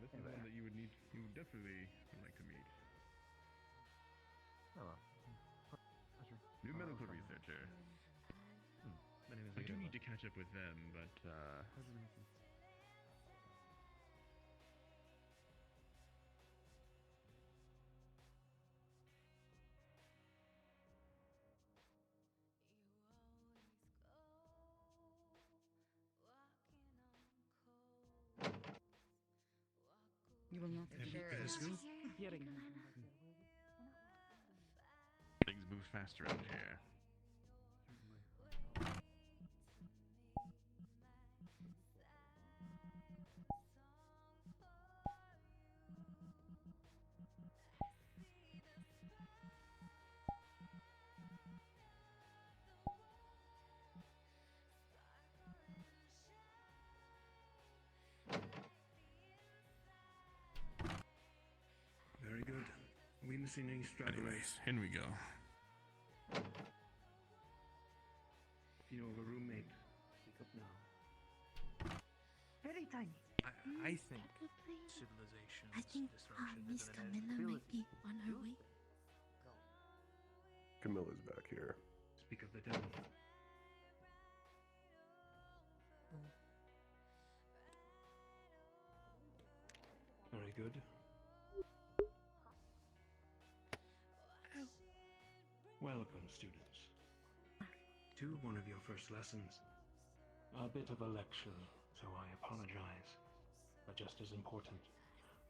this is one that you would definitely like to meet. Oh, New medical researcher. my name is I do need to catch up with them, but You will not share it. Hearing. things move faster out here. Very good. Are we missing any stragglers? Anyways, in we go. If you know of a roommate, speak up now. Very tiny. I think Probably. civilization's I think disruption Miss is Camilla inevitable. might be on her way. Camilla's back here. Speak of the devil. Very good. Welcome, students, to one of your first lessons. A bit of a lecture, so I apologize, but just as important.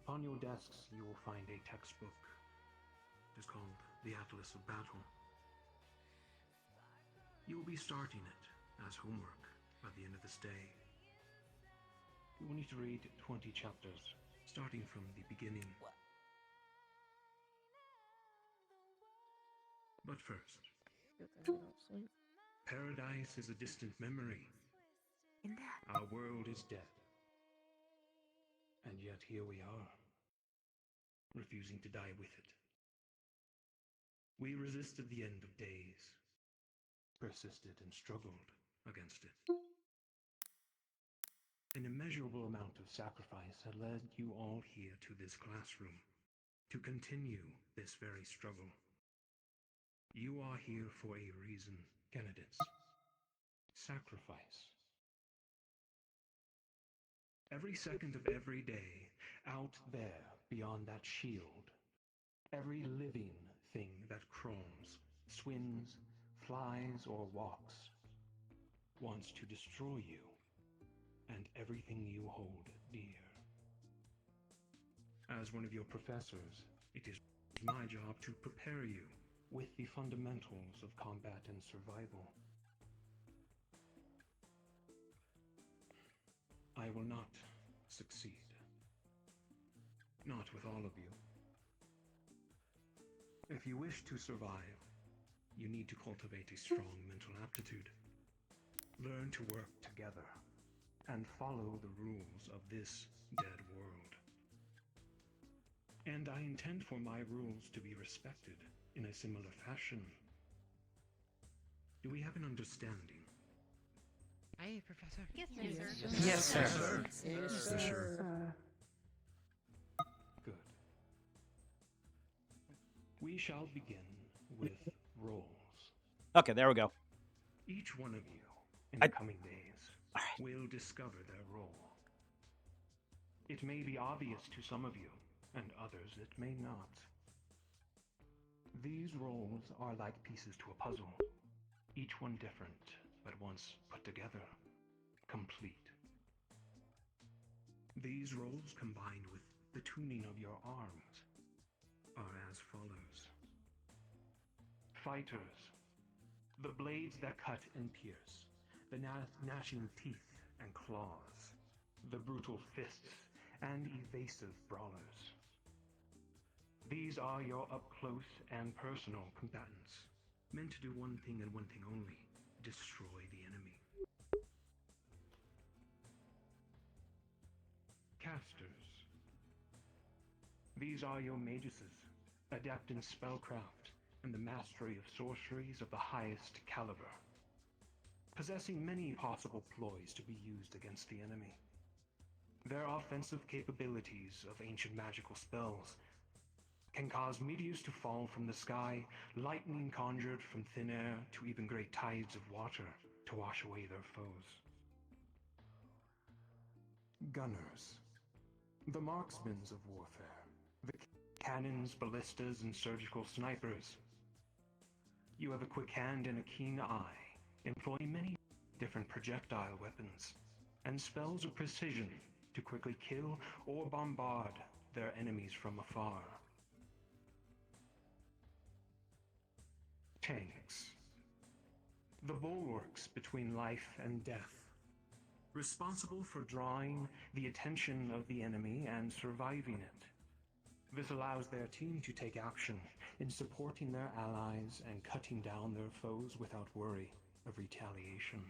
Upon your desks, you will find a textbook. It is called The Atlas of Battle. You will be starting it as homework at the end of this day. You will need to read 20 chapters, starting from the beginning. But first, paradise is a distant memory. In that. Our world is dead. And yet here we are, refusing to die with it. We resisted the end of days, persisted and struggled against it. An immeasurable amount of sacrifice had led you all here to this classroom, to continue this very struggle. You are here for a reason, candidates. Sacrifice. Every second of every day, out there beyond that shield, every living thing that crawls, swims, flies, or walks, wants to destroy you and everything you hold dear. As one of your professors, it is my job to prepare you with the fundamentals of combat and survival. I will not succeed. Not with all of you. If you wish to survive, you need to cultivate a strong mental aptitude. Learn to work together and follow the rules of this dead world. And I intend for my rules to be respected in a similar fashion. Do we have an understanding? Aye, Professor. Yes, sir. Yes, sir. For sure. Good. We shall begin with roles. Okay, there we go. Each one of you, in the coming days, will discover their role. It may be obvious to some of you, and others it may not. These roles are like pieces to a puzzle, each one different, but once put together, complete. These roles, combined with the tuning of your arms, are as follows. Fighters, the blades that cut and pierce, the gnashing teeth and claws, the brutal fists and evasive brawlers. These are your up-close and personal combatants, meant to do one thing and one thing only: destroy the enemy. Casters. These are your maguses, adept in spellcraft and the mastery of sorceries of the highest caliber, possessing many possible ploys to be used against the enemy. Their offensive capabilities of ancient magical spells can cause meteors to fall from the sky, lightning conjured from thin air, to even great tides of water to wash away their foes. Gunners. The marksmen of warfare. The cannons, ballistas, and surgical snipers. You have a quick hand and a keen eye, employing many different projectile weapons and spells of precision to quickly kill or bombard their enemies from afar. Tanks. The bulwarks between life and death, responsible for drawing the attention of the enemy and surviving it. This allows their team to take action in supporting their allies and cutting down their foes without worry of retaliation.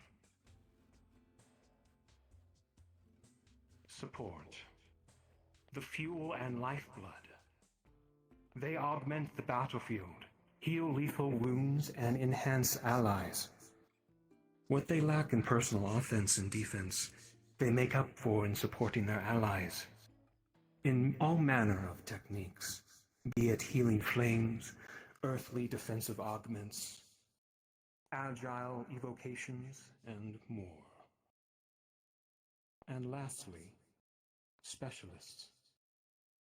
Support. The fuel and lifeblood. They augment the battlefield, heal lethal wounds, and enhance allies. What they lack in personal offense and defense, they make up for in supporting their allies. In all manner of techniques, be it healing flames, earthly defensive augments, agile evocations, and more. And lastly, specialists.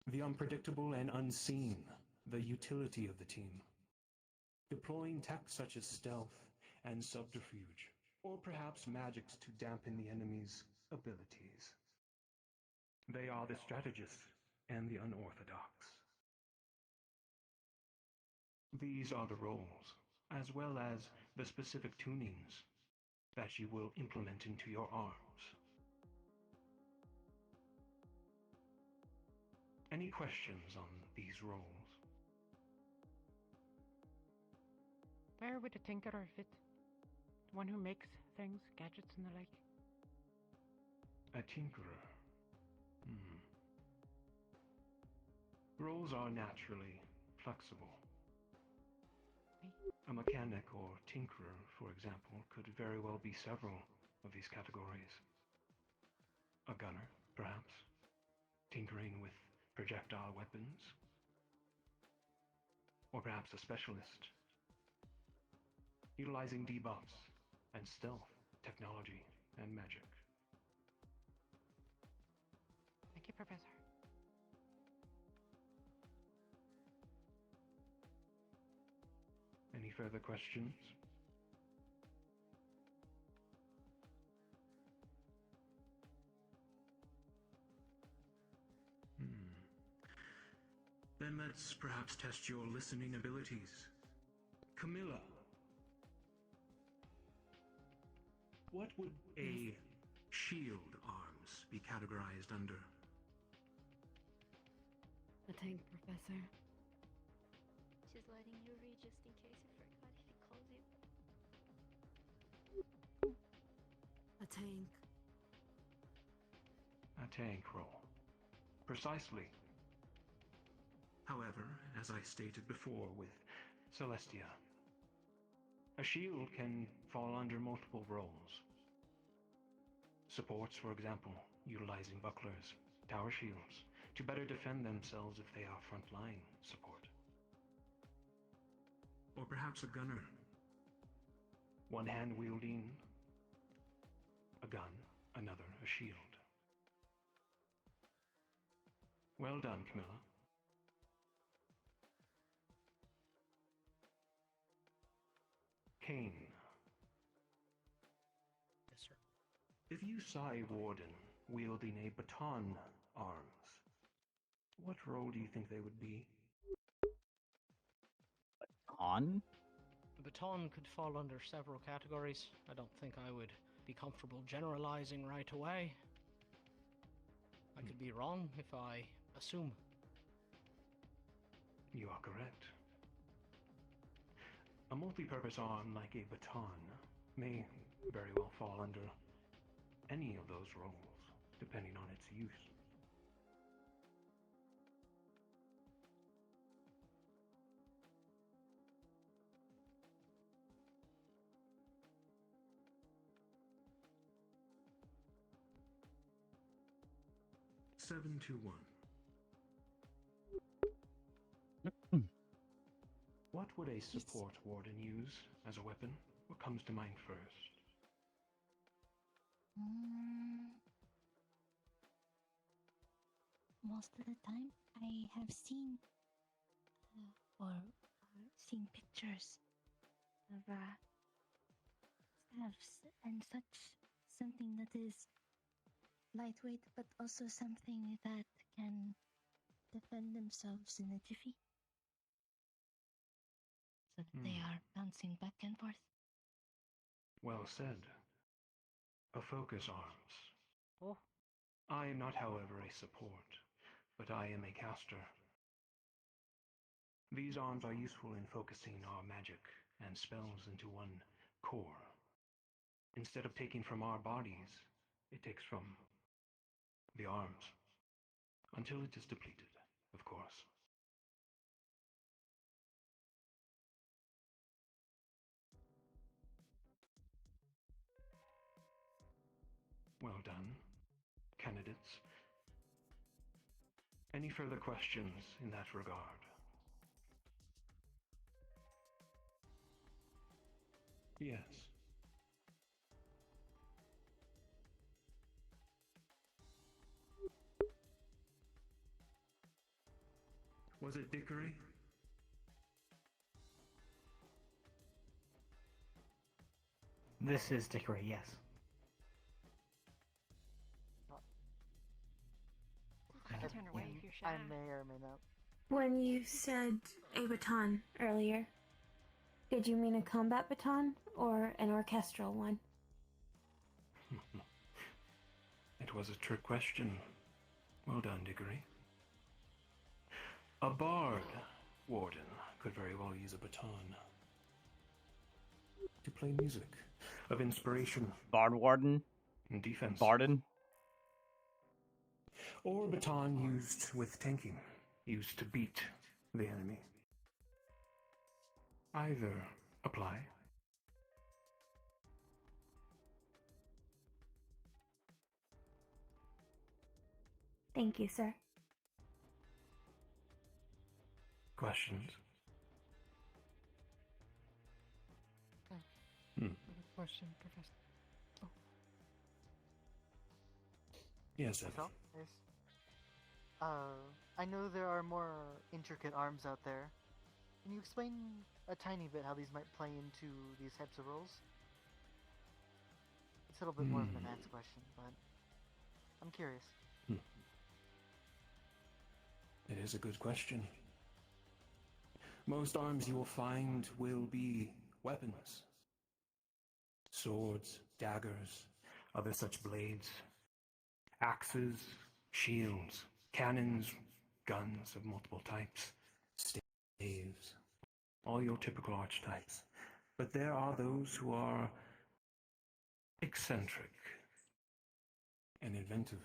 The unpredictable and unseen, the utility of the team. Deploying tech such as stealth and subterfuge, or perhaps magics to dampen the enemy's abilities. They are the strategists and the unorthodox. These are the roles, as well as the specific tunings that you will implement into your arms. Any questions on these roles? Where would a tinkerer fit? The one who makes things, gadgets and the like. A tinkerer. Roles are naturally flexible. A mechanic or tinkerer, for example, could very well be several of these categories. A gunner, perhaps, tinkering with projectile weapons. Or perhaps a specialist, utilizing debuffs and stealth, technology, and magic. Thank you, Professor. Any further questions? Then let's perhaps test your listening abilities. Camilla, what would a shield arms be categorized under? A tank, Professor. She's letting you read just in case you forgot if he calls you. A tank. A tank role. Precisely. However, as I stated before with Celestia, a shield can fall under multiple roles. Supports, for example, utilizing bucklers, tower shields, to better defend themselves if they are frontline support. Or perhaps a gunner. One hand wielding a gun, another a shield. Well done, Camilla. Kane. Yes, sir. If you saw a warden wielding a baton arms, what role do you think they would be? On? The baton could fall under several categories. I don't think I would be comfortable generalizing right away. I could be wrong if I assume. You are correct. A multi-purpose arm like a baton may very well fall under any of those roles, depending on its use. 721. What would a support warden use as a weapon? What comes to mind first? Most of the time, I have seen seen pictures of scuffs and such. Something that is lightweight, but also something that can defend themselves in a jiffy. So that they are bouncing back and forth. Well said. A focus arms. Oh, I am not, however, a support, but I am a caster. These arms are useful in focusing our magic and spells into one core. Instead of taking from our bodies, it takes from the arms. Until it is depleted, of course. Well done, candidates. Any further questions in that regard? Yes. Was it Ickory? This is Ickory, yes. You can turn away if you're shy. I may or may not. When you said a baton earlier, did you mean a combat baton or an orchestral one? It was a trick question. Well done, Ickory. A bard warden could very well use a baton to play music of inspiration Bard Warden. and defense. Barden. Or a baton used with tanking, used to beat the enemy. Either apply. Thank you, sir. Questions? Question, Professor. Yes, Evan. So, yes. I know there are more intricate arms out there. Can you explain a tiny bit how these might play into these types of roles? It's a little bit more of an advanced question, but I'm curious. It is a good question. Most arms you will find will be weapons. Swords, daggers, other such blades. Axes, shields, cannons, guns of multiple types, staves, all your typical archetypes. But there are those who are eccentric and inventive.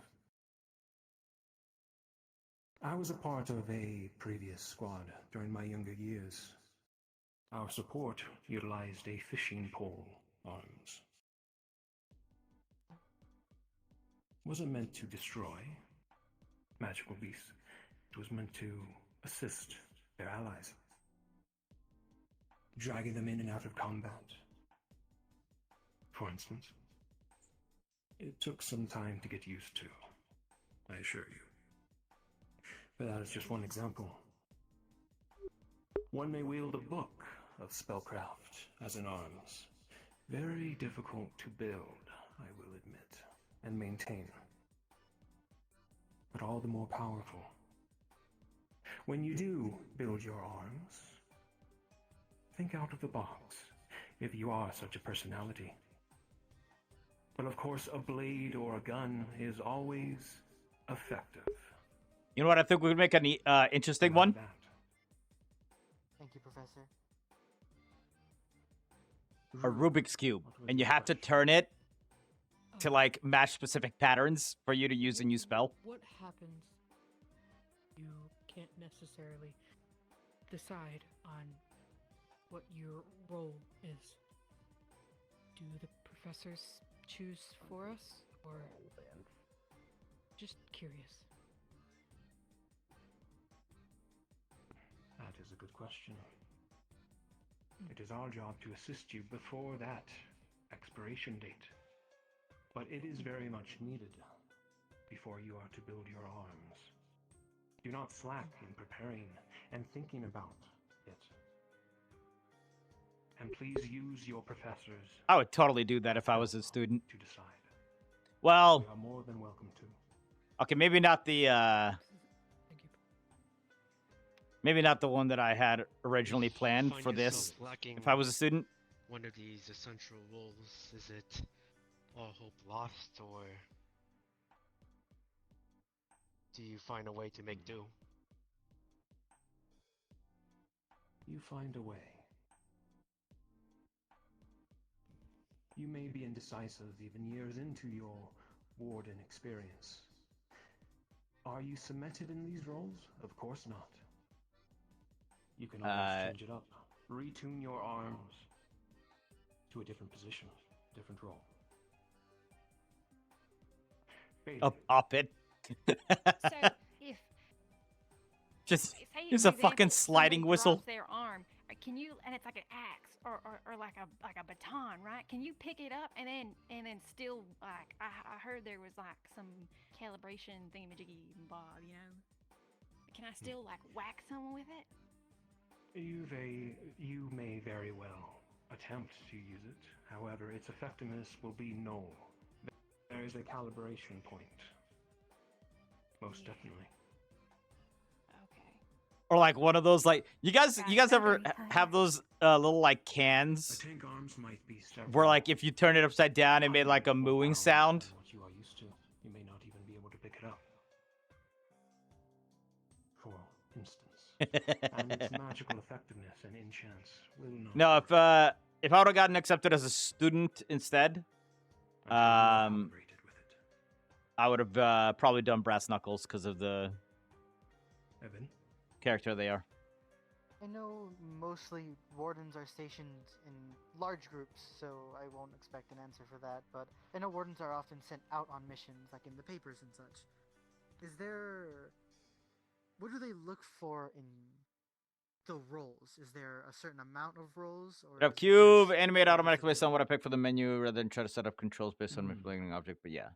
I was a part of a previous squad during my younger years. Our support utilized a fishing pole arms. Wasn't meant to destroy magical beasts. It was meant to assist their allies, dragging them in and out of combat. For instance, it took some time to get used to, I assure you. But that is just one example. One may wield a book of spellcraft as an arms. Very difficult to build, I will admit, and maintain. But all the more powerful. When you do build your arms, think out of the box, if you are such a personality. But of course, a blade or a gun is always effective. You know what? I think we could make an interesting Like one. that. Thank you, Professor. A Rubik's Cube. And you have to turn it to, like, match specific patterns for you to use a new spell. What happens? You can't necessarily decide on what your role is. Do the professors choose for us, or just curious? is a good question. It is our job to assist you before that expiration date. But it is very much needed before you are to build your arms. Do not slack in preparing and thinking about it. And please use your professors I would totally do that if I was a student. to decide. Well, We are more than welcome to. okay, maybe not the Thank you. maybe not the one that I had originally planned Find for this. yourself lacking If I was a student, one of these essential roles, is it all hope lost, or do you find a way to make do? You find a way. You may be indecisive even years into your warden experience. Are you cemented in these roles? Of course not. You can always change it up. Retune your arms to a different position, different role. Bailey, up it. So if Just say, for use a example, fucking sliding someone whistle. drops their arm, can you? And it's like an axe or like a baton, right? Can you pick it up and then still like I heard there was like some calibration thingamajiggy bob, you know? Can I still like whack someone with it? you may very well attempt to use it. However, its effectiveness will be null. There is a calibration point. Most definitely. Okay. Or like one of those like you guys ever have those little like The cans tank arms might be several where like if you turn it upside down it made like a mooing pounds sound? than what you are used to. You may not even be able to pick it up. For instance. And its magical effectiveness and enchants will not No, work if I would have gotten accepted as a student instead, until you are um, calibrated with it. I would have probably done brass knuckles because of the Evan? character they are. I know mostly wardens are stationed in large groups, so I won't expect an answer for that, but I know wardens are often sent out on missions, like in the papers and such. Is there... What do they look for in the roles? Is there a certain amount of roles? Or Up is it cube, just animate whatever's automatically based on what I available? pick for the menu rather than try to set up controls based on Hmm. manipulating an object, but yeah.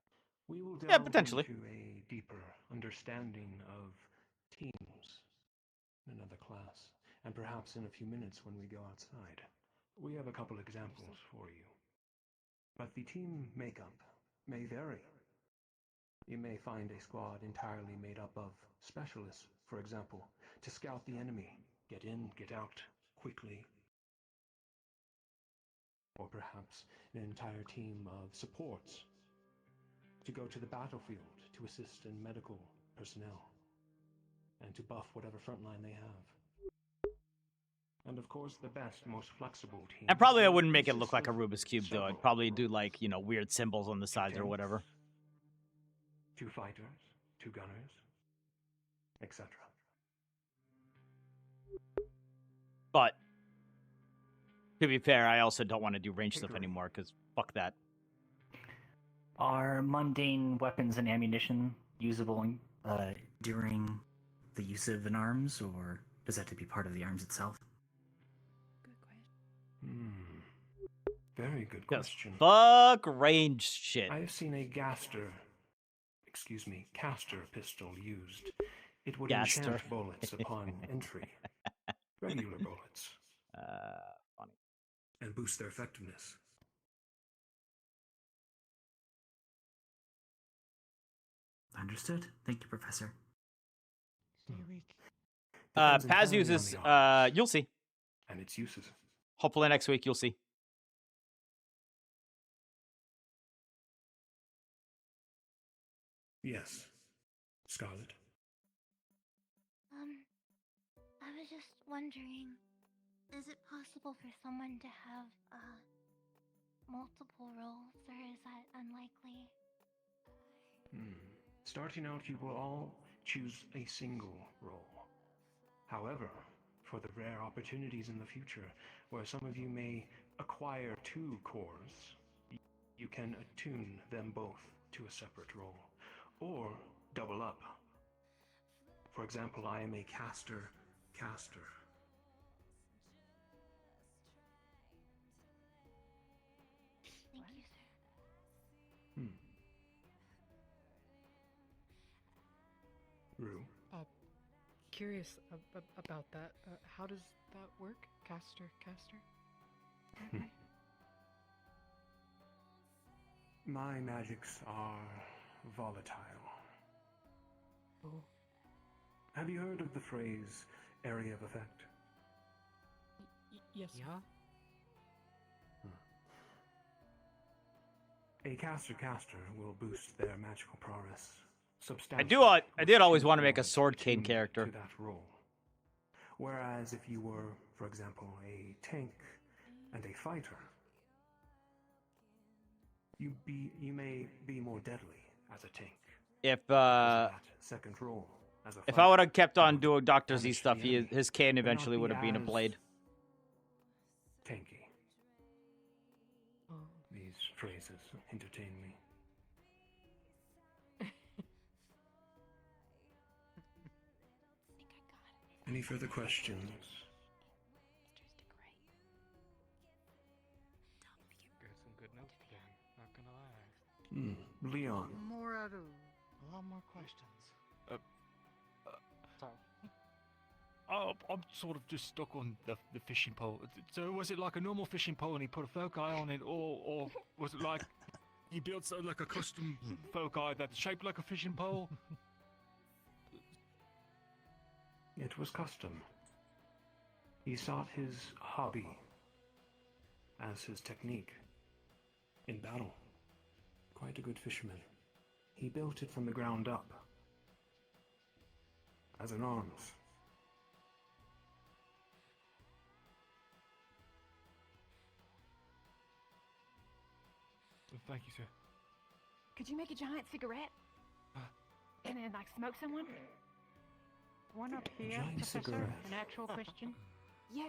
We will delve Yeah, potentially. into a deeper understanding of teams in another class, and perhaps in a few minutes when we go outside. We have a couple examples for you. But the team makeup may vary. You may find a squad entirely made up of specialists, for example, to scout the enemy, get in, get out, quickly. Or perhaps an entire team of supports to go to the battlefield to assist in medical personnel and to buff whatever frontline they have. And of course, the best, most flexible team. And probably I will wouldn't make it look consist like a of Rubik's Cube, though. I'd several probably do, roles. like, you know, weird symbols on the sides or Tanks, whatever. 2 fighters, 2 gunners, etc. But, to be fair, I also don't want to do range stuff Ickory. anymore, because fuck that. Are mundane weapons and ammunition usable during the use of an arms, or does that have to be part of the arms itself? Good question. Very good Because question. fuck range shit. I have seen a caster pistol used. It would Gaster. enchant bullets upon entry. Regular bullets. Funny. And boost their effectiveness. Understood. Thank you, Professor. Stay weak. Depends Paz entirely on uses, the arms you'll see. and its uses. Hopefully next week you'll see. Yes. Scarlet. I was just wondering, is it possible for someone to have, multiple roles, or is that unlikely? Starting out, you will all choose a single role. However, for the rare opportunities in the future where some of you may acquire 2 cores, you can attune them both to a separate role, or double up. For example, I am a caster, Rue? Curious about that. How does that work, Caster? My magics are volatile. Oh. Have you heard of the phrase area of effect? Yes. Yeah? A caster will boost their magical prowess I substantially. did always with want to make a chords sword cane attuned character. to that role. Whereas if you were, for example, a tank and a fighter, you may be more deadly as a tank. If That second role as a if I fighter would have kept on would doing Dr. Z damage stuff, the enemy, his cane but not eventually be would have been a as blade. Tanky. Oh. These phrases entertain me. Any further questions? Got some good notes there, not gonna lie. Leon. More out of a lot more questions. Sorry. I'm sort of just stuck on the fishing pole. So was it like a normal fishing pole and he put a foci on it, or was it like you built like a custom foci that's shaped like a fishing pole? It was custom. He sought his hobby as his technique in battle. Quite a good fisherman. He built it from the ground up as an arms. Thank you, sir. Could you make a giant cigarette? And then, like, smoke someone? One up here, Giant Professor. cigarette. An actual question? Yeah.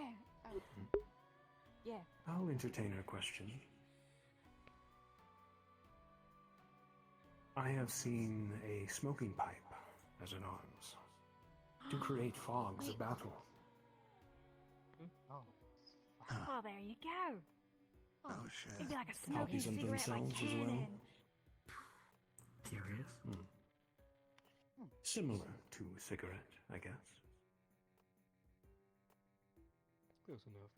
Yeah. I'll entertain her question. I have seen a smoking pipe as an arms to create fogs of battle. Oh. Well, there you go. Oh shit. It'd be like a smoking Copies of cigarette, like themselves as well. cannon. Curious. Similar to a cigarette, I guess. Close enough.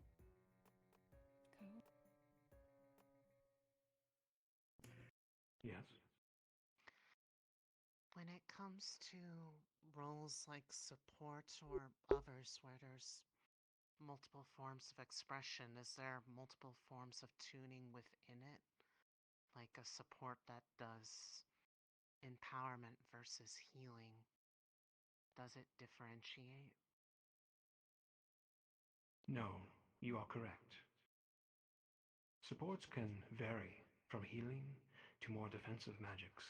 Yes. When it comes to roles like support or others where there's multiple forms of expression, is there multiple forms of tuning within it? Like a support that does empowerment versus healing? Does it differentiate? No, you are correct. Supports can vary from healing to more defensive magics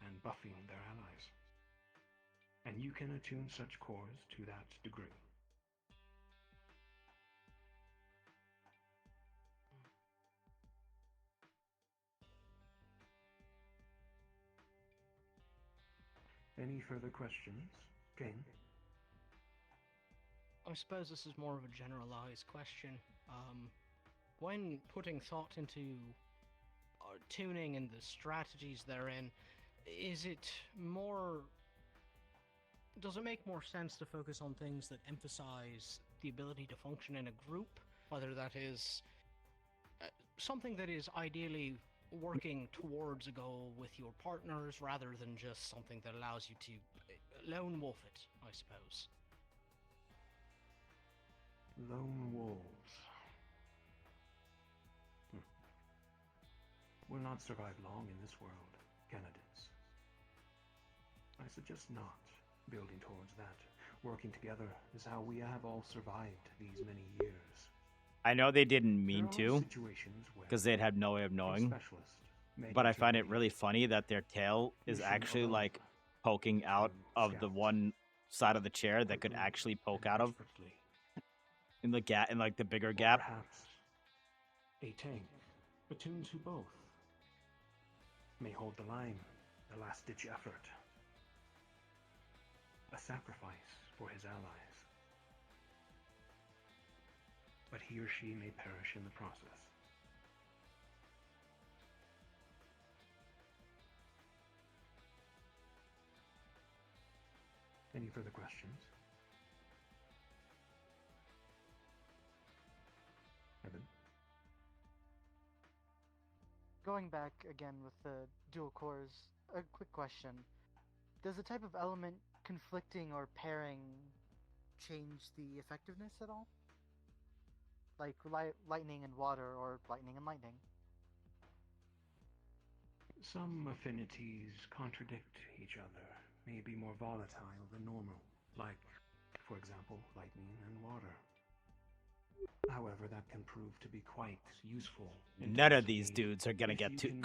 and buffing their allies. And you can attune such cores to that degree. Any further questions, Kane? I suppose this is more of a generalized question. When putting thought into tuning and the strategies therein, is it more... Does it make more sense to focus on things that emphasize the ability to function in a group? Whether that is something that is ideally working towards a goal with your partners, rather than just something that allows you to lone wolf it, I suppose. Lone wolves will not survive long in this world, candidates. I suggest not building towards that. Working together is how we have all survived these many years. I know they didn't mean There are to, situations where because they'd have no way of a knowing. specialist may But I need to find it be really funny that their tail is mission actually alone like poking out of the one side of the chair that could actually poke out of desperately. in the gap, in like the bigger Or gap. perhaps a tank attuned to both may hold the line, a last-ditch effort, a sacrifice for his allies. But he or she may perish in the process. Any further questions? Evan? Going back again with the dual cores, a quick question. Does the type of element conflicting or pairing change the effectiveness at all? Like lightning and water, or lightning and lightning? Some affinities contradict each other, may be more volatile than normal, like, for example, lightning and water. However, that can prove to be quite useful. None of these dudes are gonna get two.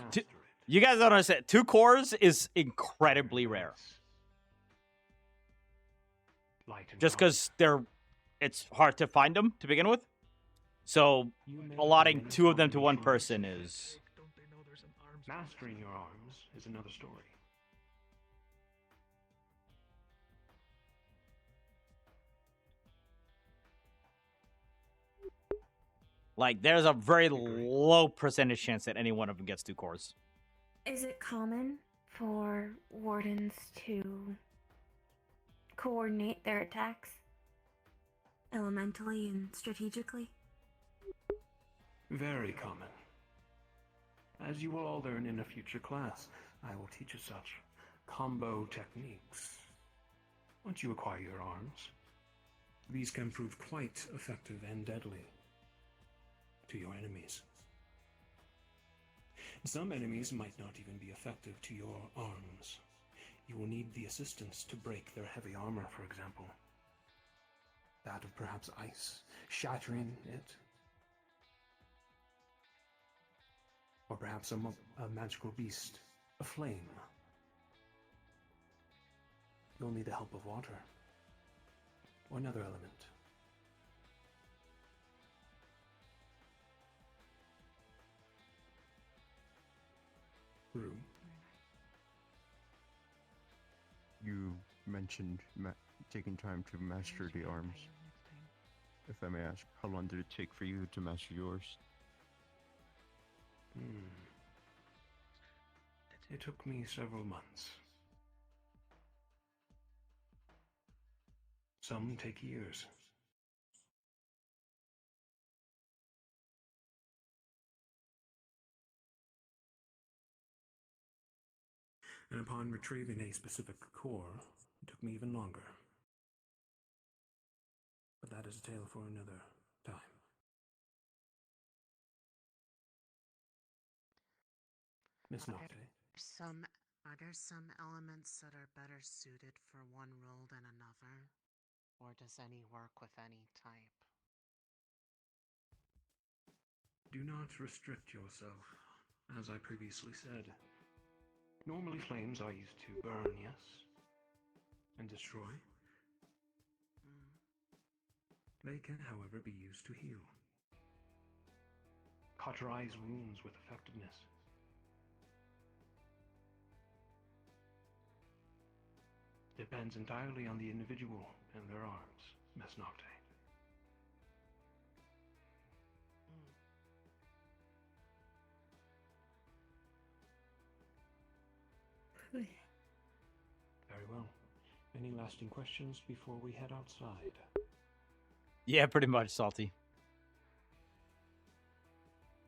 You guys don't understand. 2 cores is incredibly rare. Just because it's hard to find them to begin with. So allotting 2 of them to one person is. Mastering your arms is another story. Like, there's a very low percentage chance that any one of them gets 2 cores. Is it common for wardens to coordinate their attacks elementally and strategically? Very common. As you will all learn in a future class, I will teach you such combo techniques. Once you acquire your arms, these can prove quite effective and deadly to your enemies. Some enemies might not even be effective to your arms. You will need the assistance to break their heavy armor, for example. That of perhaps ice, shattering it. Or perhaps a magical beast, a flame. You'll need the help of water, or another element. Room. You mentioned taking time to master the arms. If I may ask, how long did it take for you to master yours? It took me several months. Some take years. And upon retrieving a specific core, it took me even longer. But that is a tale for another time. Miss Nocte. Are there some elements that are better suited for one role than another? Or does any work with any type? Do not restrict yourself, as I previously said. Normally flames are used to burn, yes? And destroy. They can, however, be used to heal. Cauterize wounds with effectiveness. Depends entirely on the individual and their arms, Miss Nocte. Very well. Any lasting questions before we head outside? Yeah, pretty much, Salty.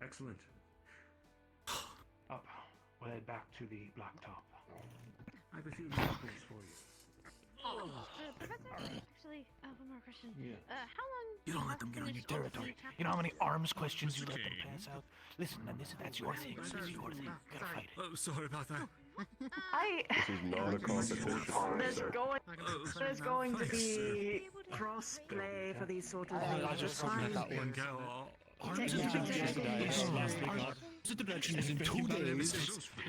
Excellent. Up. We'll head back to the blacktop. I have a few examples for you. Professor, actually, one more question. Yeah. How long? You don't let them get on your territory. You know how many arms questions you let them pass out? Listen, and that's your thing. This is your thing. You gotta fight it. Oh, sorry about that. This is not a competition. There's going to be cross-play for these sort of things. I just talking about that one girl. Arms intervention is in 2 days.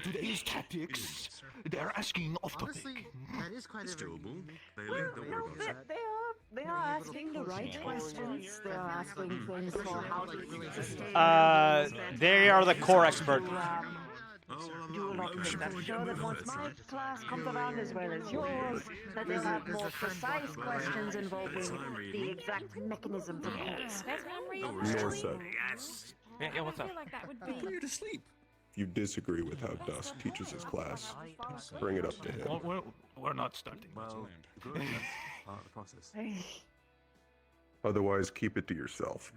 Today's tactics. They're asking off topic. Honestly, that is quite It's a doable. Bailey, don't worry about that. They are asking the right questions. They are asking things for how to sustain. They are the core expert. Do like this. I'm sure that once my class comes around as well as yours, that they'll have more precise questions involving the exact mechanisms of use. That's what I'm reading. North side. Yeah, what's up? I feel like that would Put be. you to sleep. If you disagree with how Dusk teaches his class, bring it up to him. We're not starting. Well, good. That's part of the process. Otherwise, keep it to yourself.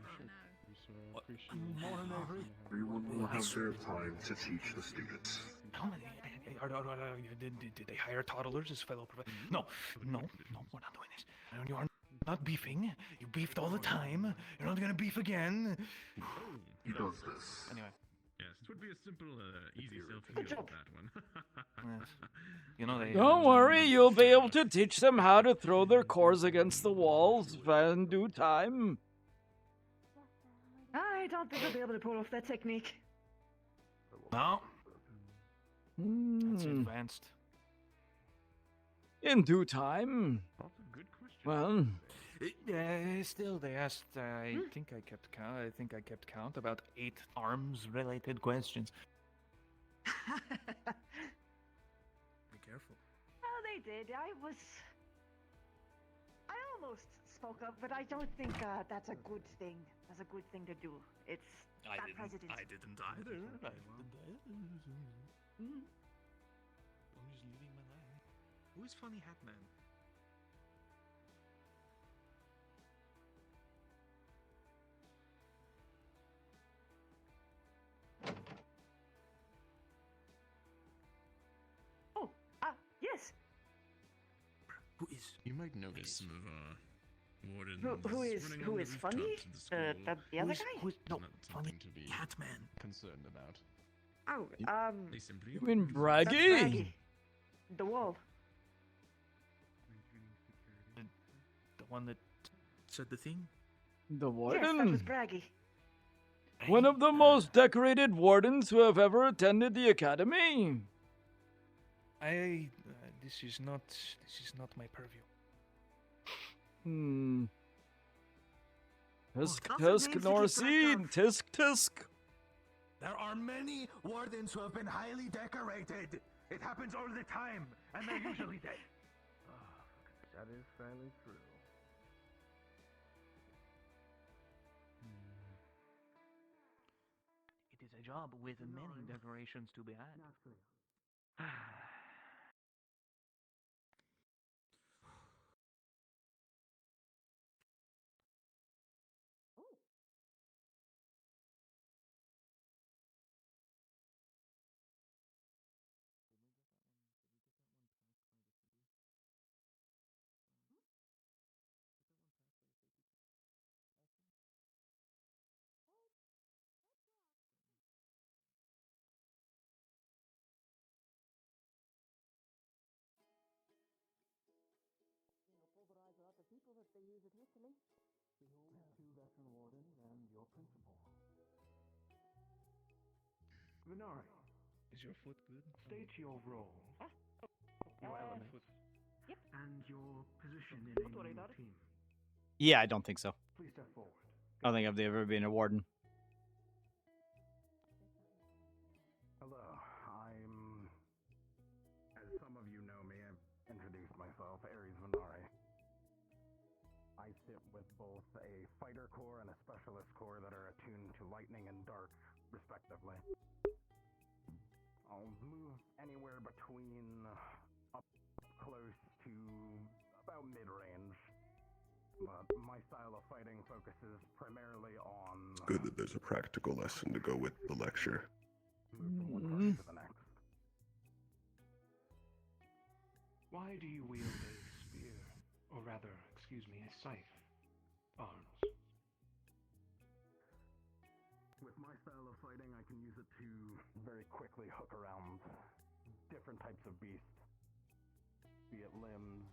Everyone will have their time to teach the students. How many? Did they hire toddlers as fellow professors? No, we're not doing this. You are not beefing. You beefed all the time. You're not gonna beef again. He does this. Anyway. Yes, it would be a simple, easy self-heal that one. You know they. Don't worry, you'll be able to teach them how to throw their cores against the walls in due time. I don't think I'll be able to pull off that technique. No. That's advanced. In due time. Well. Still, they asked. I think I kept count. About 8 arms-related questions. Be careful. Oh, they did. I almost spoke up, but I don't think that's a good thing. That's a good thing to do. It's I that didn't president. either. I'm just living my life. Who's Funny Hat Man? Oh, yes. Who is? You might notice some of our wardens. Who is funny? The other guy? no, funny to be Catman concerned about. Oh, They simply. You mean that's Braggy? Braggy. The wall. The one that said the thing? The Yes, that was warden? Braggy. One of the most decorated wardens who have ever attended the academy. This is not my purview. Tisk that's tisk the name to nor keep track seed. of. Tisk tisk. There are many wardens who have been highly decorated. It happens all the time, and they're usually dead. That is fairly true. It is a job with many decorations to be had. Pulverize a lot of people if they use it hastily. Behold, 2 veteran wardens and your principal. Venari, Is your foot good? state your role. Your element. Yep. And your position in Don't worry about it. team. Yeah, I don't think so. Please step forward. I don't think I've ever been a warden. Hello, I'm. As some of you know me, I've introduced myself, Ares Venari. I sit with both a fighter core and a specialist core that are attuned to lightning and dark, respectively. I'll move anywhere between up close to about mid-range. But my style of fighting focuses primarily on... It's good that there's a practical lesson to go with the lecture. Move from one party to the next. Why do you wield a spear? Or rather, excuse me, a scythe? Arms. With my style of fighting, I can use it to very quickly hook around different types of beasts. Be it limbs,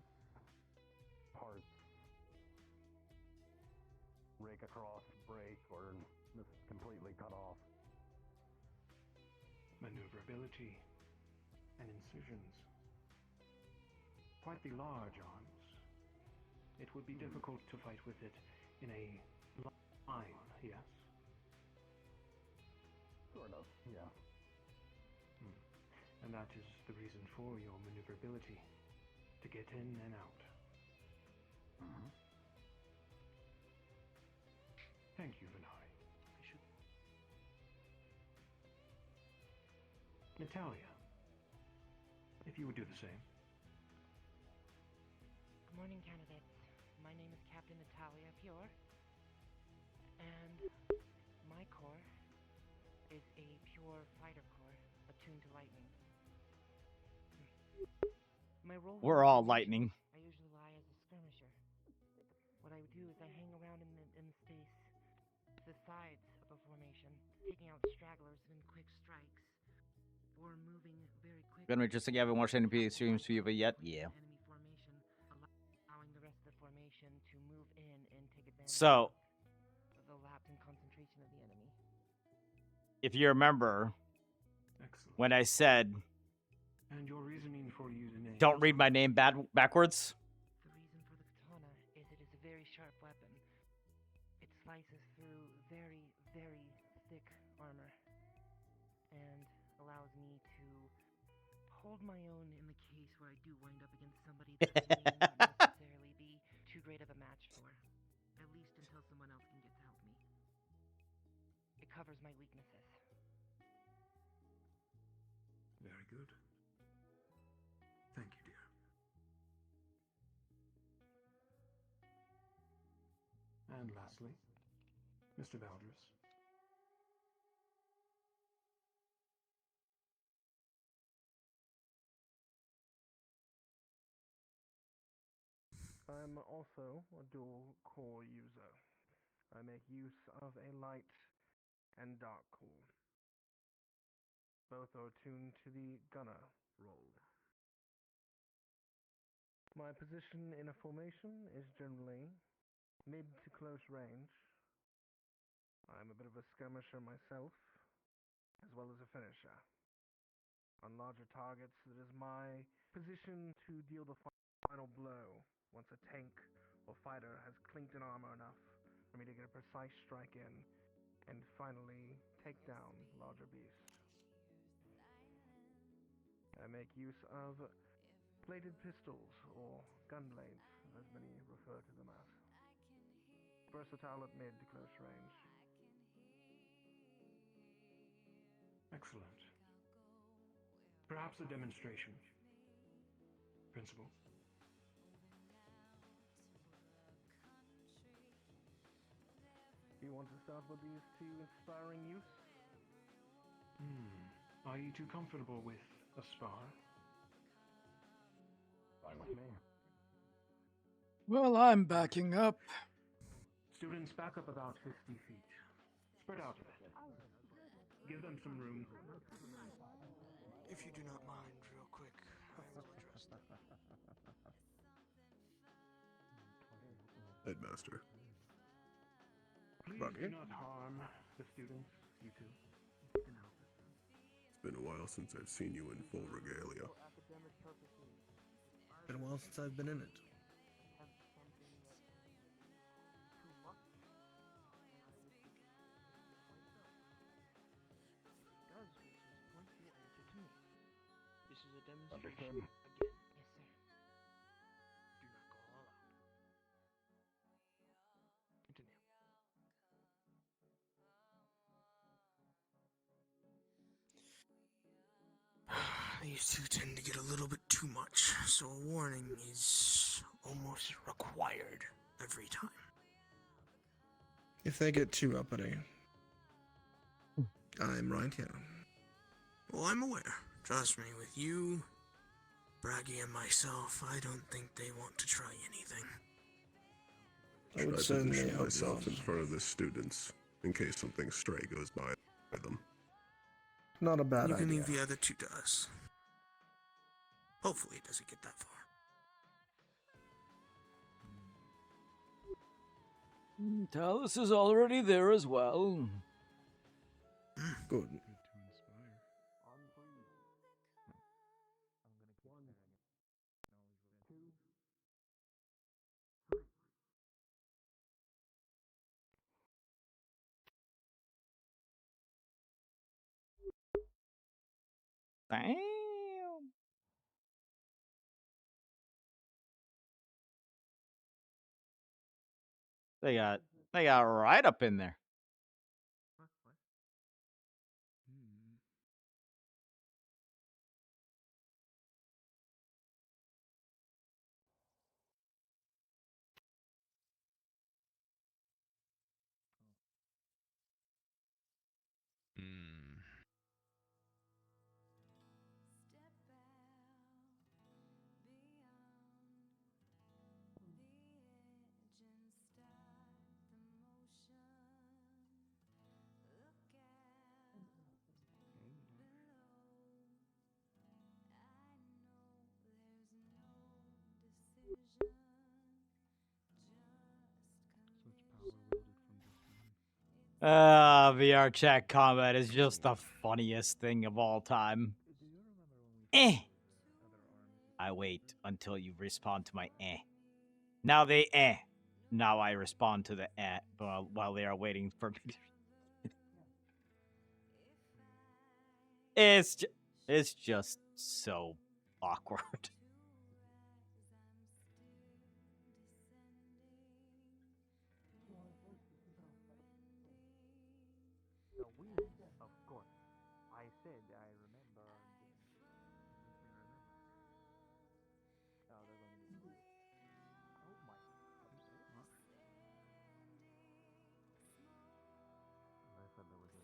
parts, rake across, break, or just completely cut off. Maneuverability and incisions. Quite the large arms. It would be difficult to fight with it in a line, yes? Sort of, yeah. And that is the reason for your maneuverability. To get in and out. Thank you, Venari. Natalia, if you would do the same. Good morning, candidates. My name is Captain Natalia Pure, and my corps is a pure fighter corps attuned to lightning. My role We're in all formation, lightning. I usually lie as a skirmisher. What I would do is I hang around in the space, the sides of a formation, taking out stragglers in quick strikes, or moving very quickly. Gonna be interesting. You haven't watched any streams for you yet? Yeah. Enemy formation, allowing the rest of the formation to move in and take advantage So, of the lapse in concentration of the enemy. if you remember, Excellent. when I said, And your reasoning for using a don't read my name backwards. The reason for the katana is it is a very sharp weapon. It slices through very, very thick armor and allows me to hold my own in the case where I do wind up against somebody that I may not necessarily be too great of a match for, at least until someone else can get to help me. It covers my weaknesses. Very good. Thank you, dear. And lastly, Mr. Valdres. I'm also a dual core user. I make use of a light and dark core. Both are attuned to the gunner role. My position in a formation is generally mid to close range. I'm a bit of a skirmisher myself, as well as a finisher. On larger targets, it is my position to deal the final blow once a tank or fighter has clinked in armor enough for me to get a precise strike in and finally take down larger beasts. I make use of bladed pistols, or gun blades, as many refer to them as. Versatile at mid to close range. Excellent. Perhaps a demonstration. Principal? Do you want to start with these two inspiring youths? Are you too comfortable with a spar? Fine with me. Well, I'm backing up. Students, back up about 50 feet. Spread out a bit. Give them some room. If you do not mind, real quick, I will address them. Headmaster. Please Roger. do not harm the students, you two. It's been a while since I've seen you in full regalia. Been a while since I've been in it. This is a demonstration. Understood. Again. Yes, sir. Do not go all out. Continue. These two tend to get a little bit too much, so a warning is almost required every time. If they get too uppity, I'm right here. Well, I'm aware. Trust me, with you, Braggy, and myself, I don't think they want to try anything. I would Should I certainly position hope myself so. in front of the students in case something stray goes by them? Not a bad You idea. can leave the other two to us. Hopefully it doesn't get that far. Talus is already there as well. Good. Damn. They got right up in there. VRChat comment is just the funniest thing of all time. I wait until you respond to my Now they Now I respond to the while they are waiting for me to... It's just so awkward. No, we, of course. I said I remember. Oh, they're going to be. Oh my. I said there was a.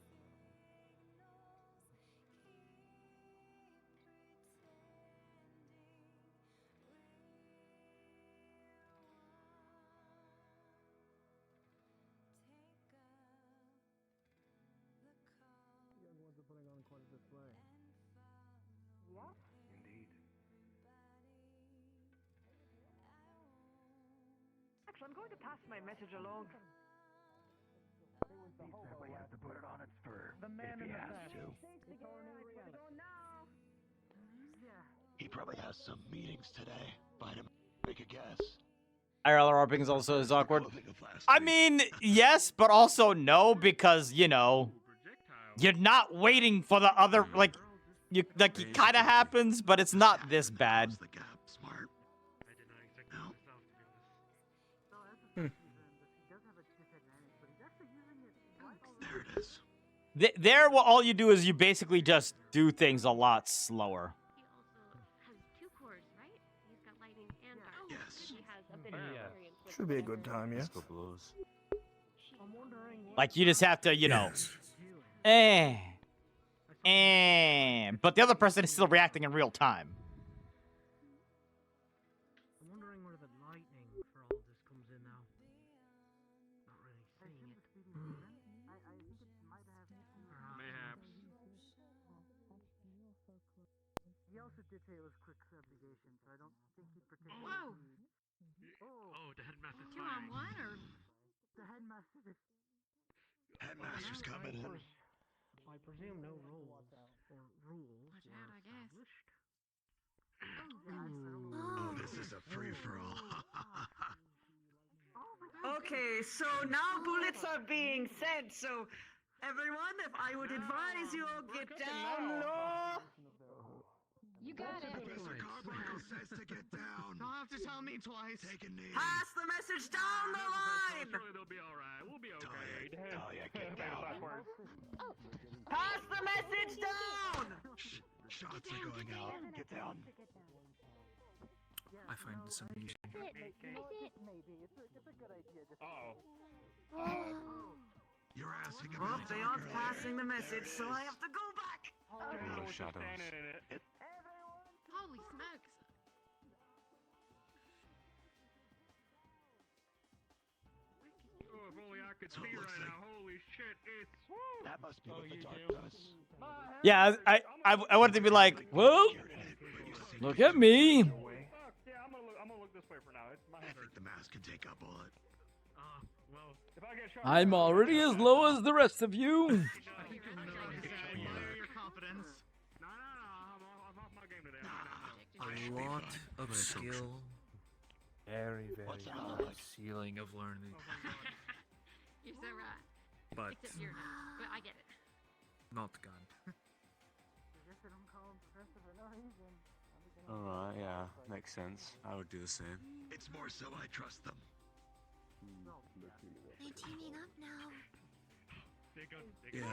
Young ones are putting on quite a display. What? Indeed. Actually, I'm going to pass my message along. We have to put it on its fur. The man if in he the has back. to. Yeah. He probably has some meetings today. Find him. Make a guess. IRL RPing is also as awkward. I mean, yes, but also no, because, you know, you're not waiting for the other, like, it kind of happens, but it's not this bad. There it is. There, all you do is you basically just do things a lot slower. He also has 2 cores, right? He's got lightning and dark. Yes. He has a bit of experience with Should be a good time, yes. Let's go blues. Like, you just have to, you know, but the other person is still reacting in real time. I'm wondering where the lightning for all this comes in now. Not really seeing it. I think it might have. Mayhaps. He also did say it was quick subjugation, so I don't think he particularly. Whoa! Oh, the headmaster's 2 on 1 or? The headmaster is. Headmaster's coming in. I presume no rules or rules Watch were out, I guess. established. Oh, this is a free-for-all. Okay, so now bullets are being sent, so everyone, if I would advise you all get down low. You got it. Professor Carbuncle says to get down. Don't have to tell me twice. Take a knee. Pass the message down the line. Surely they'll be alright. We'll be okay. Talia, get down. Pass the message down. Shots are going out. Get down. I find this amusing. Maybe it's a good idea. Just You're asking Well, about they aren't passing the message, so I have to go back. No shadows. Holy smokes. Oh, if only I could see right now. Holy shit, it's... That must be what the dark does. Yeah, I wanted to be like, well, look at me. Yeah, I'm gonna look this way for now. It's my I think the mask can take a bullet. Well, if I get shot... I'm already as low as the rest of you. I think you'll know your confidence. No, I'm off my game today. A lot of skill. Very, very high ceiling of learning. You're so right. But Except you're not. But I get it. not gun. I guess they don't call him professor for no reason. Yeah, makes sense. I would do the same. It's more so I trust them. They're teaming up now. Yeah,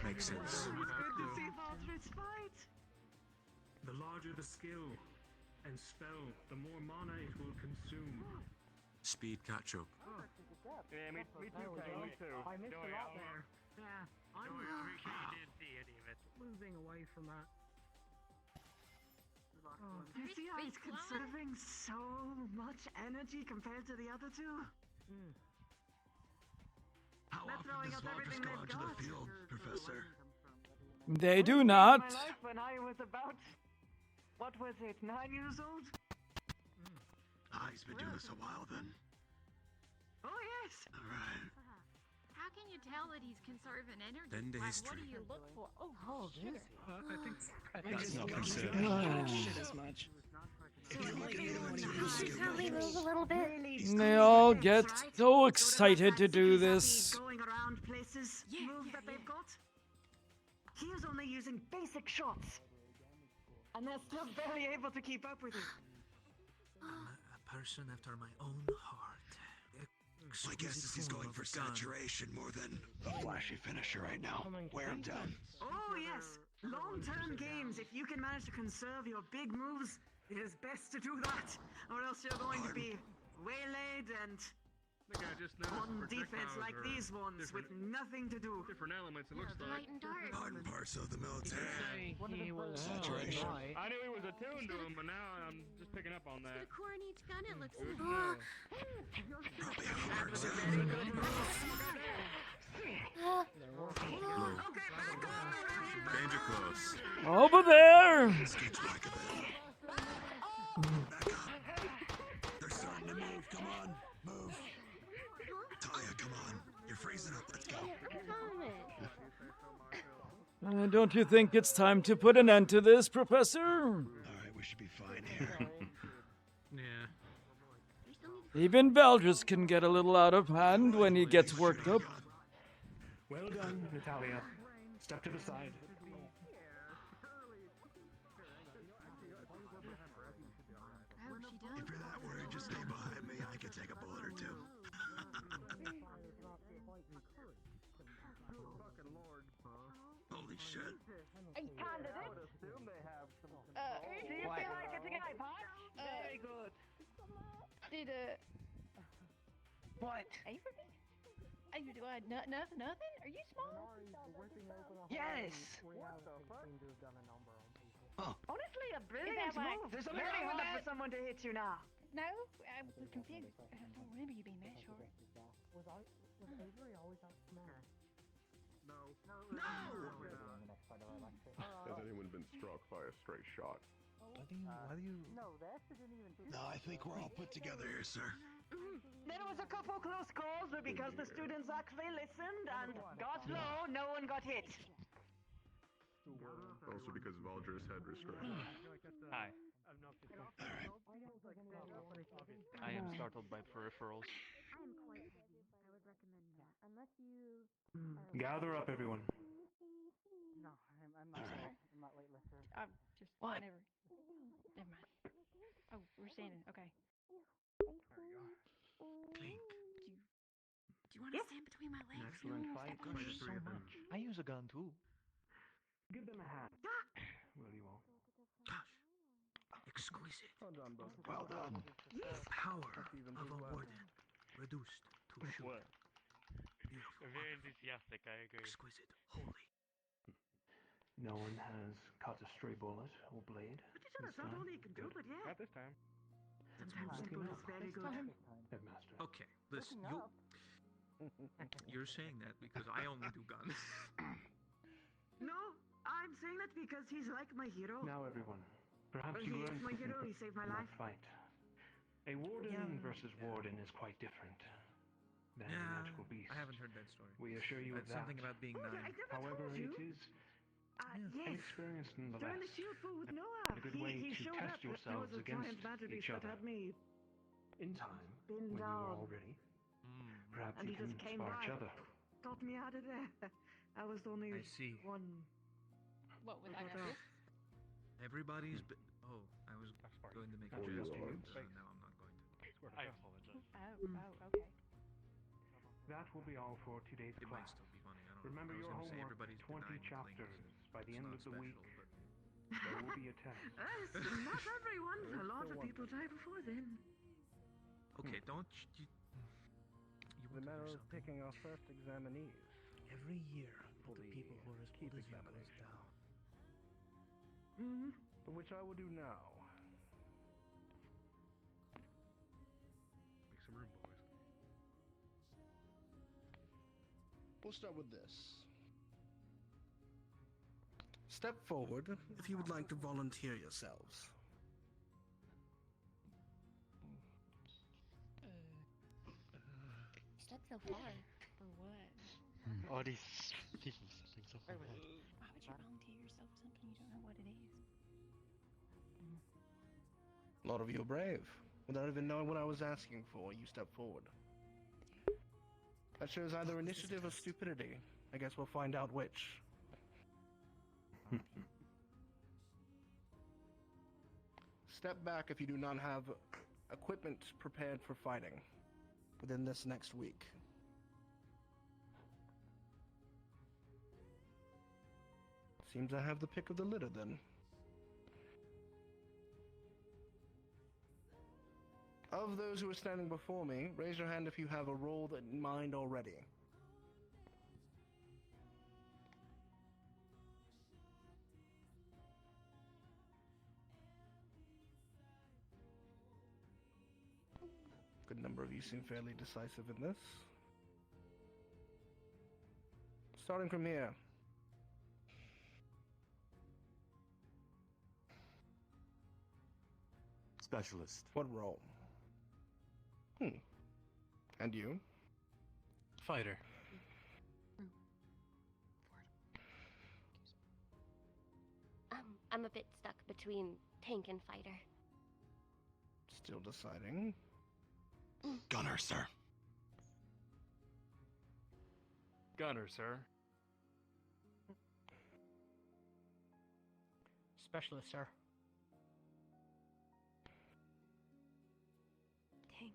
makes sense. Good to see Valtry's fight. The larger the skill and spell, the more mana it will consume. Speed catch up. Yeah, me too, Kane, me too. I missed a lot there. Yeah, I'm didn't see any of it. moving away from that. You see how he's conserving so much energy compared to the other two? How often does Valtry's go out to the field, Professor? They do not. My life when I was about, what was it, 9 years old? He's been doing this a while then. Oh yes. All right. How How can you tell that he's conserving energy? Then to Like, history. what do you look for? Oh, sugar. I think That's not Shit as much. Probably move a little bit. They all get so excited to do this. Going around places, move that they've got. He is only using basic shots, and they're still barely able to keep up with him. A person after my own heart. My guess is he's going for saturation more than a flashy finisher right now. Wear him down. Oh yes, long-term games. If you can manage to conserve your big moves, it is best to do that, or else you're going to be waylaid and on defense like these ones with nothing to do. Different elements, it looks like. Light and dark. Hardened parts of the military. Saturation. Saturation. I knew he was attuned to him, but now I'm just picking up on that. The core in each gun, it looks Good like. Probably have a hard Danger close. Over there! They're starting to move. Come on. Move. Taya, come on. You're freezing up. Let's go. Don't you think it's time to put an end to this, Professor? Alright, we should be fine here. Yeah. Even Valdris can get a little out of hand when he gets worked up. Well done, Natalia. Step to the side. If you're that worried, just stay behind me. I can take a bullet or two. Holy shit. Hey, candidate. Do you feel like getting eye patch? Very good. Did What? Avery? You do I nothing? Are you small? Yes. Oh. Honestly, a brilliant like- move. There's It's something very wrong with hard that. for someone to hit you now. No, I'm confused. I don't remember you being that short. Was Avery always outsmart? No. Has anyone been struck by a stray shot? Why do you... No, they actually didn't even do No, I think we're all put together here, sir. There was a couple close calls, but because the students actually listened and got low, no one got hit. Also because Valdris had restraint. Hi. I am startled by peripherals. I am quite heavy. I would recommend that. Unless you. Gather up, everyone. No, I'm not. I'm not weightlifter. I'm just What? Never mind. Oh, we're standing. Okay. Clink. Do you want to stand between my legs? Excellent fight. Thank you so much. I use a gun too. Give them a hand. Will you all? Gosh. Exquisite. Well done, both. Well done. Power of a warden. Reduced to shoot. Beautiful. Very enthusiastic, I agree. Exquisite. Holy. No one has caught a stray bullet or blade. That's not all you can do, but yeah. Not this time. Sometimes simple is very good. Headmaster. Okay, listen, you're saying that because I only do guns. No, I'm saying that because he's like my hero. Now, everyone. Perhaps He you is learned my something hero, he saved my from life. that fight. A warden versus warden is quite different than a magical beast. I haven't heard that story. We assure you of It's that. something about being nine. However, it is an Yes. experience During nonetheless. the shield pool with Noah, A good way he to showed test up. There yourselves was a against giant battery each that other. had me In time, pinned when you are down. all ready, perhaps And you he can just came spar by. each other. Got me out of there. I was only I see. one. What would I What got else? this? Everybody's been. Oh, I was going to make a 4 gesture, yards. so now I'm not going to. I apologize. Okay. That will be all for today's It might class. still be funny. I don't Remember know. your I was gonna say homework, everybody's 20 benign chapters. clings. By the It's end not of the special, week, but there will be a test. Not everyone. A lot of people die before then. okay, don't you? The matter of picking our first examinees. Every year, all the people who are as old as you goes down. Which I will do now. Make some room, boys. We'll start with this. Step forward if you would like to volunteer yourselves. Step so far. For what? All these people something so Why bad. would you volunteer yourself something you don't know what it is? A lot of you are brave. Without even knowing what I was asking for, you stepped forward. That shows either initiative or stupidity. I guess we'll find out which. Step back if you do not have equipment prepared for fighting within this next week. Seems I have the pick of the litter then. Of those who are standing before me, raise your hand if you have a role in mind already. Good number of you seem fairly decisive in this. Starting from here. Specialist. What role? And you? Fighter. I'm a bit stuck between tank and fighter. Still deciding. Gunner, sir. Gunner, sir. Specialist, sir. Tank.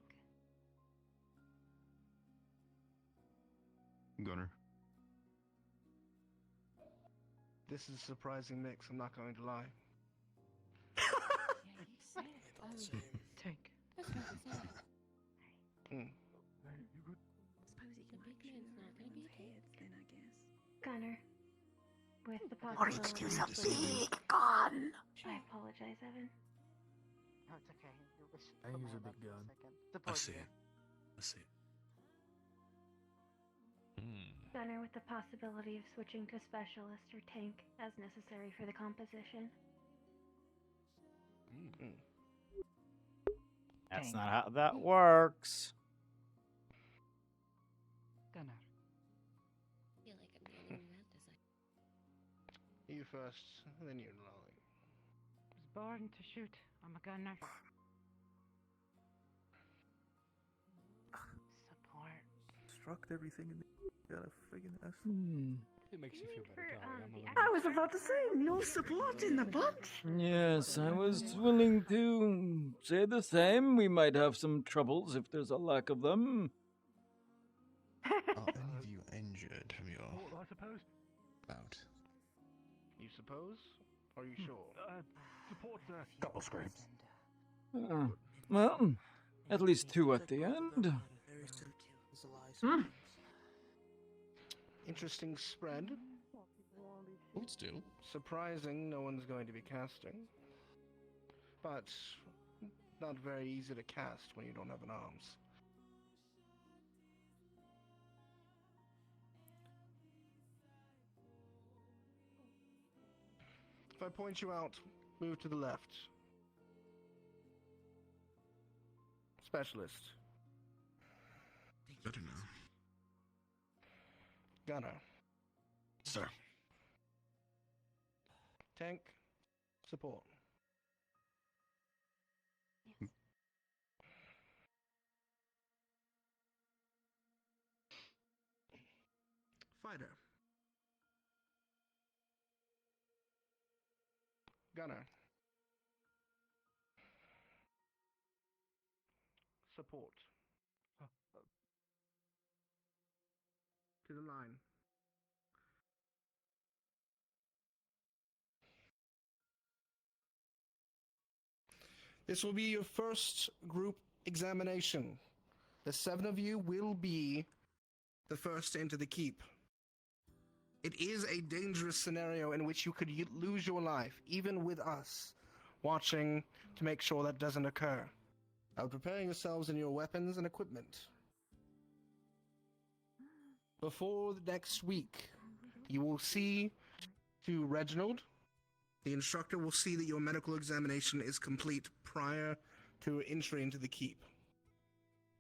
Gunner. This is a surprising mix, I'm not going to lie. Tank. Gunner. With the Or he possibility could use a of switching- big gun. I apologize, Evan. No, it's okay. You wish I put my use a hand big up for gun. second. I Support see you. it. I see it. Gunner with the possibility of switching to specialist or tank as necessary for the composition. That's not how that works. Gunner. I feel like I'm the only one who has this. You first, then you, Lolly. Was born to shoot. I'm a gunner. Support. Struck everything in the got a friggin' ass. It makes you feel better, Dolly. I was about to say, no support in the butt. Yes, I was willing to say the same. We might have some troubles if there's a lack of them. Are any of you injured from your I suppose. bout? You suppose? Are you sure? Support, sir. Couple scrapes. Well, at least two at the end. Interesting spread. Hold still. Surprising no one's going to be casting. But not very easy to cast when you don't have an arms. If I point you out, move to the left. Specialist. Better now. Gunner. Sir. Tank. Support. Fighter. Gunner. Support. To the line. This will be your first group examination. The 7 of you will be the first to enter the keep. It is a dangerous scenario in which you could lose your life, even with us watching to make sure that doesn't occur. Now prepare yourselves in your weapons and equipment. Before the next week, you will see to Reginald. The instructor will see that your medical examination is complete prior to entry into the keep.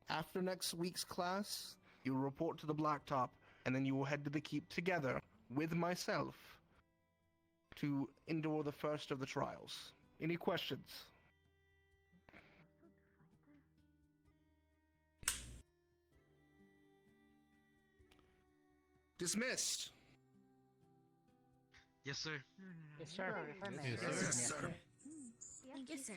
After next week's class, You will report to the Blacktop, and then you will head to the keep together with myself to endure the first of the trials. Any questions? Dismissed. Yes, sir. Yes, sir. Yes, sir. Yes, sir.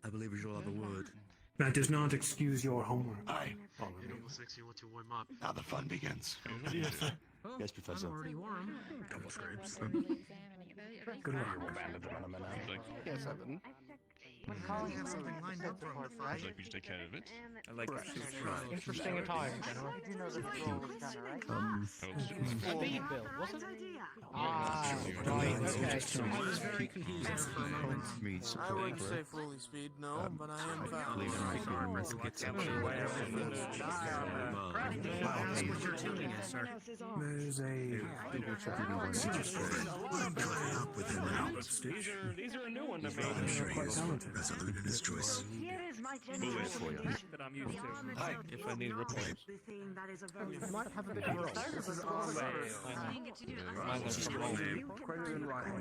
I believe we shall have a word. That does not excuse your homework. Aye. It almost makes you want to warm up. Now the fun begins. Yes, Professor. Double scrapes. Good one. Yes, Evan. When calling have something lined up for us, right? Would you like me to take care of it? I like that. Interesting attire, General. Did you know that the role was done, right? Speed build, wasn't it? Right, okay. I was very confused there for a moment. I wouldn't say fully speed, no, but I am fast. Ask what your tuning is, sir. There's a... These are a new one to me. I'm sure he is resolute in his choice. Here is my That I'm used to. If I need repairs. I might have a bit of roll. This is on Credit in writing.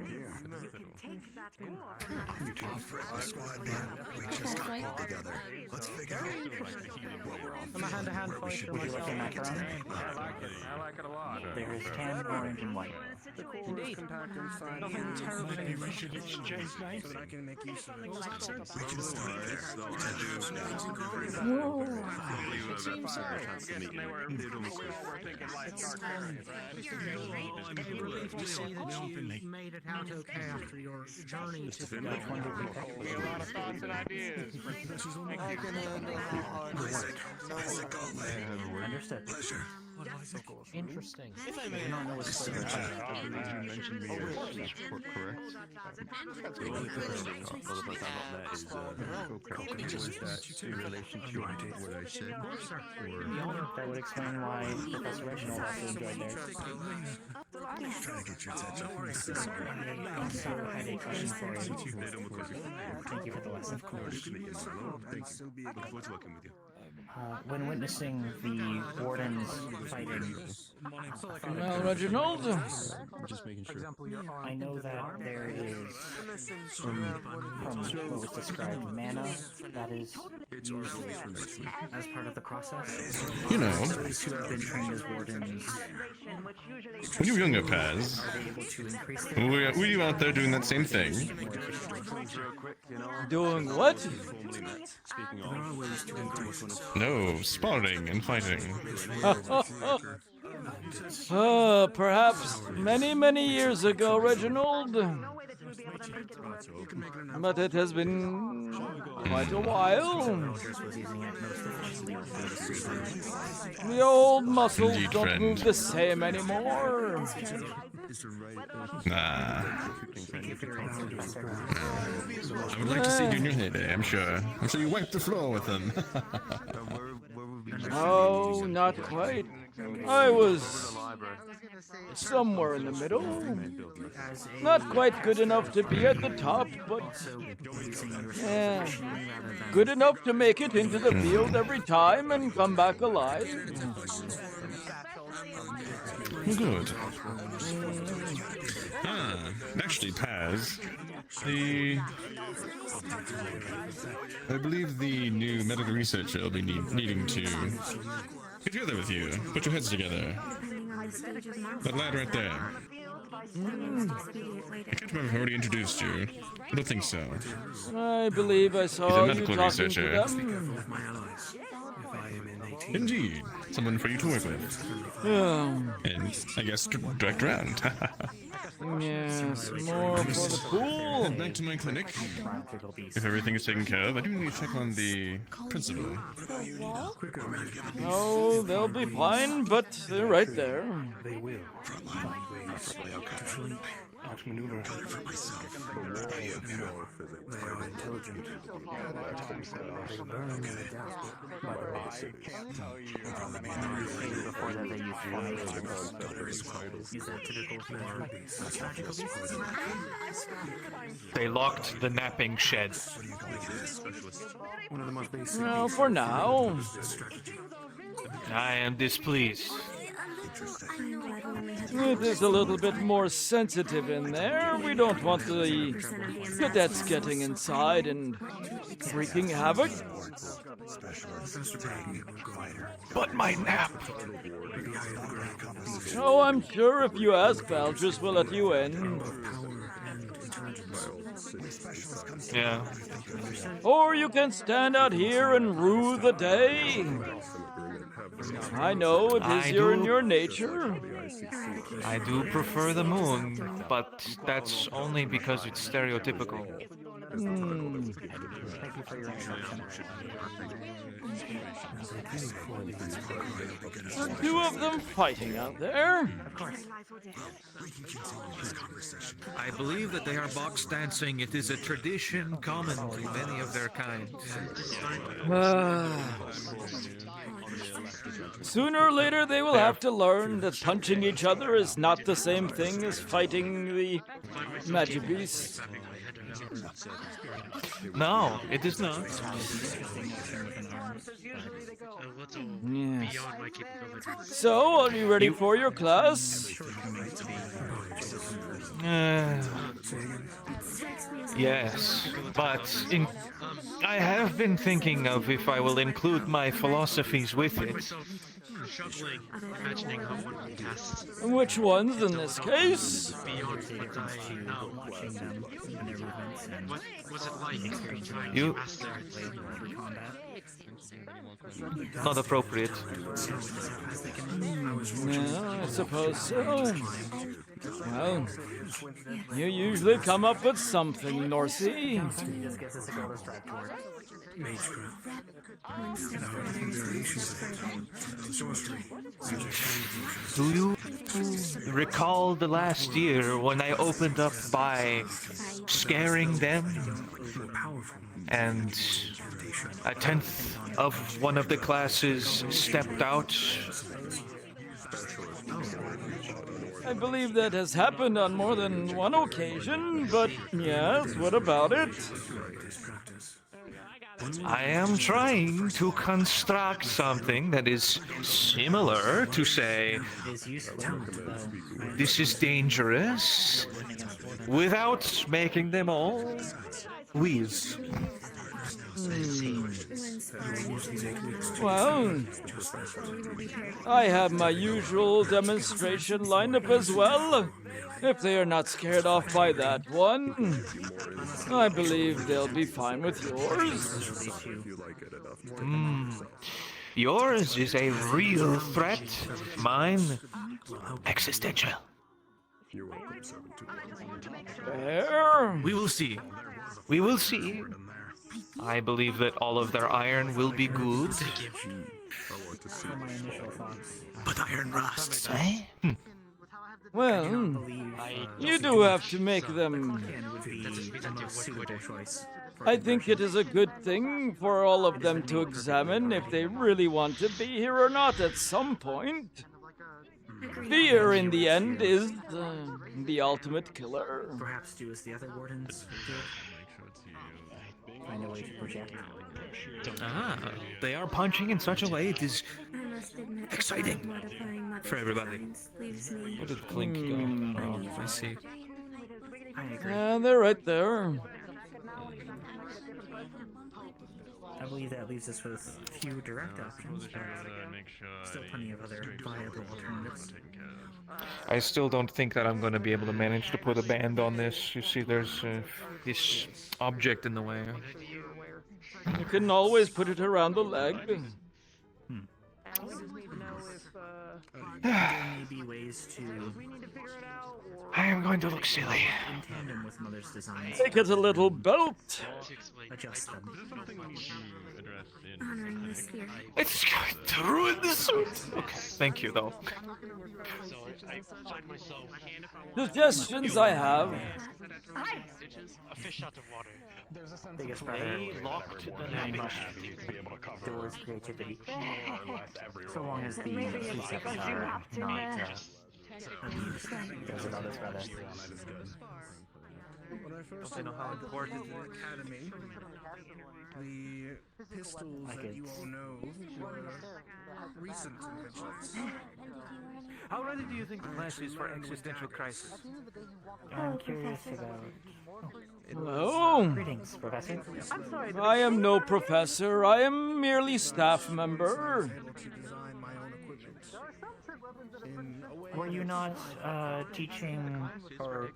You two squad man. We just got pulled together. Let's figure out what we're all I'm a hand-to-hand fight for myself. I like it a lot. There is tan, orange, and white. Indeed. Nothing terribly Maybe we should exchange names. So that I can make use of it. We can start there. I'm relieved to see that you made it out okay after your journey to the We got a lot of thoughts and ideas. I can handle how hard Isaac, Understood. pleasure. Interesting. If I may, I don't know what's going on. You mentioned the report, correct? The only person otherwise I'm not met is was that in relation to what I said? That would explain why Professor Reginald also enjoyed theirs. Trying to get your attention. I also had a question for you. Thank you for the lesson. Look forward to working with you. When witnessing the wardens fighting, Now, Reginald. Just making sure. I know that there is, from what was described, mana that is used as part of the process. You know, Those who have been trained as wardens, when you were younger, Paz, are they able to increase their were you out there doing that same thing? Doing what? Speaking of, No, sparring and fighting. Perhaps many years ago, Reginald. But it has been quite a while. The old muscles Indeed, don't friend. move the same anymore. Nah. I would like to see you in your heyday, I'm sure. I'm sure you wiped the floor with them. Oh, not quite. I was somewhere in the middle. Not quite good enough to be at the top, but yeah, good enough to make it into the field every time and come back alive. Good. Actually, Paz, I believe the new medical researcher will be needing to get together with you. Put your heads together. That lad right there. I can't remember if I've already introduced you. I don't think so. I believe I saw you medical talking researcher. to them. Indeed. Someone for you to work with. Yeah. And I guess direct round. Yes, more for the pool. Back to my clinic. If everything is taken care of, I do need to check on the principal. Oh, they'll be fine, but they're right there. They will. outmaneuver. For myself. They are intelligent. They burn in the dark. But I can't tell you how many before that they used formations. Use that typical for magical beasts. They locked the napping shed. One of the most basic. Well, for now. I am displeased. It is a little bit more sensitive in there. We don't want the cadets getting inside and wreaking havoc. But my nap! Oh, I'm sure if you ask, Valdris will let you in. Yeah. Or you can stand out here and rue the day. I know it is in your nature. I do prefer the moon, but that's only because it's stereotypical. Thank you for your introduction. Two of them fighting out there. Of course. I believe that they are box dancing. It is a tradition common to many of their kind. Sooner or later they will have to learn that punching each other is not the same thing as fighting the magic beast. No, it is not. Yes. So, are you ready for your class? Yes, but I have been thinking of if I will include my philosophies with it. Imagining how one casts Which ones in this case? beyond what I know. What was it like trying You- to master Not appropriate. Yeah, I suppose so. Well, you usually come up with something, Norsey. Do you recall the last year when I opened up by scaring them? And a tenth of one of the classes stepped out? I believe that has happened on more than one occasion, but yes, what about it? I am trying to construct something that is similar to say, this is dangerous, without making them all wheeze. Well, I have my usual demonstration lineup as well. If they are not scared off by that one, I believe they'll be fine with yours. Yours is a real threat. Mine, existential. There. We will see. We will see. I believe that all of their iron will be good. But iron rusts, eh? Well, you do have to make them. I think it is a good thing for all of them to examine if they really want to be here or not at some point. Fear, in the end, is the ultimate killer. Perhaps do as the other wardens did. Find a way to project. Ah, they are punching in such a way it is exciting for everybody. Where did Clink go? Oh, I see. Yeah, they're right there. I believe that leaves us with few direct options, but still plenty of other viable alternatives. I still don't think that I'm going to be able to manage to put a band on this. You see, there's this object in the way. You can always put it around the leg. There may be ways to. I am going to look silly. In tandem with Mother's designs. Make it a little belt. Adjust them. It's going to ruin the suit. Okay, thank you though. find myself. Suggestions I have. A fish out of water. Biggest brother. They locked the Doors creativity. more or less every So long as the food steps are not does it on his brother. When I first Don't they know how arrived at important the it is? academy, the pistols that you all know were recent inventions. How ready do you think the class is for existential crisis? I'm curious about. Hello. Greetings, Professor. I'm sorry. I am no professor. I am merely staff member. Were you not teaching, or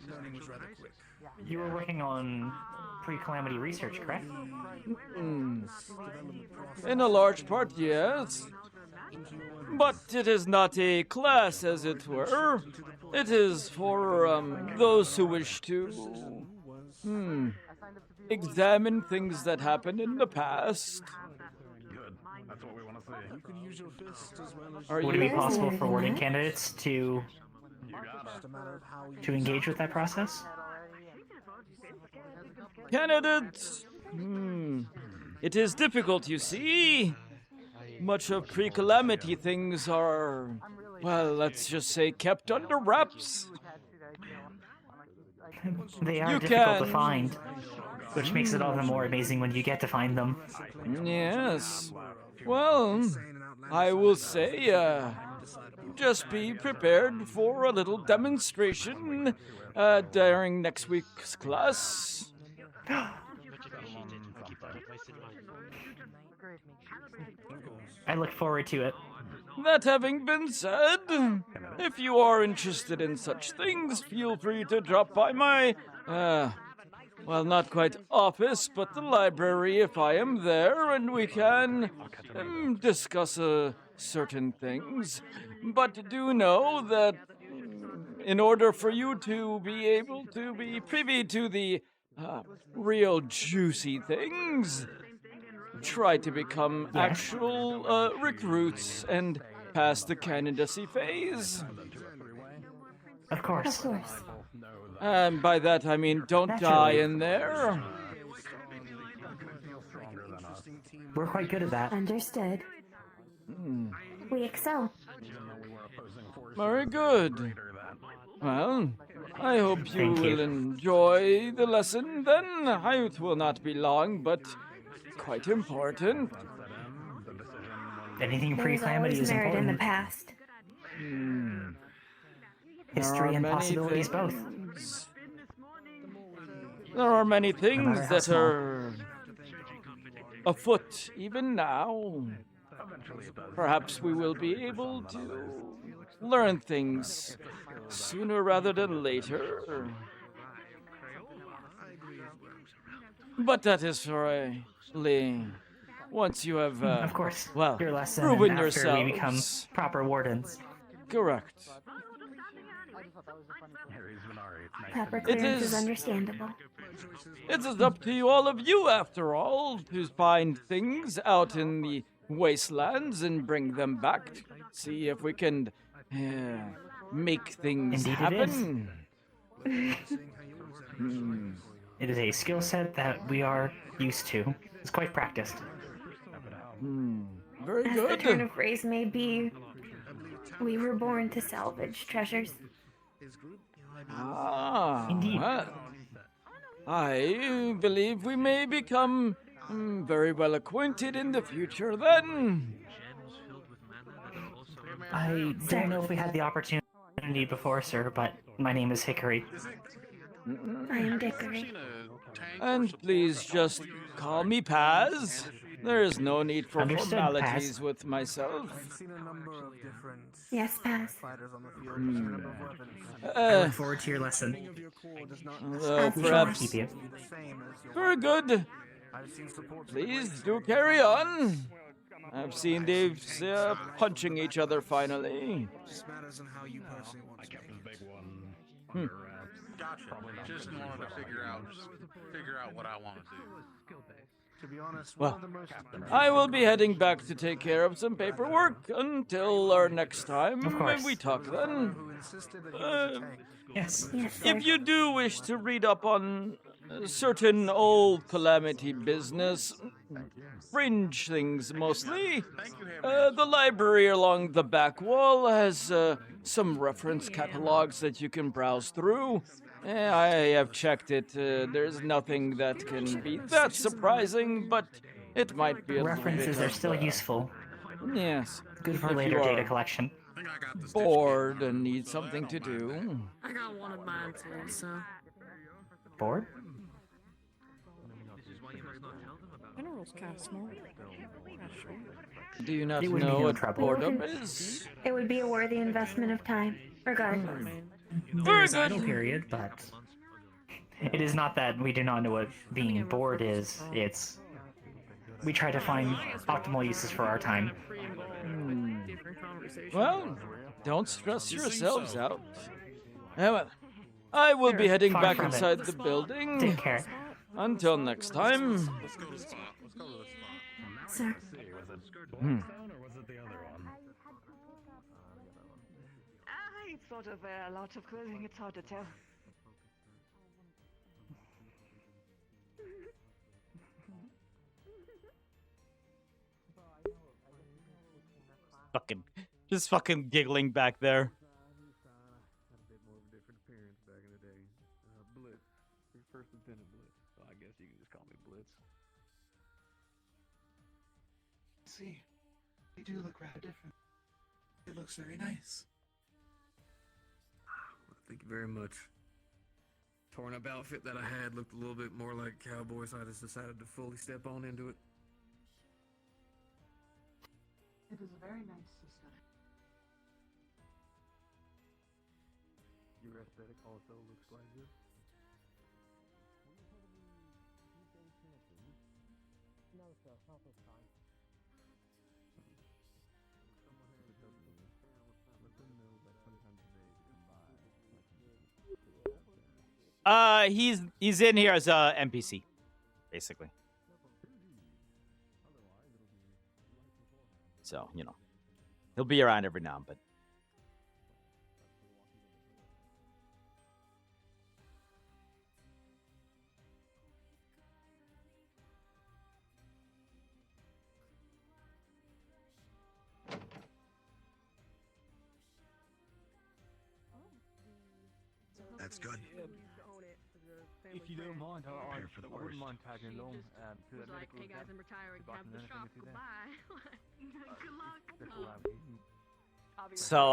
you were working on pre-calamity research, correct? In a large part, yes. But it is not a class, as it were. It is for those who wish to examine things that happened in the past. Good. That's what we want to see. You can use your fist as well as. Would it be possible for warden candidates to engage with that process? Candidates! It is difficult, you see. Much of pre-calamity things are, well, let's just say, kept under wraps. They are You difficult to can. find, which makes it all the more amazing when you get to find them. Yes. Well, I will say, just be prepared for a little demonstration during next week's class. I look forward to it. That having been said, if you are interested in such things, feel free to drop by my, well, not quite office, but the library if I am there, and we can discuss certain things. But do know that in order for you to be able to be privy to the real juicy things, try to become actual recruits and pass the candidacy phase. Of course. And by that I mean don't die in there. We're quite good at that. Understood. We excel. Very good. Well, I hope you will enjoy the lesson then. It will not be long, but quite important. Anything There was pre-calamity always is merit in the important. past. History and possibilities both. There are many matter things how that small. are afoot even now. Perhaps we will be able to learn things sooner rather than later. But that is for once you have, Of course. well, Your lesson proven and after we become yourselves. proper wardens. Correct. Proper It clearance is is- understandable. It is up to you, all of you, after all, to find things out in the wastelands and bring them back. See if we can make things Indeed it happen. It is a skill set that we are used to. It's quite practiced. Very As the good. turn of phrase may be, we were born to salvage treasures. Indeed. Well, I believe we may become very well acquainted in the future then. I don't know if we had the opportunity before, sir, but my name is Hickory. I am Dickory. And please just call me Paz. There is no need for Understood, formalities Paz. with myself. Yes, pass. I look forward to your lesson. We shall Perhaps. keep you. Very good. Please do carry on. I've seen they've punching each other finally. Gotcha. Just wanted to figure out what I want to do. To be honest, one Well, of the most I will be heading back to take care of some paperwork until our next time Of course. we talk then. who insisted that he was a tank. Yes. Yes, sir. If you do wish to read up on certain old Calamity business, fringe things mostly, the library along the back wall has some reference catalogs that you can browse through. I have checked it. There's nothing that can be that surprising, but it might be a little References bit are of, still useful. Yes. Good for If later you data are collection. bored and need something to do. I got one of mine too, so. Bored? General's kind of smart. Do you not It wouldn't be know no what trouble. boredom is? It would be a worthy investment of time, regardless. There is idle period, but it is not that we do not know what being bored is. It's we try to find optimal uses for our time. Well, don't stress yourselves out. Well, I will be heading Far back from it. inside the building. Take care. Until next time. Sir. It's sort of a lot of clothing, it's hard to tell. Just fucking giggling back there. Had a bit more of a different appearance back in the day. Blitz. Your first lieutenant Blitz. So I guess you can just call me Blitz. See, they do look rather different. It looks very nice. Thank you very much. Torn up outfit that I had looked a little bit more like cowboy, so I just decided to fully step on into it. It is a very nice system. Your aesthetic also looks quite good. He's in here as a NPC, basically. So, you know, he'll be around every now and then. That's good. If you don't mind, I Prepare for the wouldn't worst. mind tagging along to Was the like, medical hey guys, exam. I'm retiring. If I Have can the learn shop. anything through Goodbye. Good luck. That's all I'm So,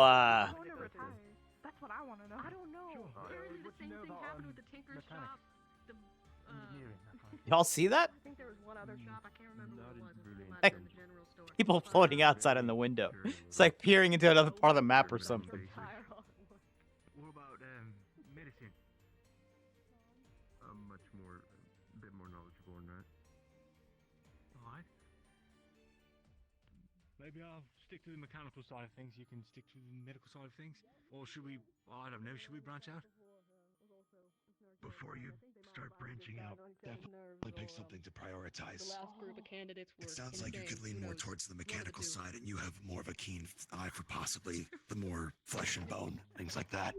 That's what I want to know. I don't know. Apparently the same thing happened with the Tinker's shop. y'all see that? I think there was one other shop. I can't remember what it was. It was Like, in the general store. people floating outside on the window. It's like peering into another part of the map or something. What about medicine? I'm much more, a bit more knowledgeable in that. Alright. Maybe I'll stick to the mechanical side of things. You can stick to the medical side of things. Or should we? I don't know. Should we branch out? Before you start branching out, definitely pick something to prioritize. The last group of candidates were It sounds like you insane. could lean Who more knows? towards the One of the mechanical two. side, and you have more of a keen eye for possibly the more flesh and bone, things like that.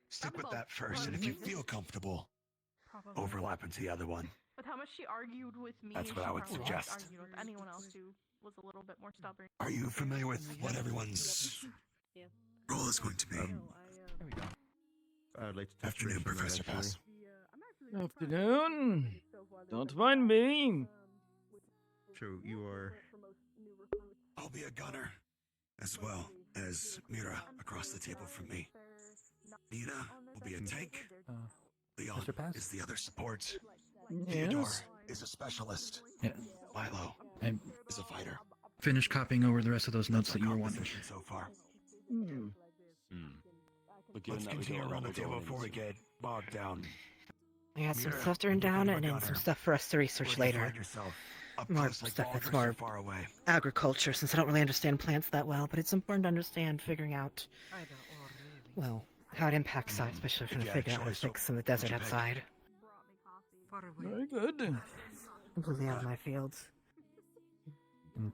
Stick with that first, and if you feel comfortable, Probably. overlap into the other one. With how much she argued with me, That's what she I would probably suggest. argued with anyone else who was a little bit more stubborn. Are you familiar with what everyone's role is going to be? Afternoon, Professor Pass. Afternoon. Don't mind me. So you are. I'll be a gunner, as well as Mira across the table from me. Nina will be a tank. Leon Mr. Pass? is the other support. Yes. Theodore is a specialist. Yeah. Milo I is a fighter. finished copying over the rest of those notes that you were wanting. Composition so far. But given Let's that we continue don't around the know table what before we get bogged down. I got some Mira, stuff to run you down become a and then some gunner. stuff for us to research Where'd you later. find yourself? Up More close like stuff that's Baldur's or more far away. agriculture, since I don't really understand plants that well, but it's important to understand figuring out, well, how it impacts size, especially If trying to you had a figure out how to choice, fix in the desert what'd you pick? outside. Very good. completely out of my fields. And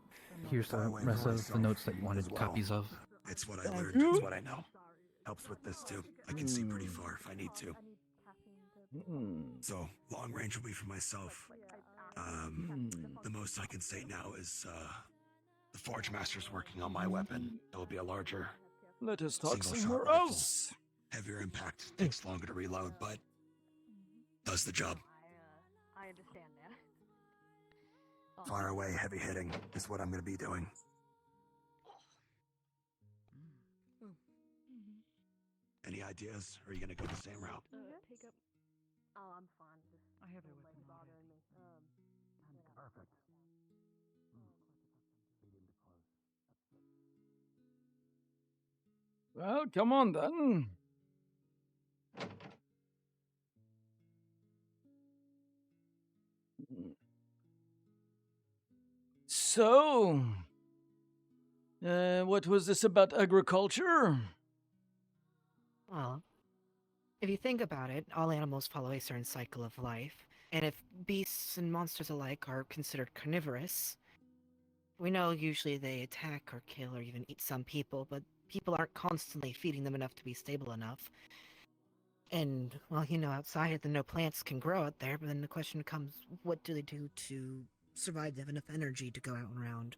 here's the rest of the notes that you wanted copies of. It's what I learned. It's what I know. Helps with this too. I can see pretty far if I need to. So long range will be for myself. The most I can say now is the Forge Master's working on my weapon. It will be a larger. Let us talk single somewhere shot rifle. else. Heavier impact, takes longer to reload, but does the job. I understand that. Far away, heavy hitting is what I'm going to be doing. Any ideas? Or are you going to go the same route? Pick up. Oh, I'm fine. I have it with me. Perfect. Well, come on then. So, what was this about agriculture? Well, if you think about it, all animals follow a certain cycle of life, and if beasts and monsters alike are considered carnivorous, we know usually they attack or kill or even eat some people, but people aren't constantly feeding them enough to be stable enough. And, well, outside no plants can grow out there, but then the question becomes, what do they do to survive to have enough energy to go out and around?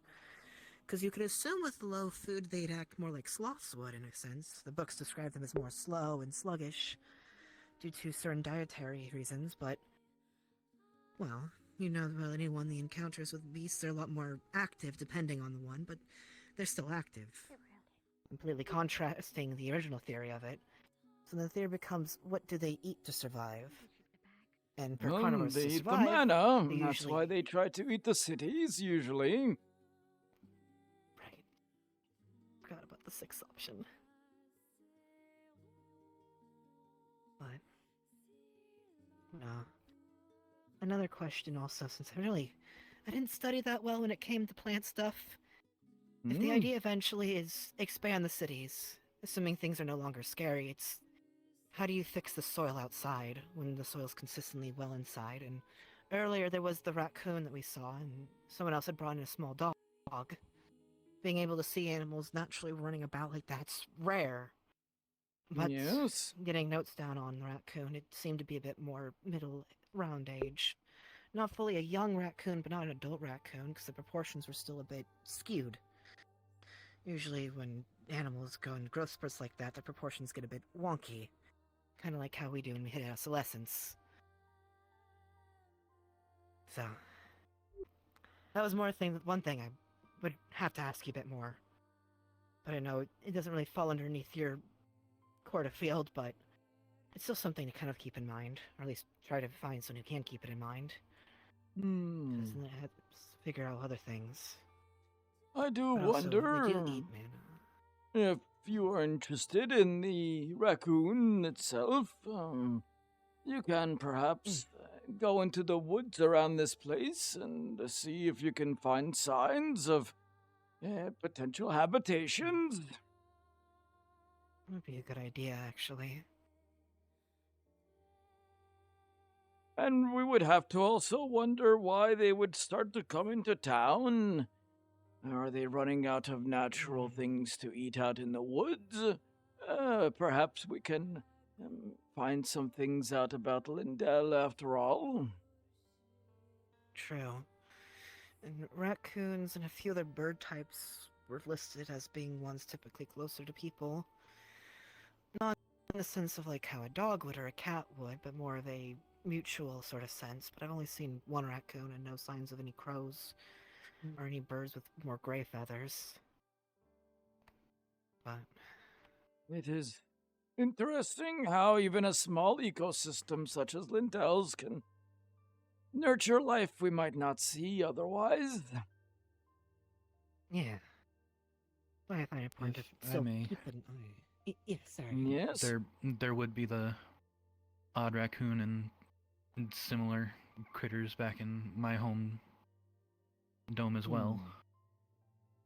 Because you could assume with low food they'd act more like sloths would, in a sense. The books describe them as more slow and sluggish due to certain dietary reasons, but, well, about anyone the encounters with beasts, they're a lot more active depending on the one, but they're still active. Completely contrasting the original theory of it. So the theory becomes, what do they eat to survive? And for carnivores They to eat the survive, manna. they That's usually... why they try to eat the cities, usually. Right. Forgot about the sixth option. But... no. Another question also, since I didn't study that well when it came to plant stuff. If the idea eventually is expand the cities, assuming things are no longer scary, it's how do you fix the soil outside when the soil's consistently well inside? And earlier there was the raccoon that we saw, and someone else had brought in a small dog. Being able to see animals naturally running about like that's rare. But yes. Getting notes down on the raccoon, it seemed to be a bit more middle round age. Not fully a young raccoon, but not an adult raccoon, because the proportions were still a bit skewed. Usually when animals go in growth spurts like that, the proportions get a bit wonky. Kind of like how we do when we hit adolescence. So, that was one thing I would have to ask you a bit more. But I know it doesn't really fall underneath your court of field, but it's still something to kind of keep in mind, or at least try to find someone who can keep it in mind. Because then I have to figure out other things. I do But also, wonder they do eat mana. if you are interested in the raccoon itself. You can perhaps go into the woods around this place and see if you can find signs of potential habitations. That would be a good idea, actually. And we would have to also wonder why they would start to come into town. Are they running out of natural things to eat out in the woods? Perhaps we can find some things out about Lindell after all. True. And raccoons and a few other bird types were listed as being ones typically closer to people. Not in the sense of like how a dog would or a cat would, but more of a mutual sort of sense. But I've only seen one raccoon and no signs of any crows or any birds with more gray feathers. But it is interesting how even a small ecosystem such as Lindell's can nurture life we might not see otherwise. Yeah. I find it important to I still may. keep an eye. Yeah, sorry. Yes. There would be the odd raccoon and similar critters back in my home dome as well.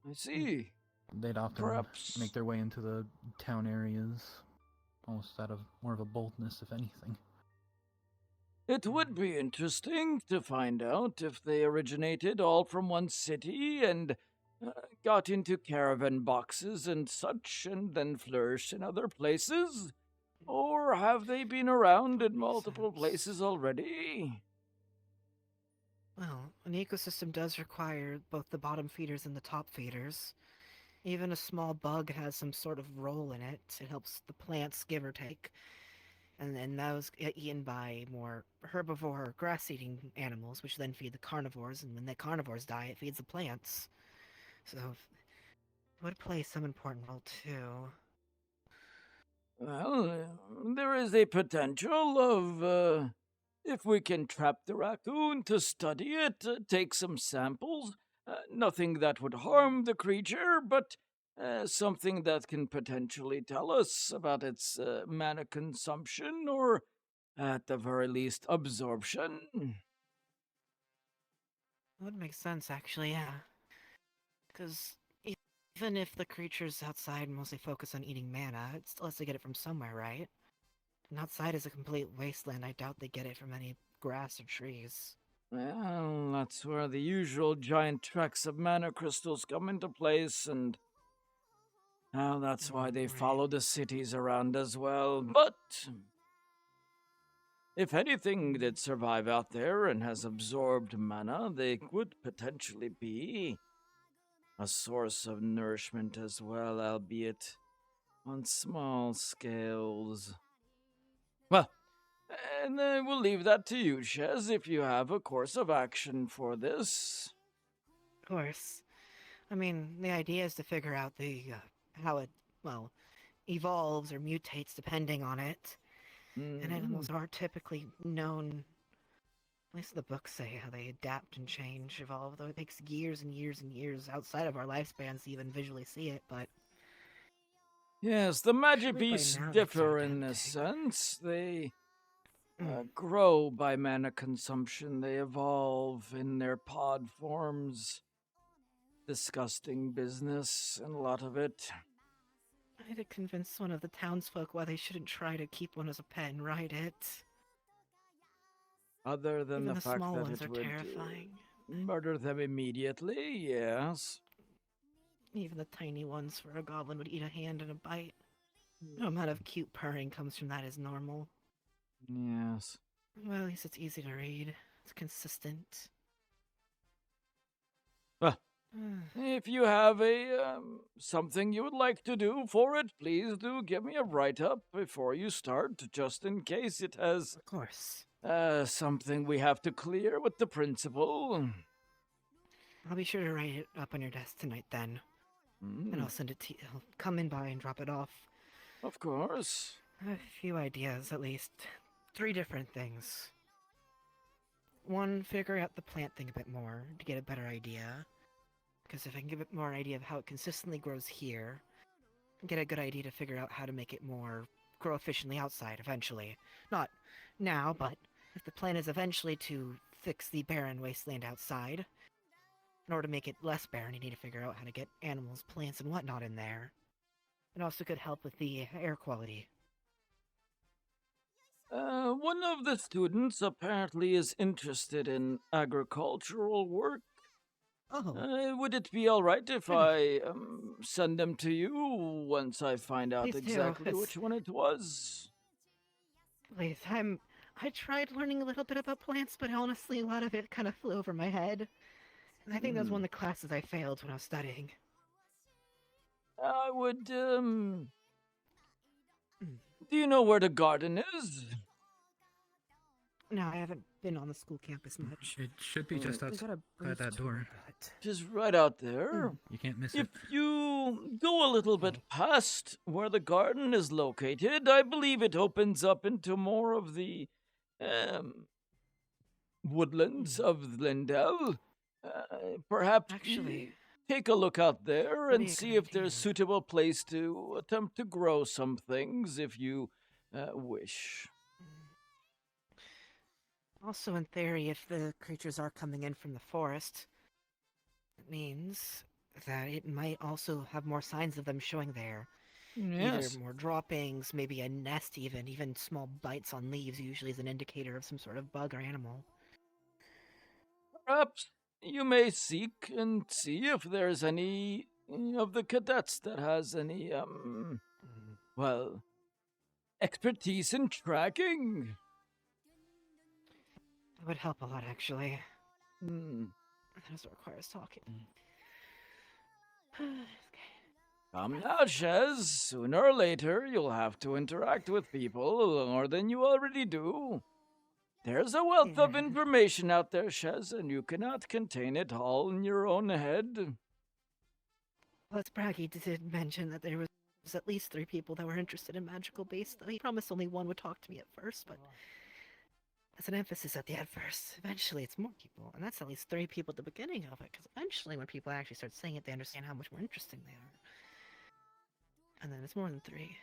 I see. They'd often Perhaps make their way into the town areas, almost out of more of a boldness, if anything. It would be interesting to find out if they originated all from one city and got into caravan boxes and such and then flourished in other places. Or have they been around in multiple places already? Well, an ecosystem does require both the bottom feeders and the top feeders. Even a small bug has some sort of role in it. It helps the plants, give or take. And then those get eaten by more herbivore or grass-eating animals, which then feed the carnivores, and when the carnivores die, it feeds the plants. So, it would play some important role, too. Well, there is a potential of, if we can trap the raccoon to study it, take some samples, nothing that would harm the creature, but something that can potentially tell us about its mana consumption or, at the very least, absorption. Would make sense, actually, yeah. Because even if the creatures outside mostly focus on eating mana, it still has to get it from somewhere, right? And outside is a complete wasteland. I doubt they get it from any grass or trees. Well, that's where the usual giant tracks of mana crystals come into place, and well, that's why they follow the cities around as well. But if anything did survive out there and has absorbed mana, they would potentially be a source of nourishment as well, albeit on small scales. Well, and we'll leave that to you, Shez, if you have a course of action for this. Of course. I mean, the idea is to figure out how it, well, evolves or mutates depending on it. And animals are typically known, at least the books say, how they adapt and change, evolve, though it takes years and years and years outside of our lifespans to even visually see it, but... Yes, the magic beasts differ in a sense. They grow by mana consumption. They evolve in their pod forms. Disgusting business, and a lot of it. I had to convince one of the townsfolk why they shouldn't try to keep one as a pet and ride it. Other than Even the fact small that ones it are would terrifying. murder them immediately, yes. Even the tiny ones for a goblin would eat a hand in a bite. No amount of cute purring comes from that is normal. Yes. Well, at least it's easy to read. It's consistent. Well, if you have something you would like to do for it, please do give me a write-up before you start, just in case it has... Of course. Something we have to clear with the principal. I'll be sure to write it up on your desk tonight then. And I'll send it to you. I'll come in by and drop it off. Of course. I have a few ideas, at least. 3 different things. 1, figure out the plant thing a bit more to get a better idea. Because if I can give it more idea of how it consistently grows here, get a good idea to figure out how to make it more grow efficiently outside eventually. Not now, but if the plan is eventually to fix the barren wasteland outside, in order to make it less barren, you need to figure out how to get animals, plants, and whatnot in there. It also could help with the air quality. One of the students apparently is interested in agricultural work. Oh. Would it be alright if I send them to you once I find out Please exactly do. which one it was? Please, I tried learning a little bit about plants, but honestly, a lot of it kind of flew over my head. And I think that was one of the classes I failed when I was studying. I would, do you know where the garden is? No, I haven't been on the school campus much. It should be just outside that door. Just right out there. You can't miss If it. you go a little bit past where the garden is located, I believe it opens up into more of the woodlands of Lindell. Perhaps Actually, take a look out there and be a see good if there's a suitable place to attempt to grow some things if you wish. Also, in theory, if the creatures are coming in from the forest, it means that it might also have more signs of them showing there. Either Yes. more droppings, maybe a nest even small bites on leaves usually is an indicator of some sort of bug or animal. Perhaps you may seek and see if there's any of the cadets that has any, well, expertise in tracking. It would help a lot, actually. Hmm. That also requires talking. Come now, Shez. Sooner or later, you'll have to interact with people more than you already do. There's a wealth of information out there, Shez, and you cannot contain it all in your own head. Well, it's Braggy did mention that there was at least 3 people that were interested in magical base, though he promised only one would talk to me at first, but that's an emphasis at the at first. Eventually, it's more people, and that's at least 3 people at the beginning of it, because eventually when people actually start saying it, they understand how much more interesting they are. And then it's more than 3.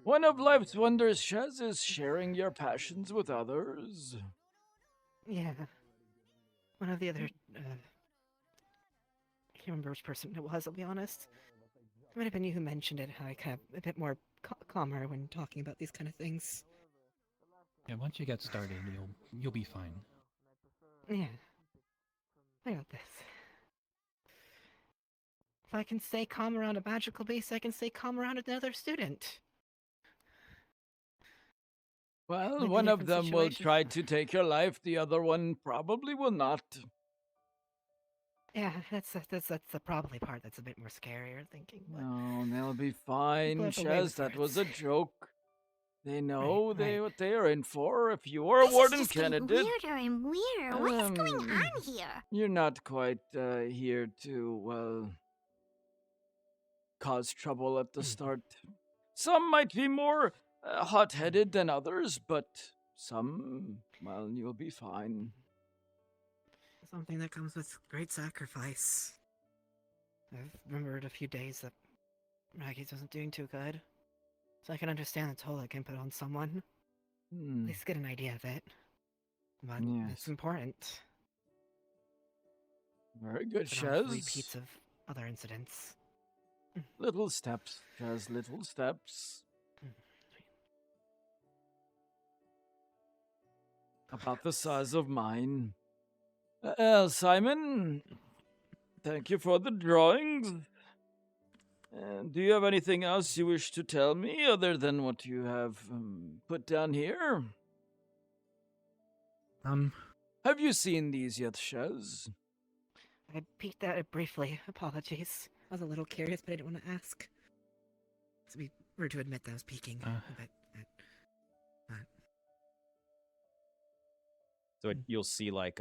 One of life's wonders, Shez, is sharing your passions with others. Yeah. One of the other, I can't remember which person it was, I'll be honest. It might have been you who mentioned it, how I kind of a bit more calmer when talking about these kind of things. Yeah, once you get started, you'll be fine. Yeah. I got this. If I can stay calm around a magical base, I can stay calm around another student. Well, Maybe one of different them will situations. try to take your life, the other one probably will not. Yeah, that's the probably part that's a bit more scarier thinking. But No, they'll be fine, People have a way Shez. with That was a words. joke. They know right. what they are in for. If you are a This warden is just getting candidate, weirder and weirder. What is going on here? you're not quite here to, well, cause trouble at the start. Some might be more hot-headed than others, but some, well, you'll be fine. something that comes with great sacrifice. I've remembered a few days that Maggie's wasn't doing too good, so I can understand the toll it can put on someone. At least get an idea of it. But it's important. Very good, So don't Shez. repeats of other incidents. Little steps, Shez, little steps. About the size of mine. Simon, thank you for the drawings. Do you have anything else you wish to tell me other than what you have put down here? Have you seen these yet, Shez? I peeked at it briefly. Apologies. I was a little curious, but I didn't want to ask. To be rude to admit that I was peeking. So you'll see, like,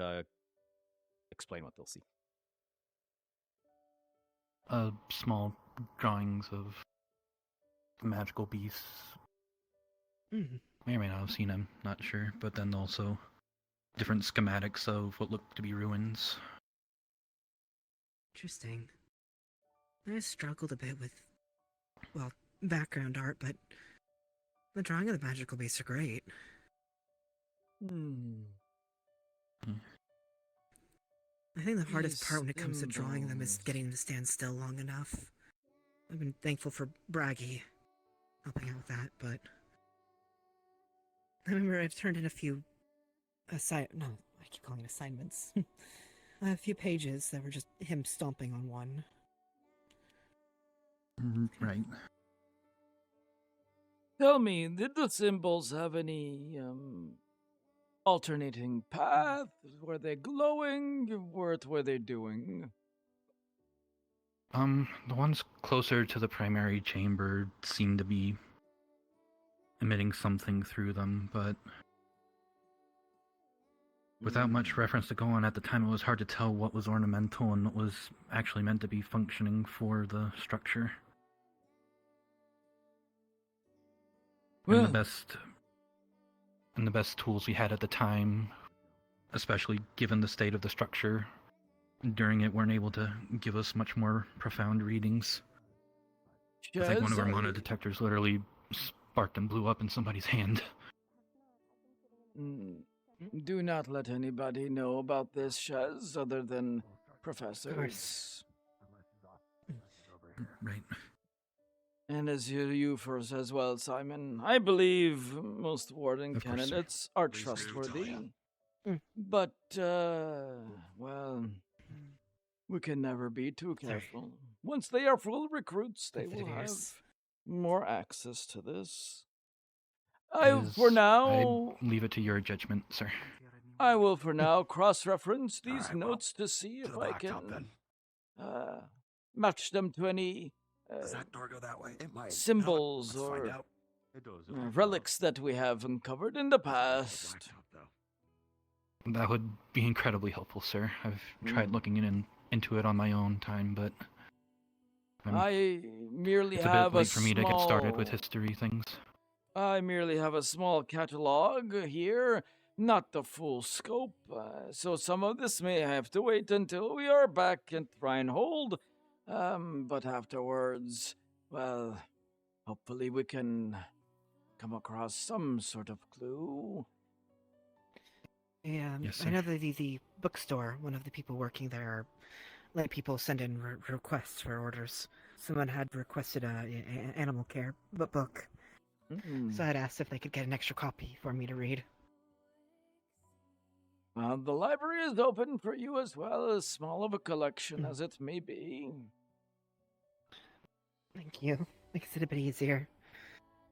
explain what they'll see. Small drawings of magical beasts. May or may not have seen them, not sure. But then also different schematics of what look to be ruins. Interesting. I struggled a bit with, well, background art, but the drawing of the magical beasts are great. I think the hardest part when it comes to drawing them is getting them to stand still long enough. I've been thankful for Braggy helping out with that, but I remember I've turned in a few I keep calling it assignments. A few pages that were just him stomping on one. Right. Tell me, did the symbols have any alternating path? Were they glowing? What were they doing? The ones closer to the primary chamber seem to be emitting something through them, but without much reference to go on at the time, it was hard to tell what was ornamental and what was actually meant to be functioning for the structure. Well, And the best tools we had at the time, especially given the state of the structure during it, weren't able to give us much more profound readings. I think one of our mono detectors literally sparked and blew up in somebody's hand. Do not let anybody know about this, Shez, other than professors. Right. And as you first as well, Simon, I believe most warden Of course, sir. candidates are trustworthy. But, well, we can never be too careful. Once they are full recruits, they will have more access to this. For now, I leave it to your judgment, sir. I will for now cross-reference these notes to see if I can match them to any Does that door go that way? It might. symbols Let's find or out. relics that we have uncovered in the past. That would be incredibly helpful, sir. I've tried looking into it on my own time, but I merely it's a have bit late for me to get started with small- history things. I merely have a small catalog here, not the full scope, so some of this may have to wait until we are back at Reinhold. But afterwards, well, hopefully we can come across some sort of clue. Yeah, Yes, I know that the bookstore, one of the people working there, are letting people send in requests for orders. Someone had requested a animal care book, so I'd asked if they could get an extra copy for me to read. The library is open for you as well, as small of a collection as it may be. Thank you. Makes it a bit easier.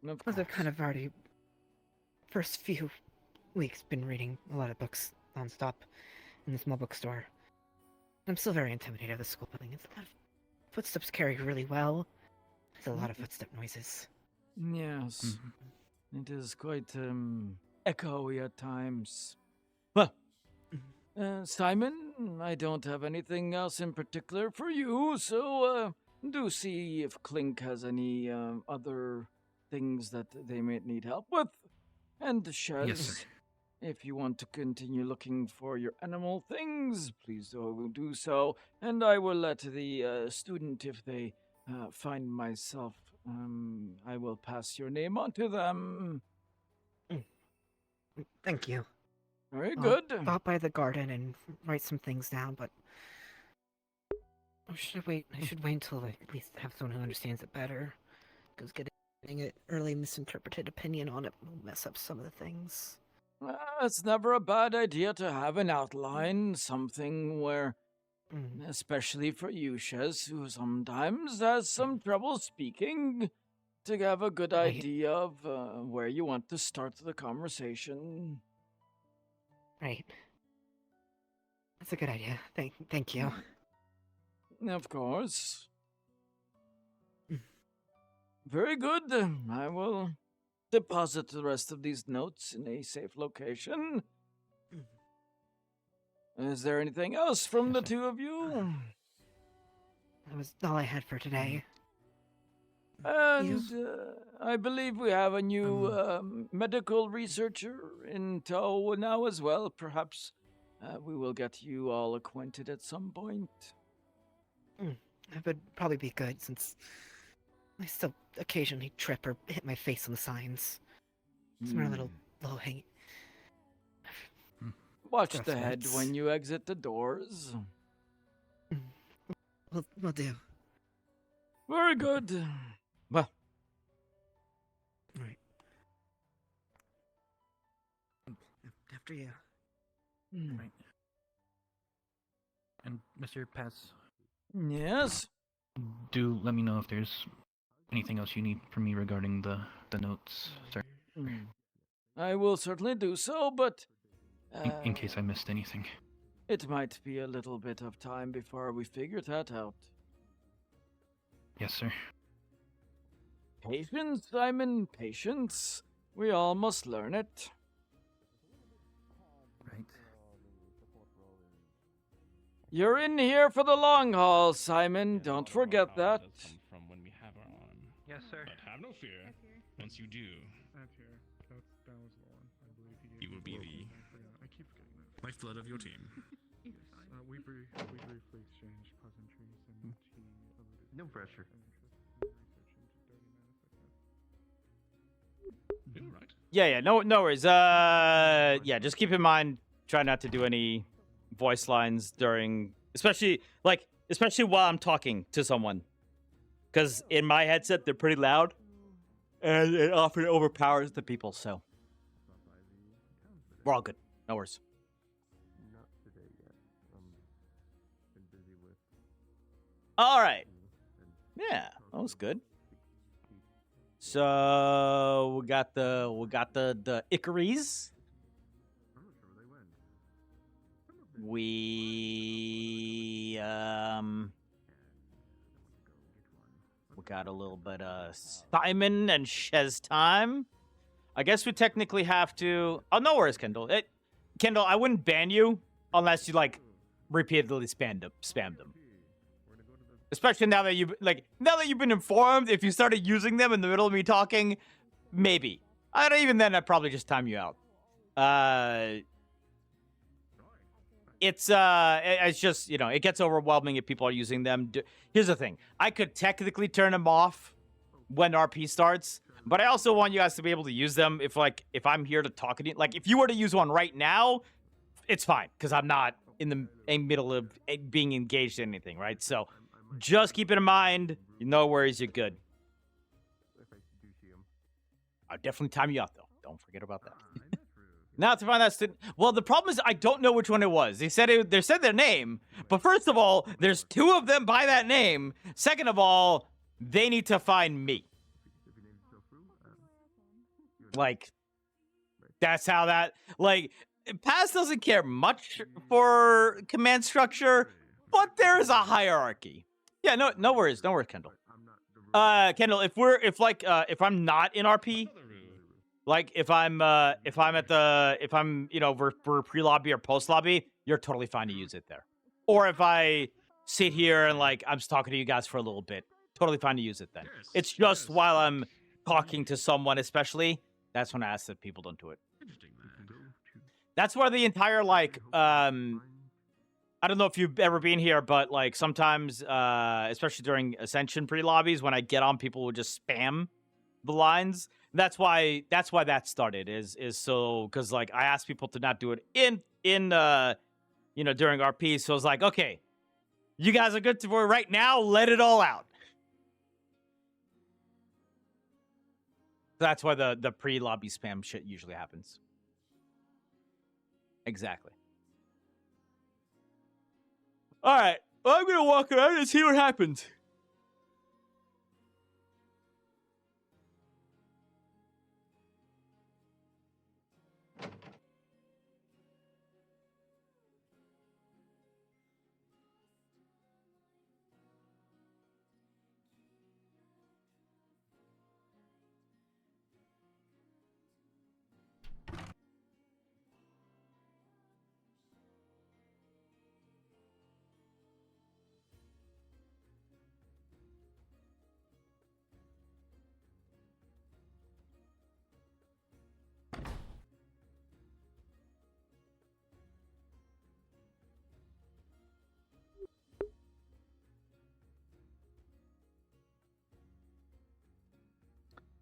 Because I've kind of already, first few weeks, been reading a lot of books nonstop in the small bookstore. I'm still very intimidated of the school building. It's a lot of footsteps carry really well. There's a lot of footstep noises. Yes. It is quite echoey at times. Well, Simon, I don't have anything else in particular for you, so do see if Clink has any other things that they may need help with. And Shez, Yes, sir. if you want to continue looking for your animal things, please do so. And I will let the student, if they find myself, I will pass your name on to them. Thank you. Very I'll good. stop by the garden and write some things down, but I should wait until I at least have someone who understands it better. Because getting an early misinterpreted opinion on it will mess up some of the things. It's never a bad idea to have an outline, something where, especially for you, Shez, who sometimes has some trouble speaking, to have a good idea of where you want to start the conversation. Right. That's a good idea. Thank you. Of course. Very good. I will deposit the rest of these notes in a safe location. Is there anything else from the two of you? That was all I had for today. And I believe we have a new medical researcher in tow now as well. Perhaps we will get you all acquainted at some point. That would probably be good, since I still occasionally trip or hit my face on the signs. Some are a little low-hanging. Watch Gross the head words. when you exit the doors. Will do. Very good. Well, Right. After you. Right. And Mr. Paz, yes? do let me know if there's anything else you need from me regarding the notes, sir. I will certainly do so, but In case I missed anything. it might be a little bit of time before we figure that out. Yes, sir. Patience, Simon, patience. We all must learn it. Right. You're in here for the long haul, Simon. Don't forget that. From when we have our arm. Yes, sir. But have no fear. Once you do, That was the one. I believe you will be the I keep forgetting that. lifeblood of your team. We briefly exchanged pleasantries, and he alluded No pressure. Right. Yeah, no worries. Yeah, just keep in mind, try not to do any voice lines during, especially while I'm talking to someone. Because in my headset, they're pretty loud. And it often overpowers the people, so. We're all good. No worries. Not today yet. Been busy with. All right. Yeah, that was good. So we got the Ickorys. We got a little bit of Simon and Shez time. I guess we technically have to. Oh, no worries, Kendall. Kendall, I wouldn't ban you unless you like repeatedly spam them. Especially now that you've been informed. If you started using them in the middle of me talking, maybe. I don't even then. I'd probably just time you out. It's just, you know, it gets overwhelming if people are using them. Here's the thing. I could technically turn them off when RP starts, but I also want you guys to be able to use them if I'm here to talk to you. Like, if you were to use one right now, it's fine, because I'm not in the middle of being engaged in anything, right? So just keep it in mind. No worries, you're good. I'll definitely time you out, though. Don't forget about that. Now to find that student. Well, the problem is I don't know which one it was. They said their name, but first of all, there's 2 of them by that name. Second of all, they need to find me. Like, that's how that. Like, Pass doesn't care much for command structure, but there is a hierarchy. Yeah, no worries, Kendall. Kendall, if I'm not in RP. Like, if I'm you know, for pre-lobby or post-lobby, you're totally fine to use it there. Or if I sit here and, like, I'm just talking to you guys for a little bit, totally fine to use it then. It's just while I'm talking to someone, especially, that's when I ask that people don't do it. That's where the entire, like, I don't know if you've ever been here, but, like, sometimes, especially during Ascension pre-lobbies, when I get on, people will just spam the lines. That's why that started is so, because like I asked people to not do it in you know, during RP. So I was like, okay, you guys are good for right now. Let it all out. That's why the pre-lobby spam shit usually happens. Exactly. All right, well, I'm gonna walk around and see what happens.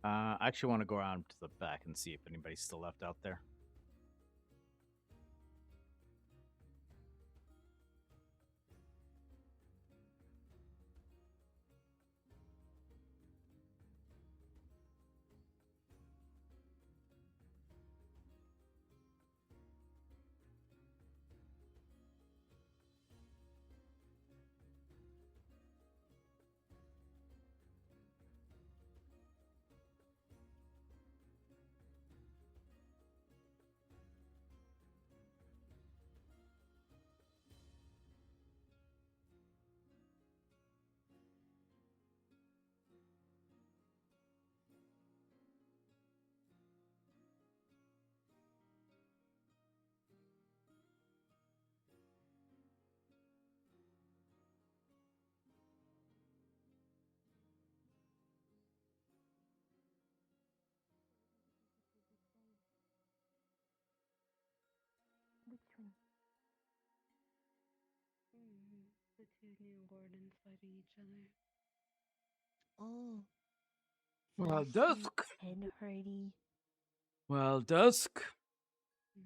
I actually want to go around to the back and see if anybody's still left out there. Which one? The 2 new wardens fighting each other. Oh. Well, Dusk. Head hurty. Well, Dusk. I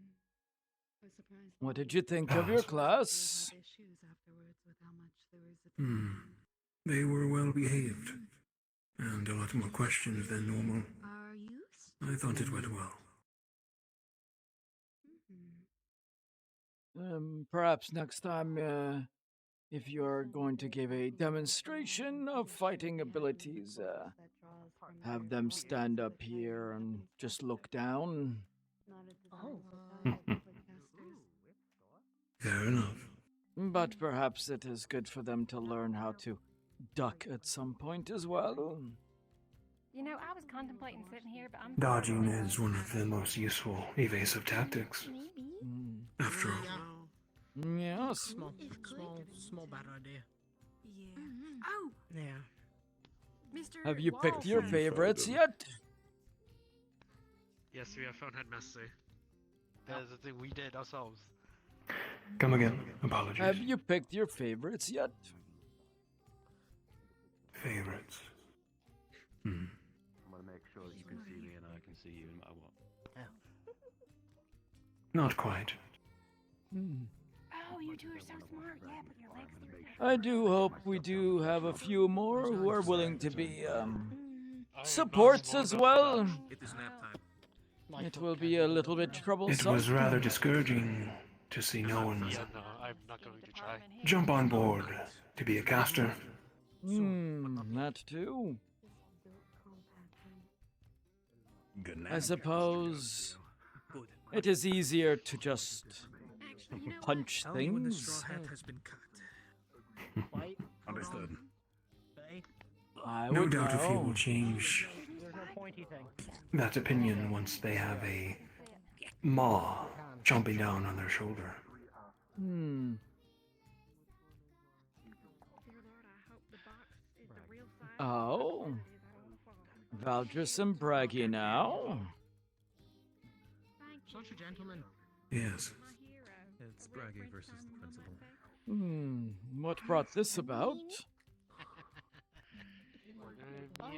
was surprised. What did you think of your class? They were well behaved. And a lot more questions than normal. Are you? I thought it went well. Perhaps next time, if you're going to give a demonstration of fighting abilities, have them stand up here and just look down. Oh. Fair enough. But perhaps it is good for them to learn how to duck at some point as well. You know, I was contemplating sitting here, but I'm Dodging is one of the most useful evasive tactics. After all. Yes. Small bad idea. Yeah. Oh, Yeah. Mr. Have you picked your Walton. favorites yet? Yes, we have found Headmaster. That is the thing we did ourselves. Come again. Apologies. Have you picked your favorites yet? Favorites. I'm gonna make sure that you can see me and I can see you no matter what. Not quite. Oh, you two are so smart. Yeah, put your legs through there. I do hope we do have a few more who are willing to be supports as well. It is nap time. It will be a little bit It troublesome. was rather discouraging to see no one Yeah, no, I'm not going to try. jump on board to be a caster. That too. I suppose it is easier to just punch Tell me when the straw things. hat has been cut. Understood. I No would doubt a few know. will change There's no pointy thing. that opinion once they have a maw chomping down on their shoulder. Oh. Valdris and Braggy now. Such a gentleman. Yes. It's Braggy versus the principal. What brought this about?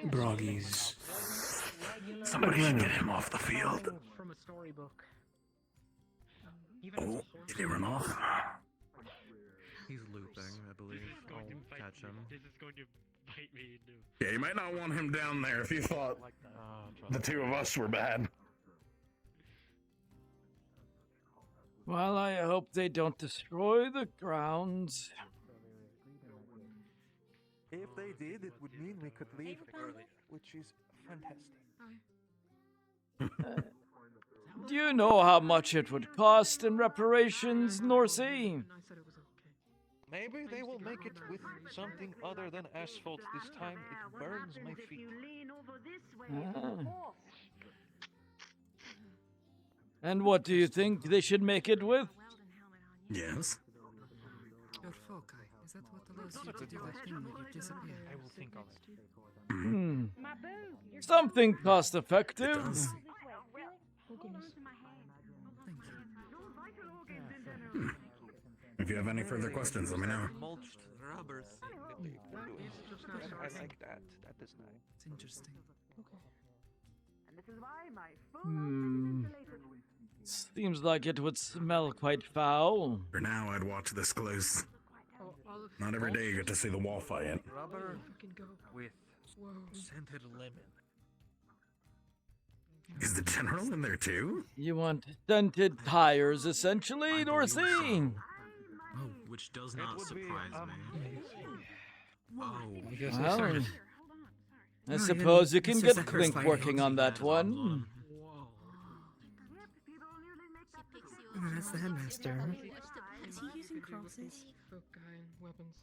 Broggies. Somebody should get him off the field. From a storybook. Oh, did he run off? He's looping, I believe. I'll catch him. This is going to bite me into. Yeah, you might not want him down there if you thought the two of us were bad. Well, I hope they don't destroy the grounds. If they did, it would mean we could leave early, which is fantastic. Do you know how much it would cost in reparations, Norsey? Maybe they will make it with something other than asphalt this time. It burns my feet. Ah. And what do you think they should make it with? Yes. Your foci, is that what allows you to do that thing where you disappear? I will think of it. Something cost effective. Oh goodness. If you have any further questions, let me know. Mulched rubber thing that they do. I like that. That is nice. It's interesting. Seems like it would smell quite foul. For now, I'd watch this close. Not every day you get to see the wall fight. Rubber with scented lemon. Is the general in there too? You want dented tires, essentially, Norsey? Oh, which does not surprise me. Oh, Well, I suppose you can get Clink working on that one. Oh, that's the headmaster. Is he using crosses? Weapons.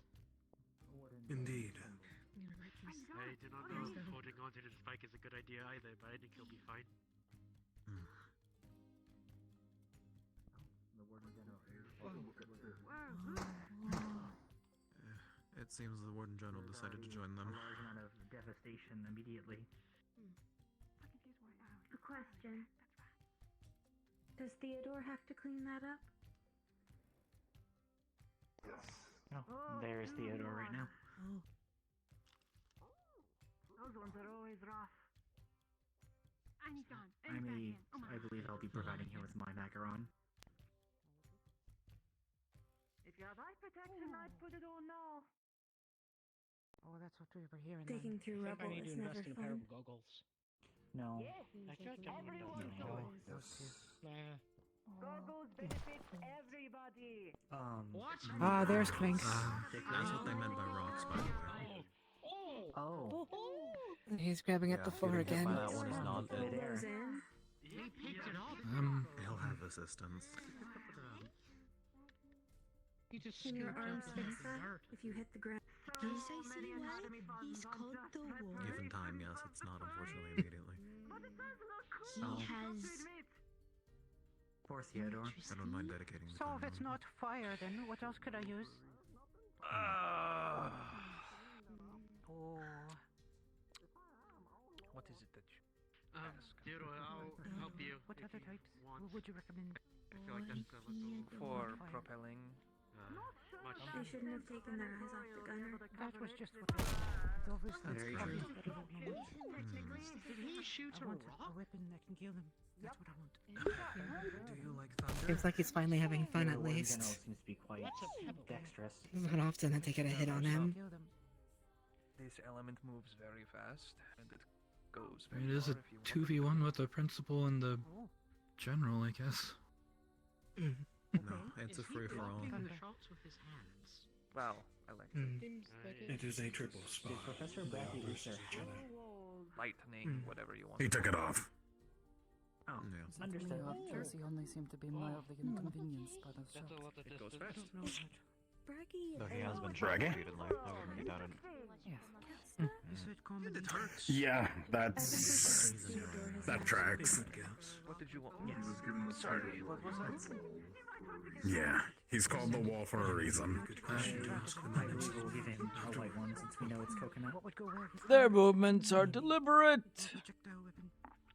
Indeed. I do not know if holding on to this spike is a good idea either, but I think he'll be fine. It seems the Warden General decided to join them. A large amount of devastation immediately. A question. Does Theodore have to clean that up? Oh, there's Theodore right now. Those ones are always rough. I believe I'll be providing him with my macaron. If you have eye protection, I'd put it on now. Oh, that's what we were hearing. Digging through I think I rubble need to is invest never in a pair fun. of goggles. No. I feel like everyone should do it. Nah. Goggles benefit everybody. What? Ah, there's Clink. That's what they meant by rocks, by the way. Oh. He's grabbing at the floor again. That one is not dead. He picked it up. He'll have assistance. He just Can your scooped arms up fix the that dirt. if you hit the ground? Did you say see what? He's called the Wolf. Given time, yes, it's not unfortunately immediately. He has. Poor Theodore. I don't mind dedicating the So time. if it's not fire, then what else could I use? Oh. What is it that you Theodore, I'll help you. What if other you types want. would you recommend? I feel like that's a little for propelling? much. They shouldn't have taken their eyes off the gunner. That was just what I thought. Obviously, Very it's true. better than him. Did he shoot I a want rock? a weapon that can kill them. That's what I want. Do you like thunder? Seems like he's finally having fun at least. Seems to be quite dexterous. It's not often that they get a hit on him. This element moves very fast, and it goes very It is a far if you want. 2v1 with the principal and the general, I guess. No, it's a free-for-all. The shots with his hands. Wow, I like it. It is a triple spar. Professor Bradley versus each other. Lightning, whatever you want. He took it off. Yeah. Understood. Jersey only seemed to be mildly inconvenienced by the shot. It goes fast. Braggy. No, he has been Braggy? shot in life. I wouldn't really doubt it. Yeah, that tracks. What did you want? Sorry. What was that? Yeah, he's called the wall for a reason. I believe we'll give him a white one since we know it's coconut. Their movements are deliberate.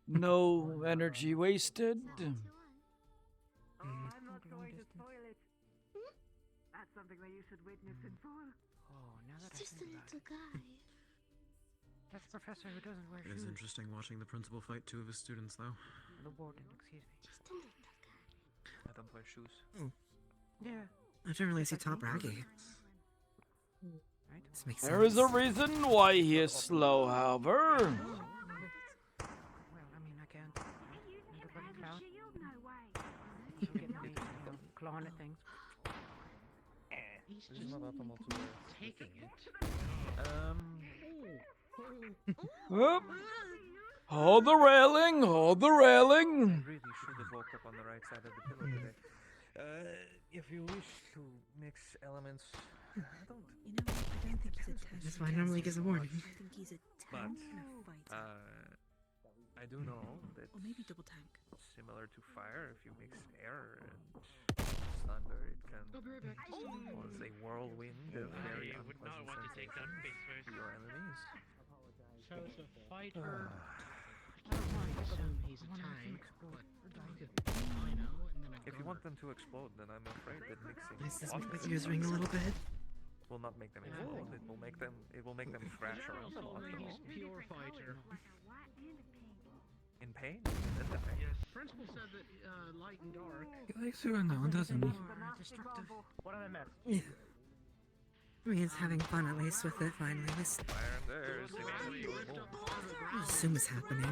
No energy wasted. I'm not going to spoil it. That's something that you should witness in full. Oh, now that He's just a little guy. That's the professor who doesn't wear It is shoes. interesting watching the principal fight two of his students, though. The warden, excuse me. Just a little guy. I don't wear shoes. Yeah. I generally see top Braggy. This makes There is a reason why he is slow, however. Well, I mean, I can't. Everybody clown. You get me, clawing at things. He's This is just not optimal to wear. taking it. Up. Hold the railing, hold the railing. I really should have woke up on the right side of the pillow today. If you wish to mix elements, I don't. You know, I don't think he's a test. That's why I normally gives a warning. I think he's a tank in a fight. I do know that Or maybe double tank. similar to fire, if you mix air and thunder, it can cause a whirlwind of very I would not unpleasant want to take that sensations face to your enemies. So it's a fighter. I assume he's a tank, but I could, I know, and then a If you want them to explode, then I'm afraid that mixing Nice to water make my ears ring a little bit. will not make them explode. It will make them. It will make them thrash around a lot. He's pure fighter. In pain? That's the pain. Yes. Principal said that light and dark. He likes to now, doesn't he? Destructive. What did I miss? Yeah. I mean, he's having fun at least with it finally. This Fire and there, seemingly boom. I assume is happening.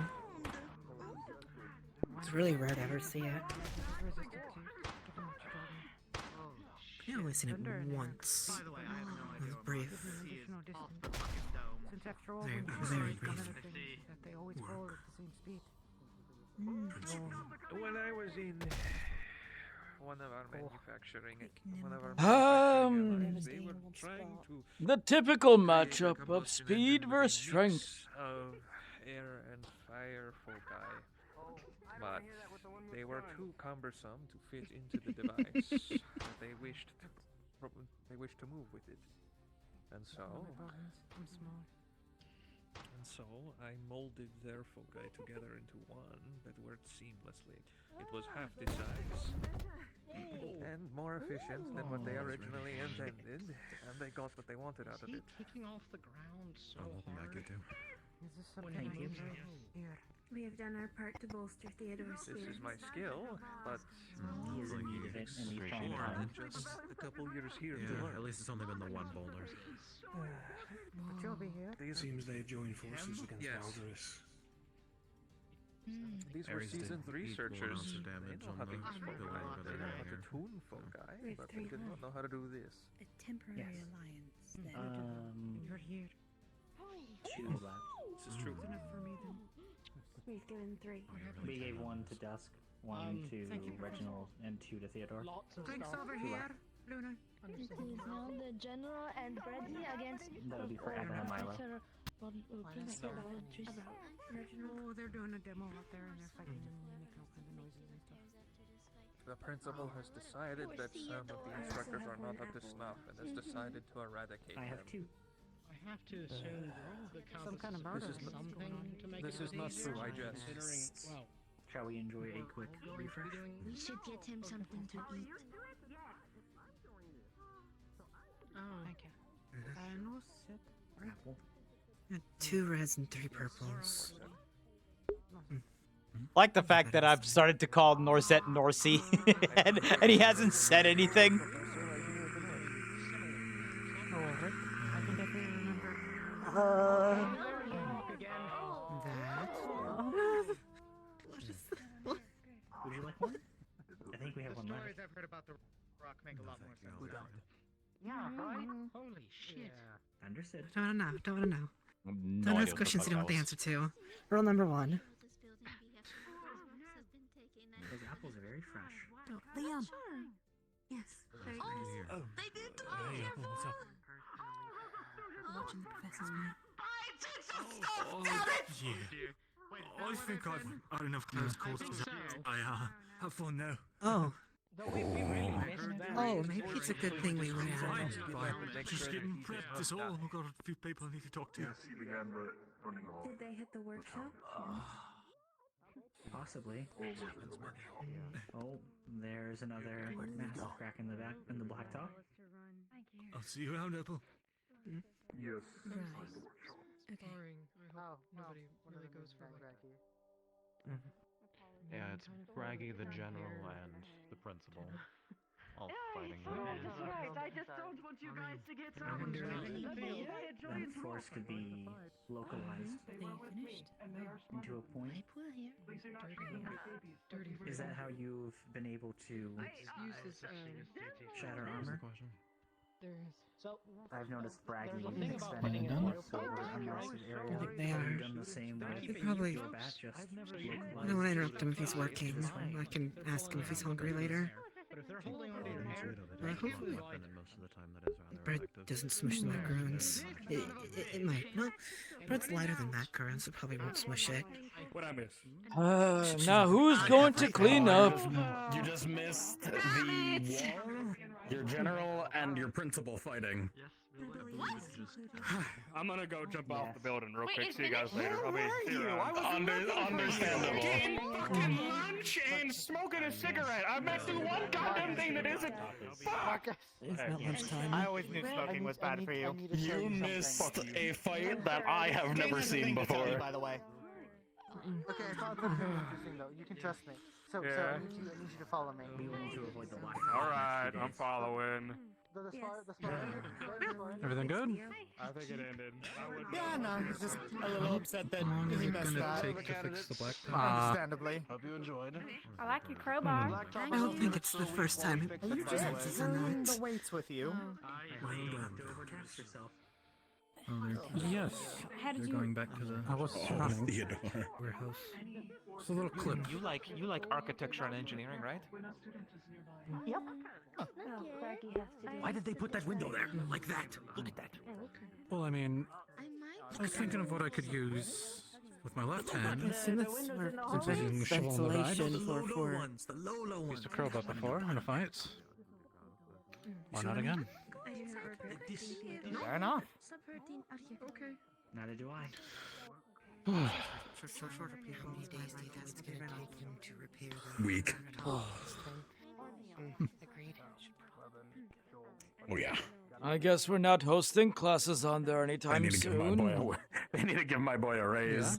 It's really rare to ever see it. I've only seen it once. By the way, I have no It idea. was brief. He is off the fucking dome. Since after all, Very, we very discovered brief. that they always fall at the same speed. When I was in one of our manufacturing, lines, they were trying to The typical matchup of speed versus strength. of air and fire foci, but they were too cumbersome to fit into the device that they wished to move with it, and so I'm small. I molded their foci together into one that worked seamlessly. It was half the size and more efficient than what they originally intended, and they got what they wanted out of it. Kicking off the ground so Welcome back, you two. Is this something Thank you. Here. We have done our part to bolster Theodore's This spirit. is my skill, but He is in need of it, and he's trying Appreciate time. it. just a couple years here to Yeah, learn. at least it's only been the one boulder. But you're Seems they've joined forces against Yes. Valderus. These were Ares did seasoned equal researchers. amounts of They damage know on how to the use building Pokemon. that They they're know in how to here. tune Fungi, There's but they three did not left. know how to do this. A temporary Yes. alliance, then. You're here. Two left. This is true. We've given 3. We gave one to Dusk, one to thank you, Reginald, and 2 to Theodore. Lots of Drinks stuff. over Two here, left. Luna. It is now the general and Brady against That would be for Evan and Milo. Oh, they're doing a demo out there and they're fighting and making all kinds of noises and stuff. The principal has decided that some of the instructors are not up to snuff and has decided to eradicate I have them. 2. I have to assume the Some kind of murder. This is something to make This it is not easier, true, I jest. Considering, well, Shall we enjoy a quick refresh? We should get him something to eat. oh, Thank you. No sit. Apple. 2 reds and 3 purples. Like the fact that I've started to call Norsette Norsey, and he hasn't said anything. However, I can definitely remember that. Would you like one? I think we have one left. stories I've heard about the rock make a lot more sense. Yeah, right? Holy shit. Understood. Don't wanna know. Don't wanna know. No Don't idea ask what questions the you fuck don't know the that answer to. Rule number 1. Those apples are very fresh. Liam. Yes. Very Oh, nice. they did. Oh, what's up? Watching the professor's mate. I think I've had enough close quarters. I have fun now. Oh. We really missed that. Oh, maybe it's a good thing we ran. Just getting prepped, that's all. I've got a few people I need to talk to. Did they hit the workshop? Possibly. Oh, there's another massive crack in the back in the blacktop. I'll see you around, Apple. Yes. Okay. Boring. I hope nobody really goes for like Yeah, it's Braggy, the general, and the principal. All fighting. Right, I just don't want you guys to get I wonder how they feel. That force could be localized They finished? into a point. Dirty. Is that how you've been able to Use this, shatter armor? there is. So, I've noticed Braggy there's a thing about spending putting it it over unrested I area. think they Have you are. done the same They with probably- your bat? Just I don't want to interrupt him if he's working. I can ask him if he's hungry later. But if they're holding on to your hair, Hopefully. Most of the time that is rather Bread effective. doesn't smush the macaroons. It might. No, bread's lighter than macaroons. It probably won't smush it. What I miss? Now who's going to clean up? You just missed the wall, your general, and your principal fighting. I'm gonna go jump off the building real Wait, quick. it's See you guys later. I'll be see you around. Understandable. Fucking lunch and smoking a cigarette. I meant to do one goddamn thing that isn't. Fuck. It's not lunchtime. I always knew smoking was bad for you. You missed a fight that I have never seen before. By the way. Okay, I found something interesting though. You can trust me. So, Yeah. so I need you to follow me. We will need to avoid the black. All right, I'm following. The spar ended? Everything good? I think it ended. Yeah, no, he's just a little upset that How long is he it messed gonna up. take to fix the blacktop? Understandably. Hope you enjoyed. I like your crowbar. I don't think it's the first time it presents on Bring that. the weights with you. Overcast yourself. Yes. How did They're you? going back to the I was Theodore. warehouse. It's a little clip. You like architecture and engineering, right? Yep. Why did they put that window there? Like that? Look at that. Well, I mean, I was thinking of what I could use with my left hand. I assume that's for Using the shovel on the back. ventilation for The Lola ones. Used a crowbar before in a fight. Why not again? Fair enough. okay. Neither do I. for shorter people these days. Do you think it's gonna take him to repair the Weak. Agreed. Oh yeah. I guess we're not hosting classes on there I anytime need to give my soon. boy they need to give my boy a raise.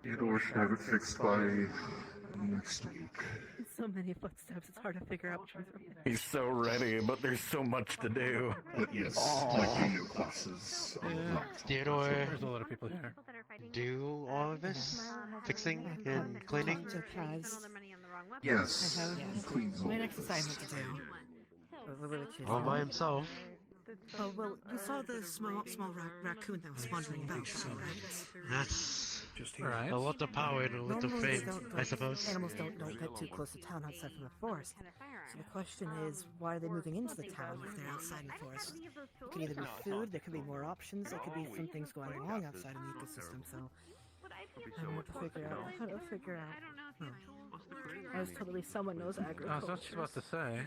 Theodore should have it fixed by next week. so many footsteps, it's hard to figure out which one's right. He's so ready, but there's so much to do. Yes, Oh. like new classes. Theodore, There's a lot of people here. do all of this? Fixing and cleaning? Yes. I have my next assignment to do. All by himself. Oh, well, you saw the small raccoon that was wandering about, right? That's Alright. a lot of power and a lot of Normally they fame, don't- I suppose. Animals don't get too close to town outside from the forest. So the question is, why are they moving into the town if they're outside in the forest? It could either be food, there could be more options, there could be some things going along outside in the ecosystem, so I don't know what to figure out. How to figure out. I was totally someone knows I agriculture. was just about to say.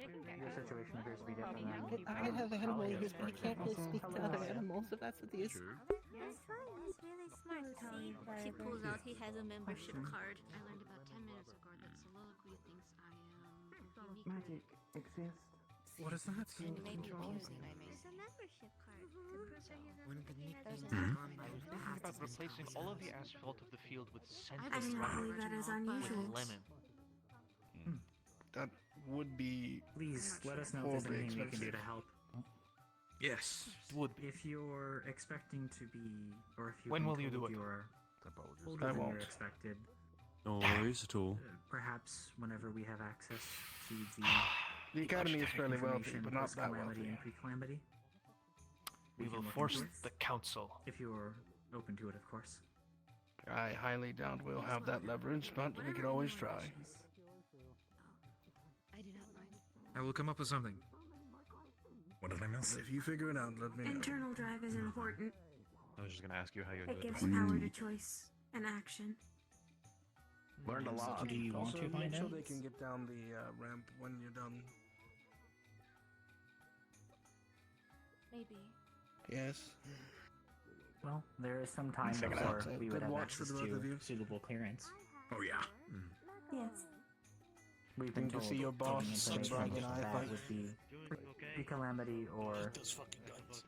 Your situation appears to be different than I have animal ears, but I can't really speak to other animals, if that's what the issue. That's fine. He's really smart. He pulls out, he has a membership card. I learned about 10 minutes ago that soliloquy thinks I am unique. Magic exists. What is that? It's a membership card. One of the neat things I was thinking about replacing all of the asphalt of the field with scented I do not believe that is unusual. with lemon. That would be. Please let us know if there's anything we can do to help. Yes. Would be. If you're expecting to be, or if you When will you do it? You're older I than won't. you're expected, No worries at all. perhaps whenever we have access to The academy is fairly wealthy, information but not that post-calamity wealthy. and pre-calamity, We can will look force into it. the council. If you're open to it, of course. I highly doubt we'll have that leverage, but we could always try. I do not mind. I will come up with something. What did I miss? If you figure it out, let me know. Internal drive is important. I was just gonna ask you how you It do gives it. power to choice and action. Learned a lot. Do you want Also, to make find sure out? they can get down the ramp when you're done. Maybe. Yes. Well, there is some time Check it before out. we Good would have watch for access the both of you. to suitable clearance. Oh yeah. Yes. We've been Think to told see your boss getting and Brian and I that fight? would be pre-calamity or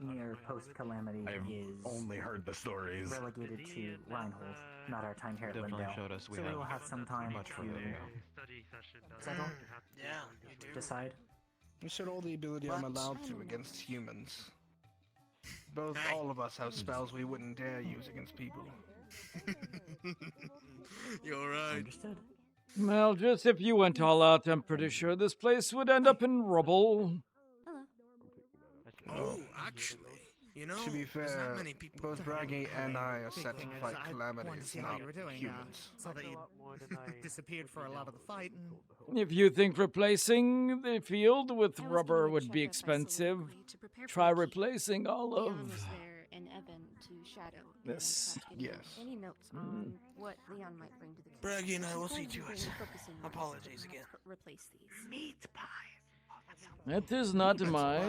near post-calamity I've is only heard the stories. relegated to Reinhold, not our time here at Definitely Lindell. showed us we so we have will have some time much to further to go. settle, Yeah, you do. decide. You showed all the ability I'm allowed to against humans. All of us have spells we wouldn't dare use against people. You're right. Understood. Well, just if you went all out, I'm pretty sure this place would end up in rubble. Oh, actually, you know, To be there's not fair, many people. both Braggy and I are set to fight I wanted calamities, to see how not you were doing. humans. Saw that you disappeared for a lot of the fight. If you think replacing the field with rubber would be expensive, try replacing all Leon of was there and Evan to shadow. this. Yes. Any notes on what Leon might bring to the case? Braggy and I will Sometimes see to we're it. focusing on Apologies again. Replace these. Meat pie. It is not my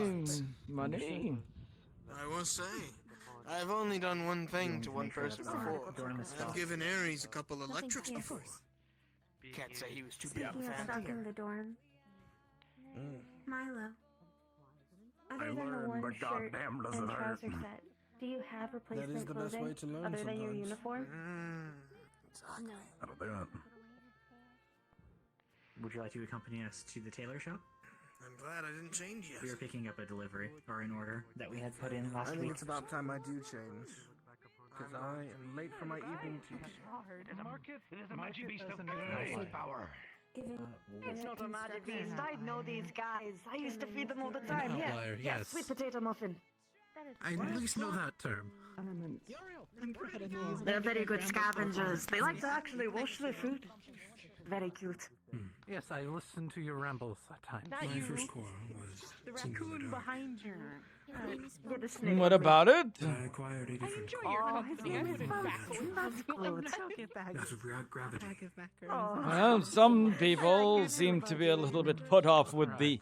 money. I will say, I've only done one thing to one person before. I've given Ares a couple of electrics before. Can't say he was too big of a Speaking of fan. stocking the dorm, Milo. Other I than the learned, one but shirt goddamn does and it hurt. trouser set, do you have replacement the best clothing way to learn other than your sometimes. uniform? No. How about that? Would you like to accompany us to the tailor shop? I'm glad I didn't change We are yet. picking up a delivery, or an order, that we had put in I last think week. it's about time I do change. Because I am late for my evening tea. It's not a magic beast. I know these guys. I used to feed them all the time. Yes. outlier, Yes. yes. Sweet potato muffin. I at least know that term. I'm proud of you. They're very good scavengers. They like to actually wash their food. Very cute. Yes, I listen to your rambles at times. That you. First quarrel was The singing raccoon the behind you. Yeah, the snake. What about it? I acquired a different Oh, his name is Bugsy. That's good. That's of gravity. Oh. Well, some people seem to be a little bit put off with the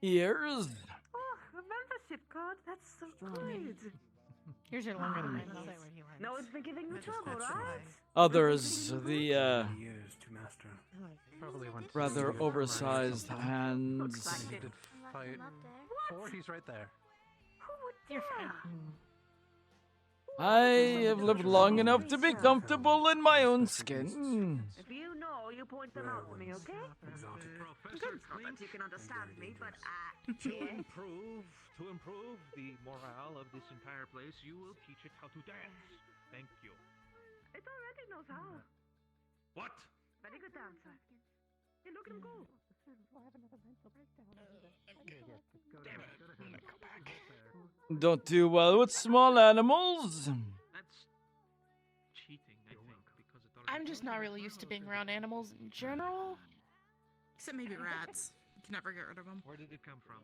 ears. Oh, a membership card. That's so good. Here's your longer than No one's been giving you trouble, right? Others, the Years to master. Probably went rather oversized hands. He did fight. Or he's right there. Who would dare? I have lived long enough to be comfortable in my own skin. If you know, you point them out to me, okay? Good. Not that you can understand me, but To improve the morale of this entire place, you will teach it how to dance. Thank you. it already knows how. What? Very good dancer. Hey, look at him go. Don't do well with small animals. That's cheating, I think, because it I'm just not really used to being around animals in general. Except maybe rats. You can never get rid of them. Where did it come from?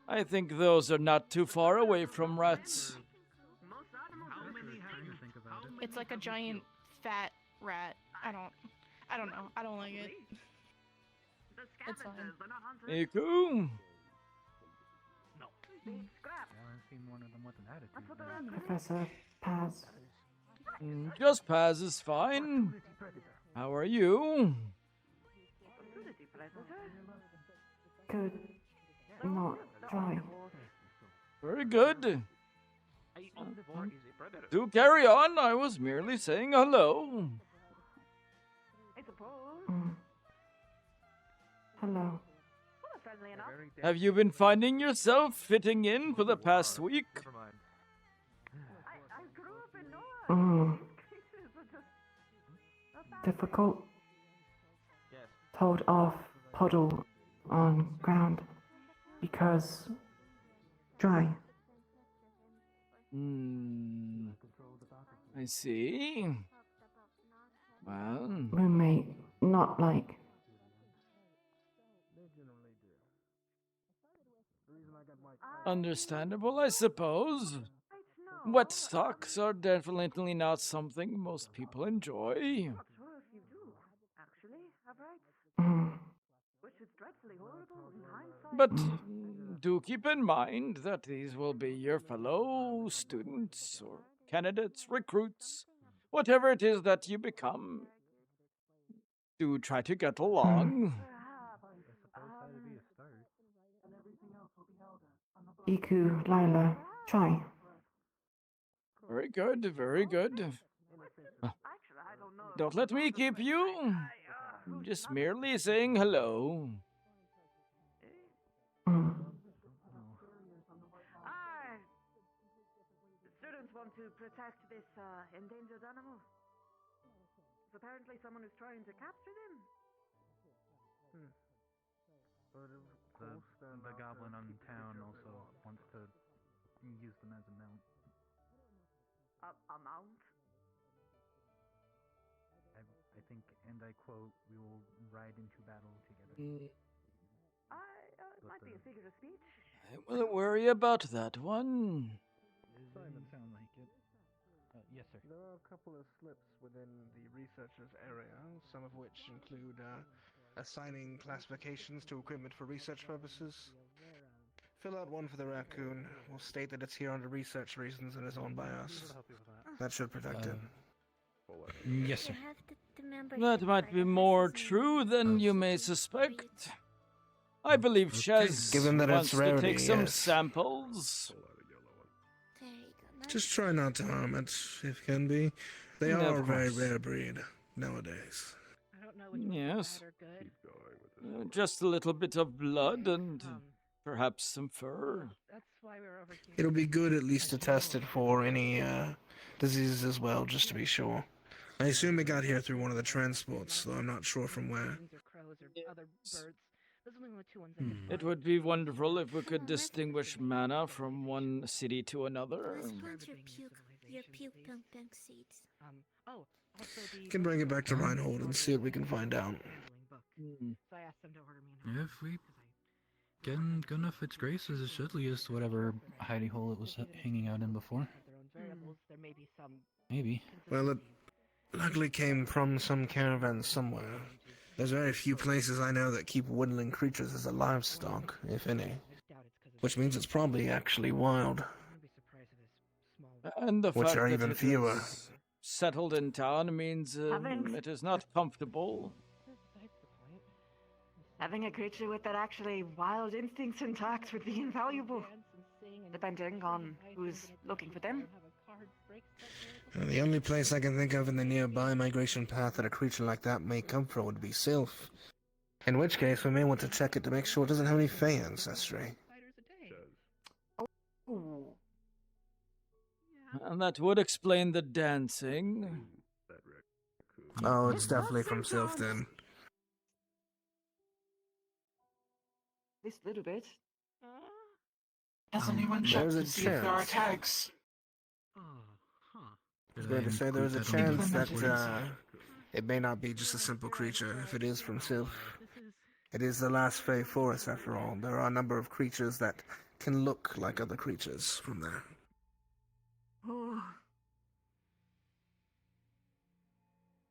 I think those are not too far away from rats. It's like a giant fat rat. I don't know. I don't like it. It's fine. Iku? Professor Paz. Just Paz is fine. How are you? Good. Not dry. Very good. Do carry on. I was merely saying hello. Hello. Have you been finding yourself fitting in for the past week? Difficult. Told off puddle on ground because dry. I see. Well, Roommate, not like. Understandable, I suppose. Wet socks are definitely not something most people enjoy. But do keep in mind that these will be your fellow students or candidates, recruits, whatever it is that you become. Do try to get along. Iku, Lila, try. Very good, very good. Don't let me keep you. Just merely saying hello. Students want to protect this endangered animal. It's apparently someone who's trying to capture them. The goblin on town also wants to use them as a mount. A mount? I think, and I quote, "We will ride into battle together." It might be a figure of speech. I wouldn't worry about that one. Doesn't sound like it. Yes, sir. There are a couple of slips within the researcher's area, some of which include assigning classifications to equipment for research purposes. Fill out one for the raccoon. We'll state that it's here under research reasons and is owned by us. That should protect it. Yes, sir. That might be more true than you may suspect. I believe Chaz Given that wants it's rarity, to take some yes. samples. Just try not to harm it, if can be. They Of are a very course. rare breed nowadays. Yes. Just a little bit of blood and perhaps some fur. It'll be good at least to test it for any diseases as well, just to be sure. I assume it got here through one of the transports, though I'm not sure from where. It would be wonderful if we could distinguish mana from one city to another. Response your puke punk punk seeds. Can bring it back to Reinhold and see what we can find out. If we get in good enough its graces, it should lead us to whatever hidey hole it was hanging out in before. Maybe. Well, it luckily came from some caravan somewhere. There's very few places I know that keep woodland creatures as a livestock, if any. Which means it's probably actually wild. And the Which fact are that even it fewer. is settled in town means it is not comfortable. Having a creature with that actually wild instincts intact would be invaluable. depending on who's looking for them. The only place I can think of in the nearby migration path that a creature like that may come from would be Sylph. In which case, we may want to check it to make sure it doesn't have any Fey ancestry. Ooh. And that would explain the dancing. Oh, it's definitely from Sylph then. This little bit. Has anyone checked There's a to see if there are chance. tags? I was going to say there's a chance that it may not be just a simple creature if it is from Sylph. It is the last Fey forest after all. There are a number of creatures that can look like other creatures from there. Oh.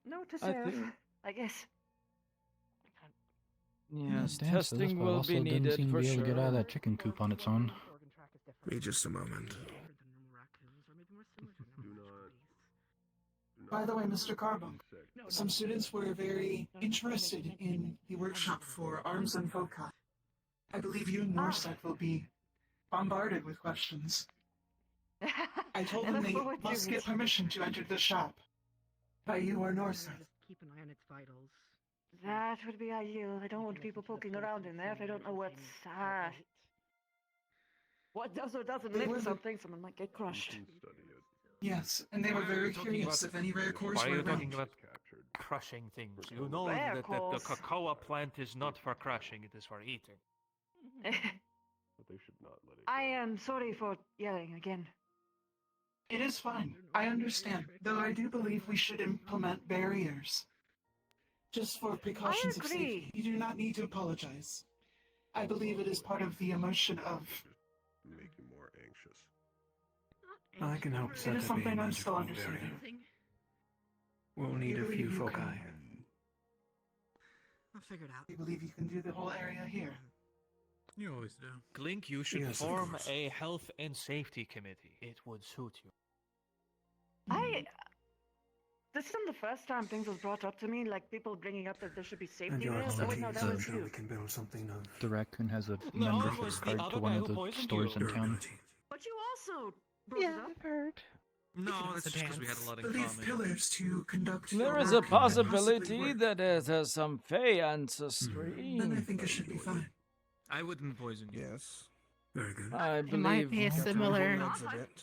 No to I serve, think- I guess. Yes, Damn, so this testing boy will also be didn't needed seem to for be able sure. to get out of that chicken coop on its own. Be just a moment. By the way, Mr. Carbo, some students were very interested in the workshop for Arms and Foci. I believe you and Norset will be bombarded with questions. I told them they must get permission to enter the shop. By you or Norset. Keep an eye on its vitals. That would be ideal. I don't want people poking around in there if I don't know what's what does or doesn't They live were or the- something. Someone might get crushed. Yes, and they were very curious if any rare cores Why are were you talking around. about crushing things? You know Rare that the cores. cocoa plant is not for crushing, it is for eating. But they should not let it. I am sorry for yelling again. It is fine. I understand. Though I do believe we should implement barriers. Just for precautions of agree. safety. You do not need to apologize. I believe it is part of the emotion of... Make you more anxious. I can help It set is up a something I'm still magical barrier. understanding. We'll need a believe few you foci. can- I'll figure it out. I believe you can do the whole area here. You always do. Glink, you should Yes, of form course. a health and safety committee. It would suit you. This isn't the first time things was brought up to me, like people bringing up that there should be And safety your there. Oh, wait, no, expertise, that I'm was sure you. we can build something of The raccoon has a No, it membership was the card other to guy one who of the poisoned stores you. in town. But you also brought it up. heard. No, that's just because we had a lot in Believe common. pillars to conduct... There your is work a and possibly possibility work. that it has some Fey ancestry. Then I think it should be fine. I wouldn't poison you. Yes. very good. I It might believe be a similar...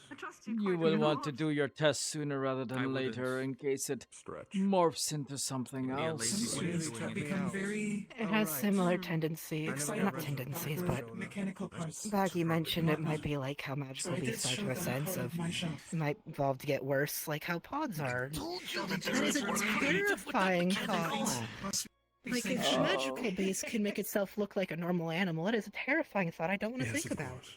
I trust you you quite will a want lot. to do your test sooner rather I than wouldn't. later in case it Stretch. morphs into something Yeah, else. lazy Some way of students doing have it. become very It has Alright. similar tendencies. Excited Not about tendencies, the but... mechanical parts. Baggy mentioned it might be like how magical So I did beasts are show to a them sense part of... of my shelf. It might evolve to get worse, like how pods are. That That is a terrifying thought. Like, if the magical beast can make itself look like a normal animal, it is a terrifying thought I don't want to Yes, think of about. course.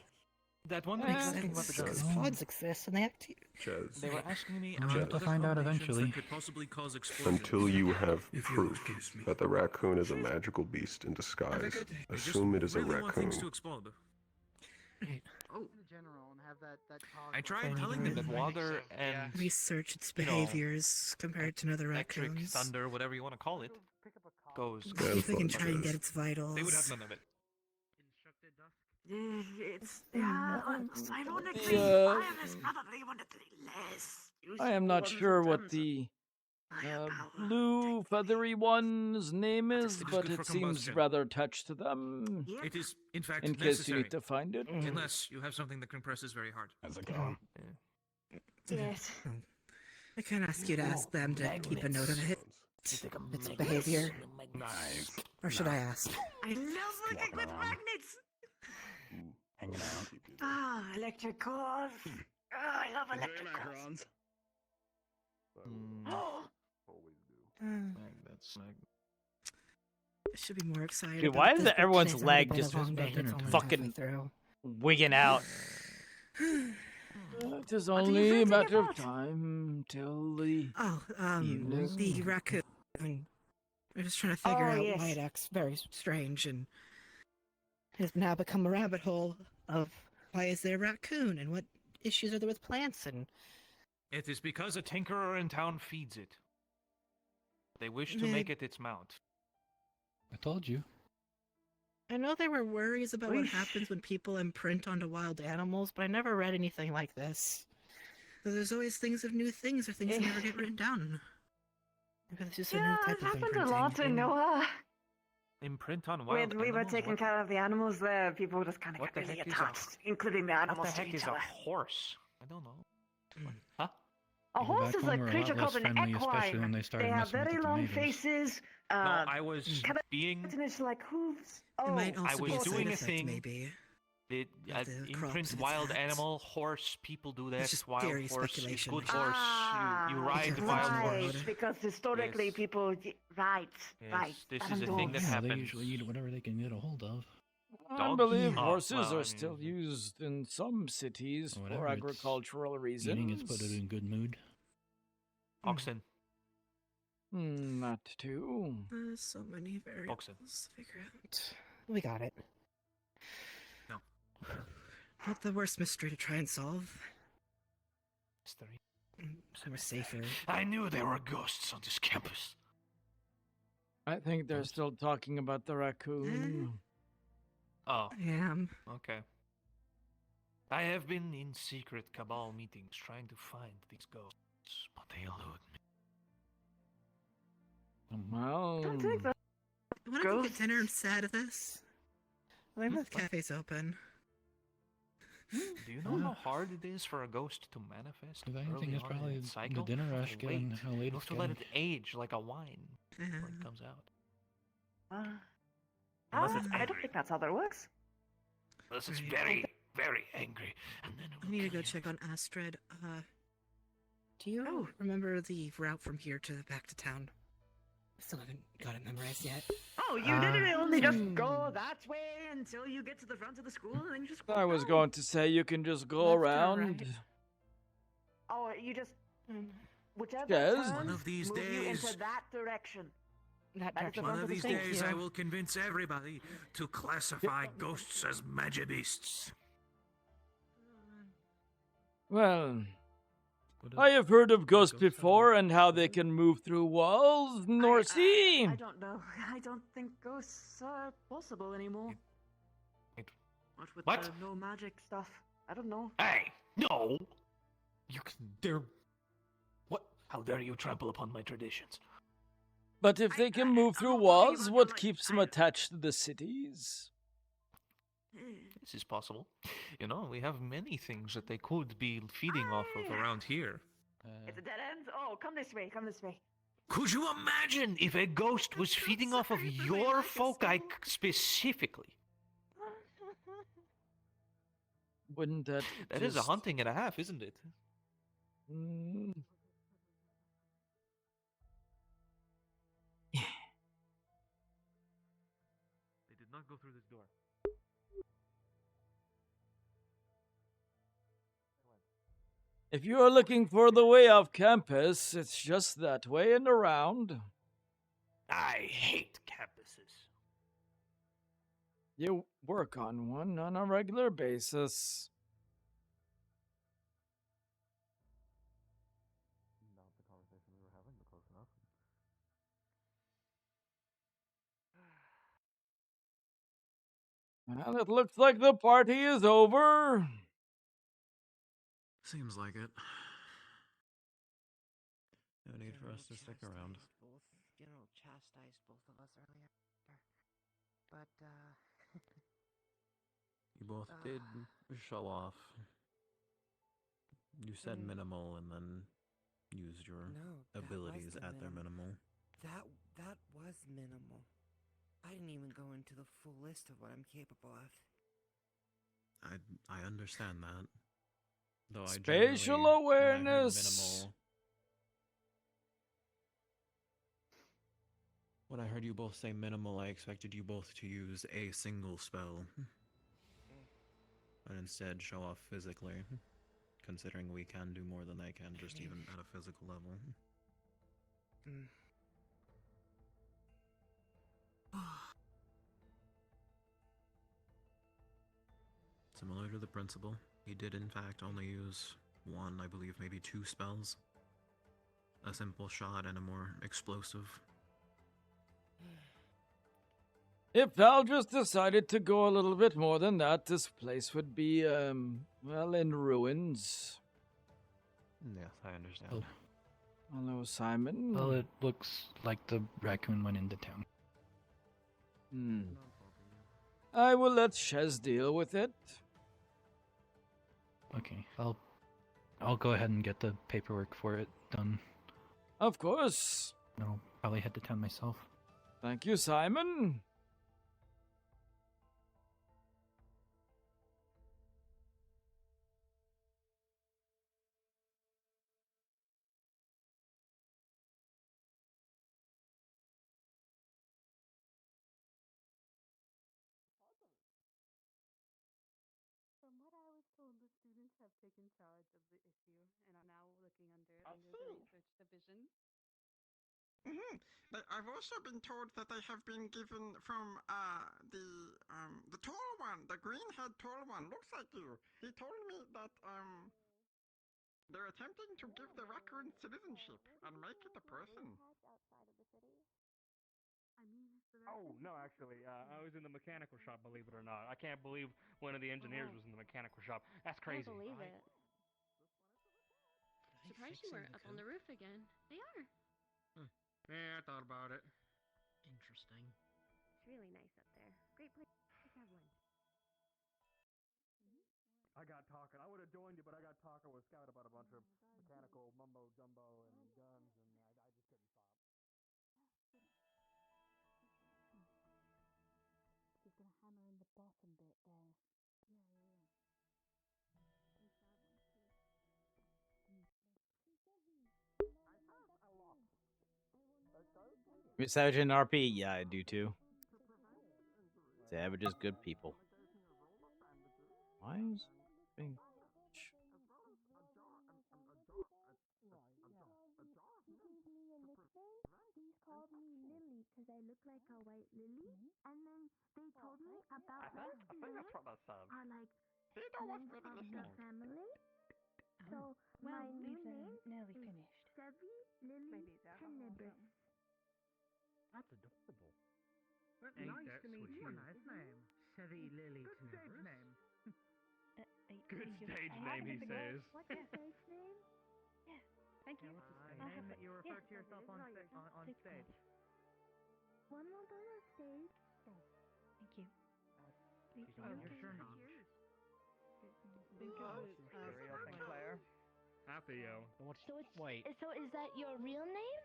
That one Makes thing about sense, the because guns. pods exist and they act... Chaz. They were asking me We'll about have to other find out combinations eventually. that could possibly cause explosions. Until you have If you'll proof excuse me. that the raccoon is a magical beast in disguise, I just assume it is a really want raccoon. things to explode. Oh, general, and have that I tried telling them that water and Research its you know, behaviors compared to other electric raccoons. thunder, whatever you want to call it, goes. See if they can try and get its vitals. They would have none of it. It's ironically, Yeah. Iron is probably one of the less useful I am not ones in sure what terms of the firepower. blue feathery one's name is, It is but good it for seems combustion. rather attached to them. Yep. It is, in fact, In case you necessary. need to find it. Unless you have something that compresses very hard. As a gun. Yes. I can ask you to ask them to keep a note of it. Its behavior. Nice. Or should I ask? I love working with magnets. Hanging out. Ah, electric cores. Ah, I love electric cores. Oh, I should be more excited. Dude, about why is this, it but everyone's today's already leg been a just long day, it's only fucking halfway through. wigging out? It is What are you only a thinking matter of about? time till the Oh, evening. the raccoon. We're just trying to figure Oh, out yes. why it acts very strange and has now become a rabbit hole of why is there a raccoon and what issues are there with plants and It is because a tinkerer in town feeds it. They wish to They- make it its mount. I told you. I know there were worries about what happens when people imprint onto wild animals, but I never read anything like this. So there's always things of new things or things that never get written down. Maybe this is a new type it of happened imprinting. a lot in Noah. Imprint on When wild we were animals? taking care of the animals there, people just kind of What got the really heck is attached, including the animals What the to heck each is other. a horse? I don't know. Huh? A People horse back is home a were a lot creature less called an friendly, especially when equine. they started They have messing with very the long tomatoes. faces. No, I was being. Like hooves. It might I also was be a side doing a effect, thing. maybe. It, of the crops imprint in its wild hats. animal, horse, people do that. It's just Wild theory horse is speculation. good horse. You ride careful wild what you horse. load. Because historically Yes. people right. Yes, this is a thing that Yeah, happens. they usually eat whatever they can get a hold of. I Dogs? believe Oh, horses well, I are mean, still used in some cities Whatever, for it's agricultural reasons. Eating it's put it in good mood. Oxen. Not too. There's so many variables Oxen. to figure out. We got it. No. Not the worst mystery to try and solve. Mystery. So we're safer. I knew there were ghosts on this campus. I think they're still talking about the raccoon. Oh. Yeah. Okay. I have been in secret cabal meetings trying to find these ghosts, but they elude me. Well, Don't take the I want to go get dinner instead of this. I think the cafe's open. Do you know how hard it is for a ghost to manifest? If anything, early it's on in probably its the cycle? dinner You have rush to given wait. how late You have it's to let it getting. age like a wine before it comes out. Unless it's I don't angry. think that's how that works. Unless it's very, very angry, and then I need to go check on Astrid. Do you remember the route from here to back to town? I still haven't got it memorized yet. Oh, you literally only just go that way until you get to the front of the school, and then you just go I was down. going to say you can just go Left or around. right? Oh, you just whichever Yes. turns One of these move you days- into that direction. That That is the direction. front One of the these thing. days, I will convince everybody to classify ghosts as magibeasts. Well, I have heard of ghosts before and how they can move through walls, nor see. I don't know. I don't think ghosts are possible anymore. What with What? the no magic stuff? I don't know. Hey, no! You can dare. What? How dare you trample upon my traditions? But if they can move through walls, what keeps them attached to the cities? This is possible. You know, we have many things that they could be feeding off of around here. It's a dead end. Oh, come this way. Come this way. Could you imagine if a ghost was feeding off of your folk specifically? Wouldn't that? That is a just- hunting and a half, isn't it? Mm, They did not go through this door. If you are looking for the way off campus, it's just that way and around. I hate campuses. You work on one on a regular basis. Not the conversation we were having, but close enough. Well, it looks like the party is over. Seems like it. No need for us to stick around. Chastised both of us earlier. But, You both did show off. You said minimal and then used your abilities at their minimal. That was minimal. I didn't even go into the full list of what I'm capable of. I understand that. Though I Spatial generally, when I heard awareness. When I heard you both say minimal, I expected you both to use a single spell. And instead show off physically. Considering we can do more than they can, just even at a physical level. Similar to the principal, he did in fact only use one, I believe maybe two spells. A simple shot and a more explosive. If Valdris decided to go a little bit more than that, this place would be, well, in ruins. Yes, I understand. Hello, Simon. Well, it looks like the raccoon went into town. I will let Shez deal with it. Okay, I'll go ahead and get the paperwork for it done. Of course. I'll probably head to town myself. Thank you, Simon. From what I was told, the students have taken charge of the issue and are now looking under the research division. But I've also been told that they have been given from the tall one, the green-haired tall one. Looks like you. He told me that they're attempting to give the raccoon citizenship and make it a person. Oh, no, actually, I was in the mechanical shop, believe it or not. I can't believe one of the engineers was in the mechanical shop. That's crazy. I believe it. Surprised you weren't up on the roof again. They are. Yeah, I thought about it. Interesting. It's really nice up there. Great place to have lunch. I got talking. I would have joined you, but I got talking with Scout about a bunch of mechanical mumbo jumbo and guns, and I just couldn't stop. She's gonna hammer in the bottom bit there. Yeah. Savage and RP? Yeah, I do too. Savage is good people. Why is being... These called me Lily because I look like a white lily, and then they told me about I think that's what that says. are like They don't want names me to of listen. the family. So Well, my new Lisa, name nearly is finished. Sevi Lily Tenebris. That's adorable. Well, Ain't nice that to meet sweet? you. Nice name. Sevi Lily Tenebris. name. Good stage name, he says. What's your stage name? Yes, thank you. A name that you refer to yourself on stage. One more on stage. Thank you. You're sure not. Think of it as Claire. Hi, Theo. So it's Wait. So is that your real name?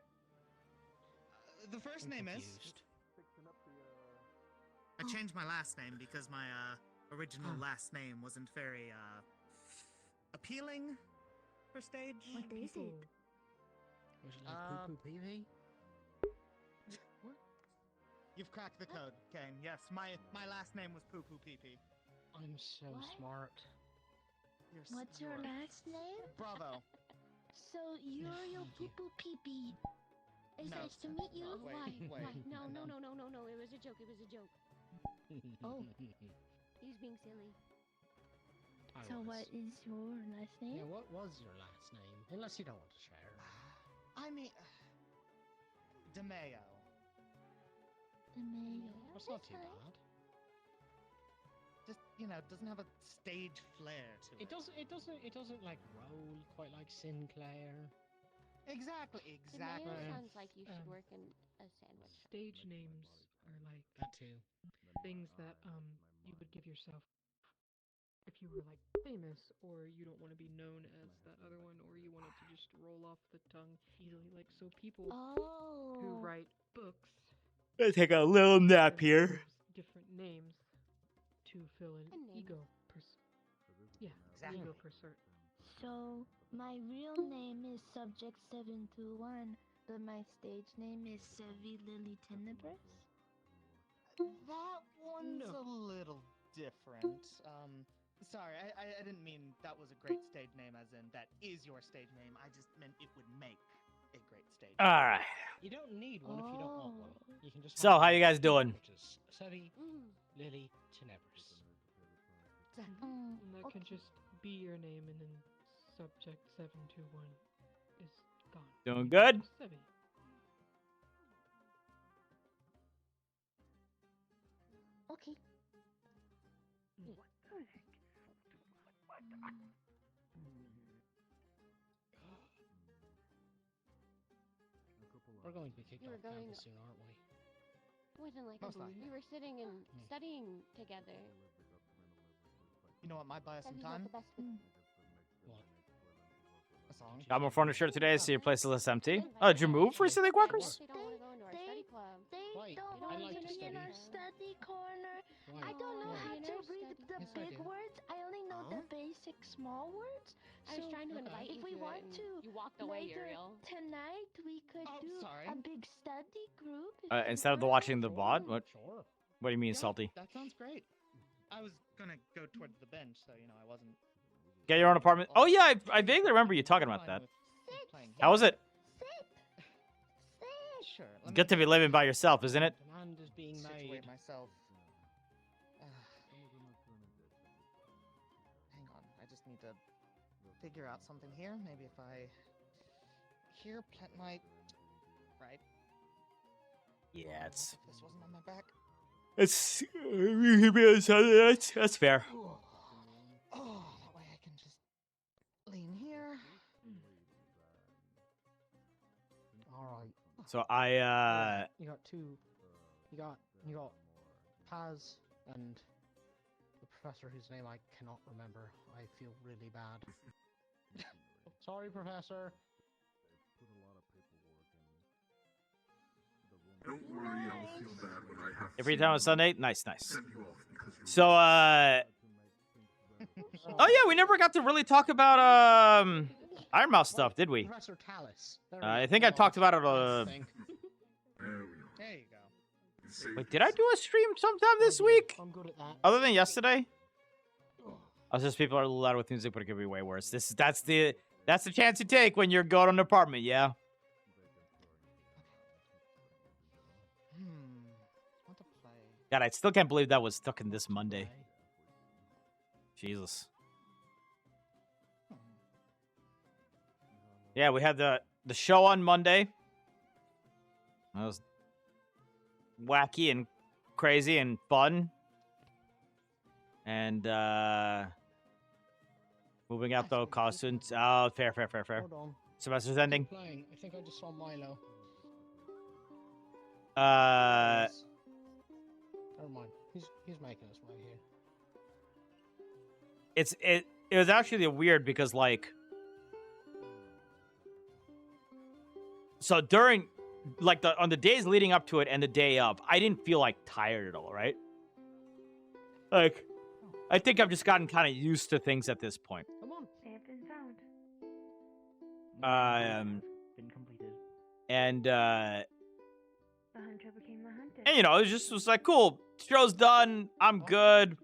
The first name is. I changed my last name because my original last name wasn't very appealing for stage. What is it? Was it like poo poo pee pee? What? You've cracked the code, Kane. Yes, my last name was Poo Poo Pee Pee. I'm so smart. What's your last name? Bravo. So you're your poo poo pee pee. It's No. nice to meet you. Wait. Why? No. It was a joke. Oh. He was being silly. So what is your last name? Yeah, what was your last name? Unless you don't want to share. I mean, DeMayo. DeMayo. That's not too bad. Just doesn't have a stage flair to it. It doesn't like roll quite like Sinclair. Exactly. DeMayo sounds like you should work in a sandwich shop. Stage names are like That too. things that you would give yourself if you were like famous, or you don't want to be known as that other one, or you want it to just roll off the tongue easily. Like, so people who write books Let's take a little nap here. different names to fill in ego Exactly. ego persert. So my real name is Subject 721, but my stage name is Sevi Lily Tenebris. That one's a little different. Sorry, I didn't mean that was a great stage name, as in that is your stage name. I just meant it would make a great stage name. All right. You don't need one if you don't want one. You can just So, have how one, you guys doing? Which is Sevi Lily Tenebris. And that can just be your name, and then Subject 721 is gone. Doing good? Sevi. Okay. We're going to be kicked You were off going- campus soon, aren't we? It wasn't like Most likely. we were sitting and studying together. You know what might buy us some That is not time? the best with- A song. Got more furniture today, so your place is less empty. Oh, did you move recently, Quackers? They don't want to go into our study club. Why? Don't I wanna like be to in study. our study corner. Why? I don't know Why? how to read the Yes, I big do. words. I only know the basic small words. I was trying to invite if you we to it, want and to, you walked away, later Uriel. tonight we could do sorry. a big study group. Instead of watching the VOD? What? Sure. What do you mean, Yeah, salty? That sounds great. I was gonna go towards the bench, so I wasn't. Get your own apartment? Oh yeah, I vaguely remember you talking about that. How was it? Sure. It's good to be living by yourself, isn't it? Demand is being Situate made. myself. Hang on, I just need to figure out something here. Maybe if I here plant my right. Yeah, it's If this wasn't on my back. that's fair. Oh, that way I can just lean here. All right. So I You got two. You got Paz and the professor whose name I cannot remember. I feel really bad. Sorry, Professor. Don't worry, I'll feel bad when I have every time on Sunday, nice. So oh yeah, we never got to really talk about Iron Mouse stuff, did we? Professor Tallis. I think I talked about it. There you go. Wait, did I do a stream sometime this week? I'm good at that. Other than yesterday? Oh, just people are a little loud with music, but it could be way worse. That's the chance you take when you're going to an apartment, yeah. What to play? God, I still can't believe that was stuck in this Monday. Jesus. Yeah, we had the show on Monday. That was wacky and crazy and fun. And moving out the costumes. Oh, fair. Hold on. Semester's ending. Keep playing. I think I just saw Milo. Never mind. He's making us right here. It was actually weird because like, so during like on the days leading up to it and the day up, I didn't feel like tired at all, right? Like, I think I've just gotten kind of used to things at this point. Come on. Safe and sound. Been completed. And The hunter became the hunted. and you know, it just was like, cool, show's done, I'm good,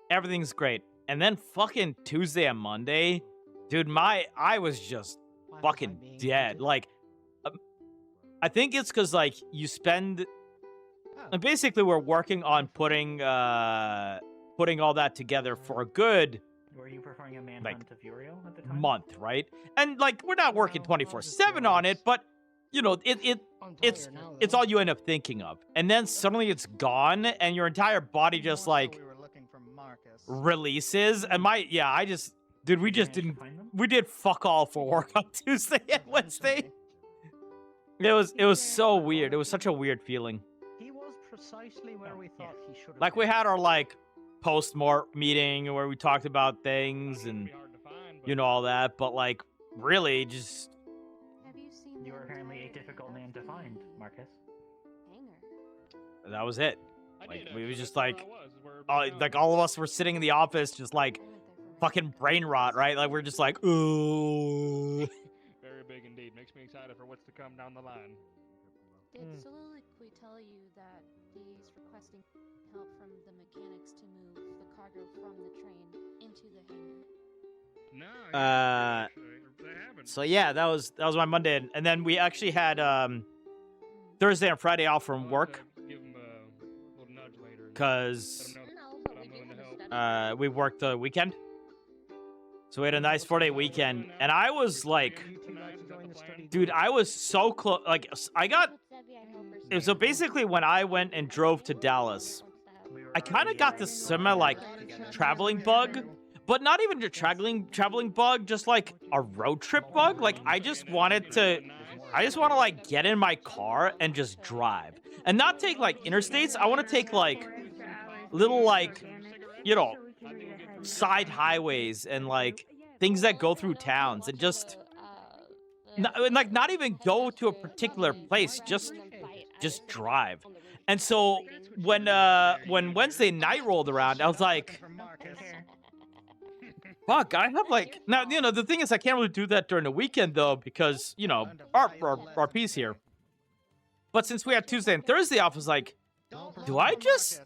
everything's great. And then fucking Tuesday and Monday, dude, I was just fucking dead. Like, I think it's because like you spend, and basically we're working on putting all that together for a good. Were you performing a manhunt of Uriel at the time? Month, right? And like we're not working 24/7 on it, but you know, it's all you end up thinking of. And then suddenly it's gone and your entire body just like releases. And we did fuck all for work on Tuesday and Wednesday. It was so weird. It was such a weird feeling. He was precisely where we thought he should have Like we had our like post-mort meeting where we talked about things and you know all that, but like really just You were apparently a difficult man to find, Marcus. that was it. Like we was just like all of us were sitting in the office just like fucking brain rot, right? Like we're just like ooh. Very big indeed. Makes me excited for what's to come down the line. Did Soliloquy tell you that he's requesting help from the mechanics to move the cargo from the train into the hangar? No. So yeah, that was my Monday, and then we actually had Thursday and Friday off from work Give him a little nudge later. because we worked the weekend. So we had a nice 4-day weekend, and I was like, dude, I was so close. Like, so basically when I went and drove to Dallas, I kind of got this semi like traveling bug, but not even a traveling bug, just like a road trip bug. Like I just want to like get in my car and just drive, and not take like interstates. I want to take like little like, you know, side highways and like things that go through towns, and just not even go to a particular place, just drive. And so when Wednesday night rolled around, I was like, fuck, I have like, now, you know, the thing is I can't really do that during the weekend though, because, you know, our piece here. But since we had Tuesday and Thursday off, I was like, do I just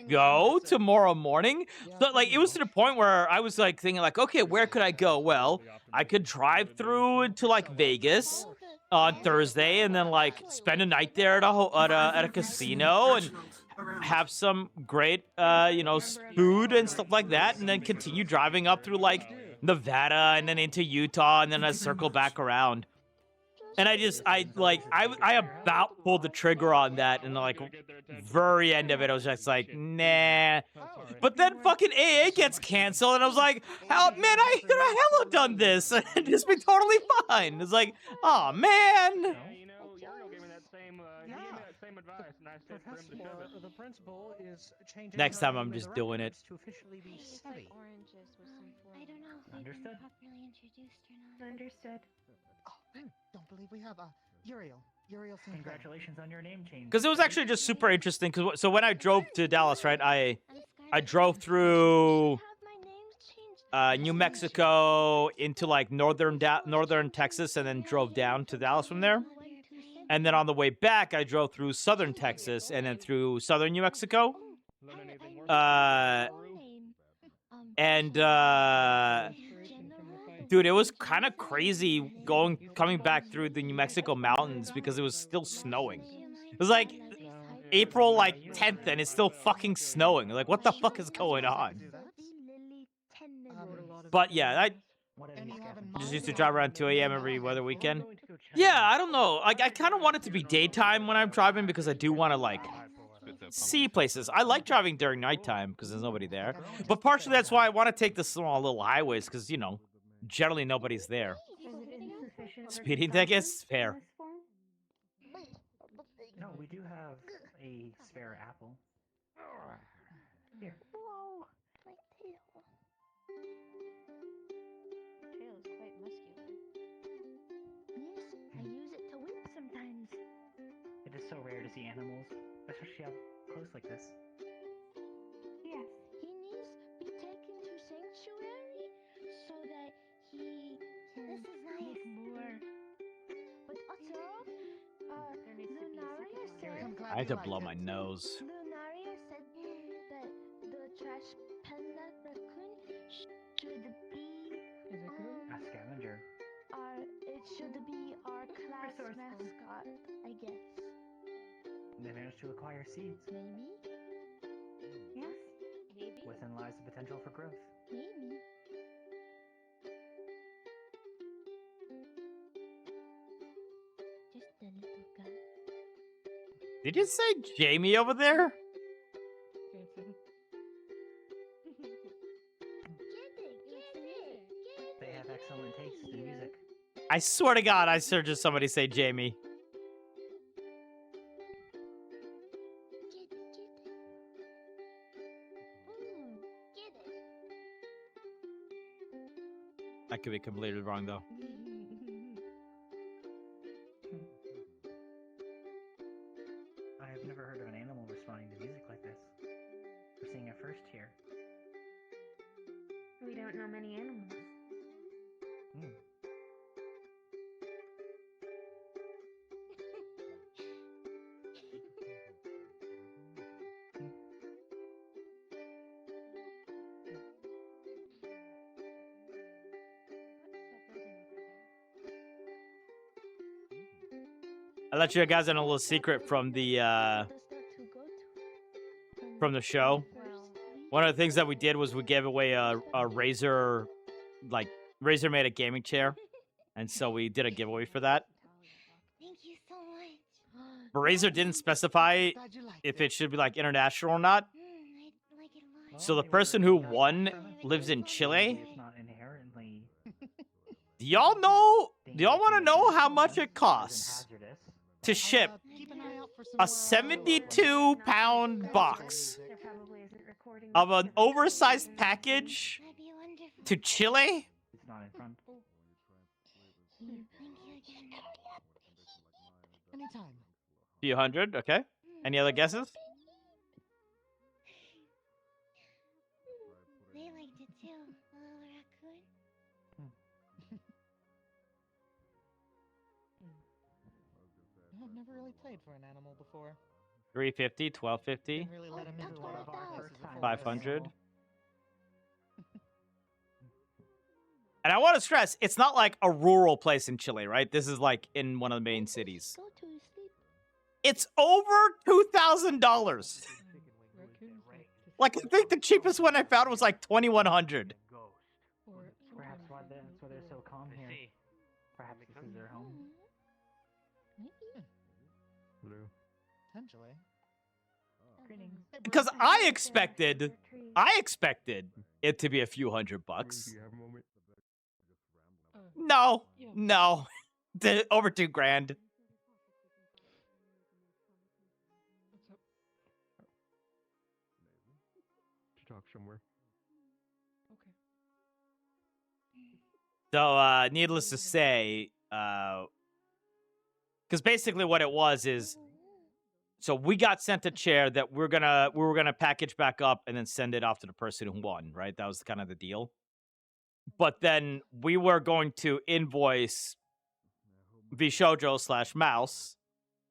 go tomorrow morning? So like, it was to the point where I was like thinking like, okay, where could I go? Well, I could drive through to like Vegas on Thursday and then like spend a night there at a casino and have some great you know, food and stuff like that, and then continue driving up through like Nevada and then into Utah, and then I circle back around. And I about pulled the trigger on that, and like very end of it, I was just like, nah. But then fucking AA gets canceled, and I was like, hell, man, I could have hella done this and just been totally fine. It's like, oh man. The principal is changing Next time I'm just doing it. to officially be study. I don't know if they've been properly introduced or not. Understood. Oh, I don't believe we have Uriel. Uriel Sinclair. Congratulations on your name change. Because it was actually just super interesting. Because so when I drove to Dallas, right, I drove through New Mexico into like northern Texas, and then drove down to Dallas from there. And then on the way back, I drove through southern Texas and then through southern New Mexico. Dude, it was kind of crazy coming back through the New Mexico mountains because it was still snowing. It was like April like 10th and it's still fucking snowing. Like, what the fuck is going on? But yeah, I just used to drive around 2 a.m. every other weekend. Yeah, I don't know. Like, I kind of want it to be daytime when I'm driving because I do want to like see places. I like driving during nighttime because there's nobody there. But partially that's why I want to take the small little highways because, you know, generally nobody's there. Speeding tickets? Fair. No, we do have a spare apple. Here. Whoa, my tail. Tail is quite muscular. Yes, I use it to whip sometimes. It is so rare to see animals, especially up close like this. Yes. He needs to be taken to sanctuary so that he can make more. But also, Lunaria said... I had to blow my nose. Lunaria said that the trash panda raccoon should be... A scavenger. It should be our class mascot, I guess. They managed to acquire seeds. Maybe? Yes? Maybe? Within lies the potential for growth. Maybe. Just a little guy. Did you say Jamie over there? They have excellent taste in music. I swear to God, I heard just somebody say Jamie. I could be completely wrong, though. I have never heard of an animal responding to music like this. We're seeing a first here. We don't know many animals. I'll let you guys in a little secret from the show. One of the things that we did was we gave away a Razer, like Razer made a gaming chair, and so we did a giveaway for that. Thank you so much. But Razor didn't specify if it should be like international or not. So the person who won lives in Chile. It's not inherently. Do y'all know? Do y'all want to know how much it costs Hazardous. to ship Keep an eye out for some a 72-pound box of an oversized package to Chile? It's not in front. Anytime. Few hundred, okay. Any other guesses? They liked it too, little raccoon. No, I've never really played for an animal before. 350, 1250, Didn't really let him into a lot of our places before. 500. And I want to stress, it's not like a rural place in Chile, right? This is like in one of the main cities. Go to sleep. It's over $2,000. Like, I think the cheapest one I found was like 2,100. Perhaps why that's why they're so calm here. Perhaps this is their home. Blue. Potentially. Because I expected it to be a few $100. No, no, over $2,000. Should talk somewhere. So, needless to say, because basically what it was is, so we got sent a chair that we were gonna package back up and then send it off to the person who won, right? That was kind of the deal. But then we were going to invoice VShojo/Mouse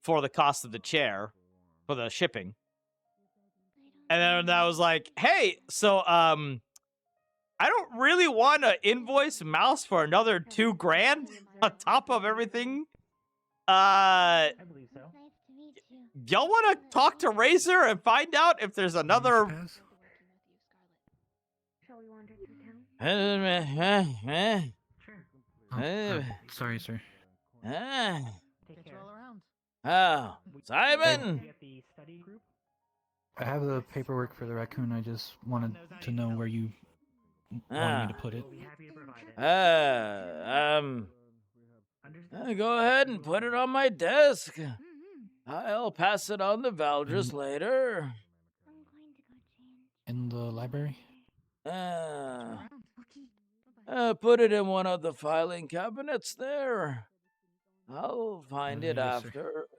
for the cost of the chair, for the shipping. And then I was like, hey, so, I don't really want to invoice Mouse for another $2,000 on top of everything. I believe so. Y'all want to talk to Razor and find out if there's another... Shall we wander through town? Sorry, sir. Get you all around. Oh, Simon! I have the paperwork for the raccoon. I just wanted to know where you wanted me to put it. Go ahead and put it on my desk. I'll pass it on to Valdris later. In the library? Put it in one of the filing cabinets there. I'll find it yes, sir. after.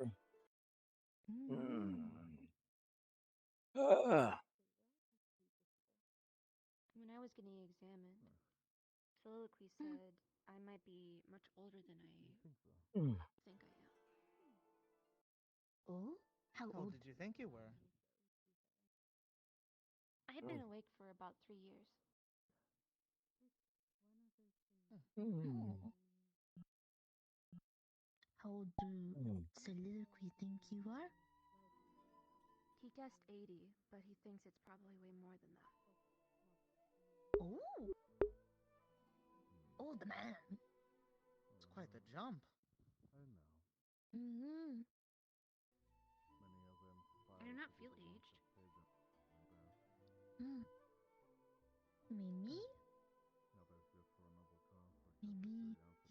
When I was getting examined, Soliloquy said I might be much older than I think I am. Oh? How How old? old did you think you were? I had been awake for about 3 years. How old do Soliloquy think you are? He guessed 80, but he thinks it's probably way more than that. Oh! Old man. It's quite the jump. Mm-hmm. I do not feel aged. Maybe?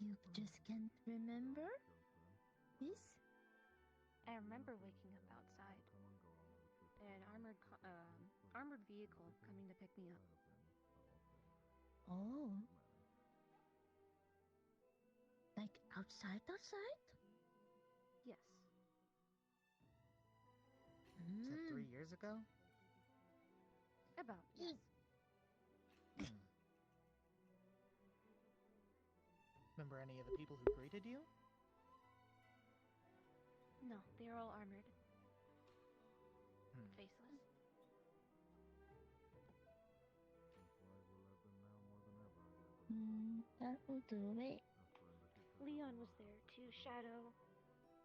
Maybe you just can't remember? Yes? I remember waking up outside. An armored vehicle coming to pick me up. Oh. Like outside? Yes. Was that 3 years ago? About, yes. Remember any of the people who greeted you? No, they're all armored. Faceless. That will do it. Leon was there to shadow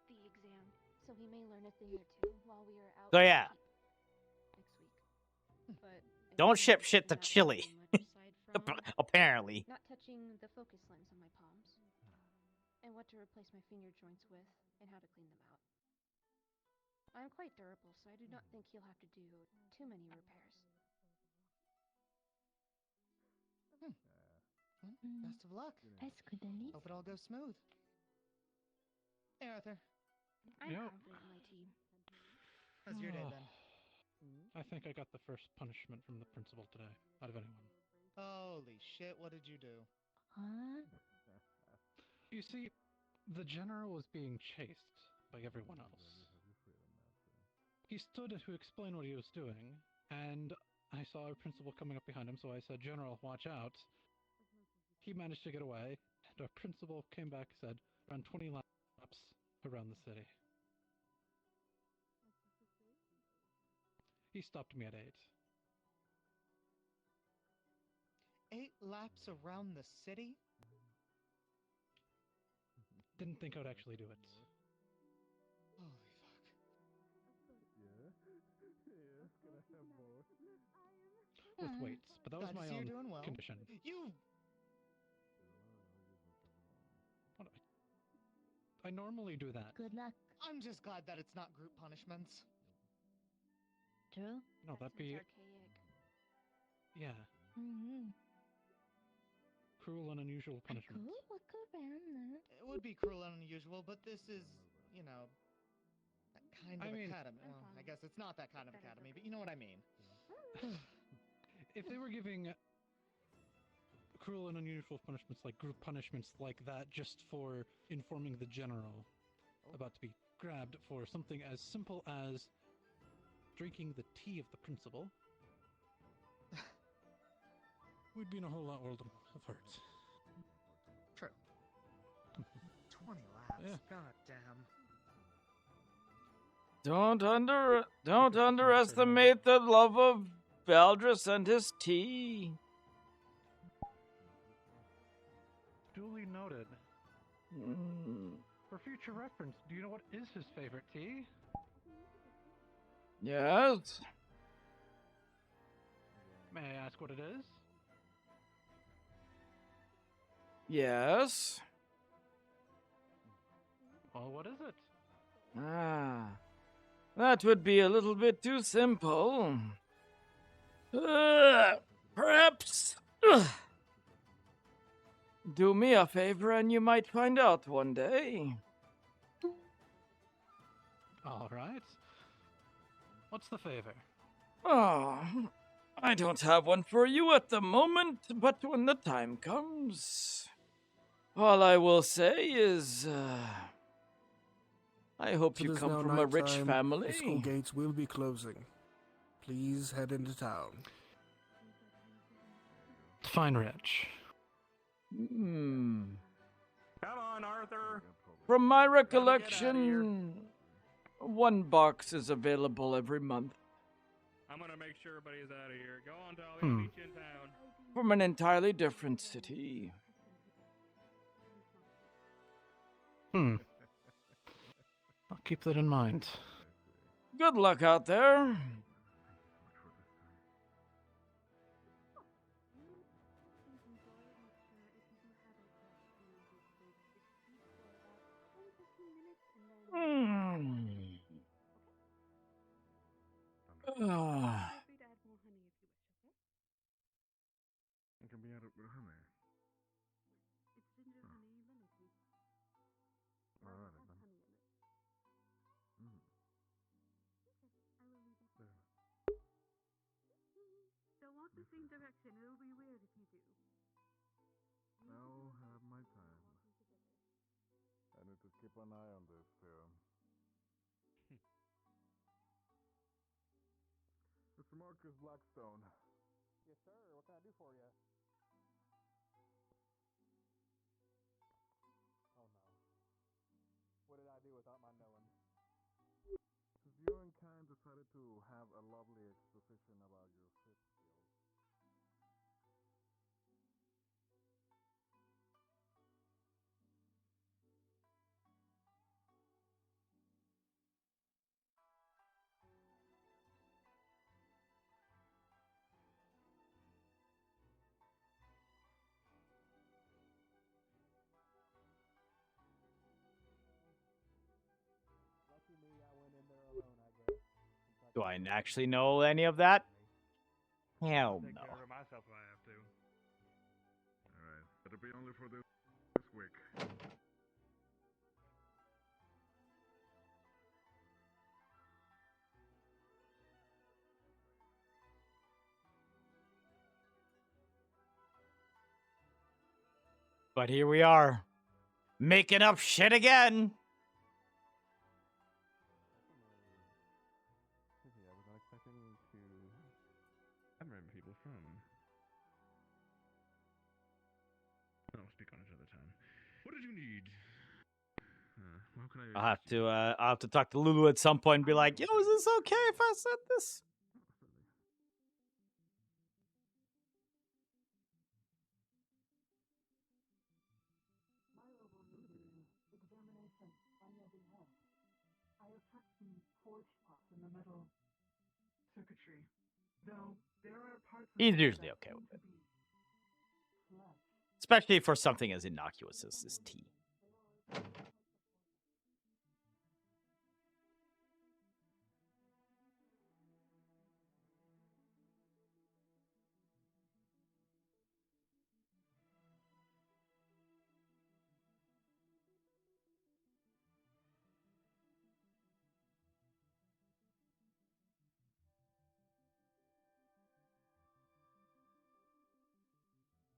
the exam, so he may learn a thing or two while we are out. So yeah. Next week. But Don't ship shit to Chile. Apparently. not touching the focus lens on my palms, and what to replace my finger joints with, and how to clean them out. I'm quite durable, so I do not think he'll have to do too many repairs. Best of luck. Hope it all goes smooth. Hey, Arthur. I'm Yep. confident in my team. How's your day Oh, been? I think I got the first punishment from the principal today, out of anyone. Holy shit, what did you do? Huh? You see, the general was being chased by everyone else. He stood to explain what he was doing, and I saw our principal coming up behind him, so I said, "General, watch out." He managed to get away, and our principal came back and said, "Run 20 laps around the city." He stopped me at 8. 8 laps around the city? Didn't think I'd actually do it. Holy Can I have more? With weights, but that was Glad to my see you're own doing well. condition. You... What- I normally do that. Good luck. I'm just glad that it's not group punishments. True? No, that'd be... Archaic. Yeah. Mm-hmm. Cruel and unusual punishment. Cool, look around there. It would be cruel and unusual, but this is, you know, that kind of academy. Well, I guess it's not that kind of academy, but you know what I mean. If they were giving cruel and unusual punishments, like group punishments like that, just for informing the general about to be grabbed for something as simple as drinking the tea of the principal, we'd be in a whole lot world of hurt. True. 20 laps. Yeah. God damn. Don't underestimate the love of Valdris and his tea. Duly noted. For future reference, do you know what is his favorite tea? Yes. May I ask what it is? Yes. Well, what is it? That would be a little bit too simple. Perhaps. Do me a favor and you might find out one day. All right. What's the favor? Oh, I don't have one for you at the moment, but when the time comes, all I will say is, I hope you come from a rich family. The school gates will be closing. Please head into town. Fine, Rich. Come on, Arthur. From my recollection, one box is available every month. I'm gonna make sure everybody's out of here. Go on, Dolly. I'll meet you in town. From an entirely different city. I'll keep that in mind. Good luck out there. It can be added with honey. It's ginger, honey, lemon tea. Alright, Has then. honey in it. Mm. Okay, I will leave it. There. Don't walk the same direction. It'll be weird if you do. I'll have my time. I need to keep an eye on this, too. Mr. Marcus Blackstone. Yes, sir. What can I do for you? Oh, no. What did I do without my knowing? Since you and Kine decided to have a lovely exposition about your fit skills, Do I actually know any of that? Hell Take no. care of it myself if I have to. Alright, it'll be only for this week. But here we are, making up shit again. I was not expecting to remember people from. I'll speak on it another time. What did you need? How can I? I'll have to talk to Lulu at some point and be like, yo, is this okay if I said this? I have checked some forge spots in the metal circuitry, though there are parts of He's it usually that okay seem with to it. be flesh. Especially for something as innocuous as this tea.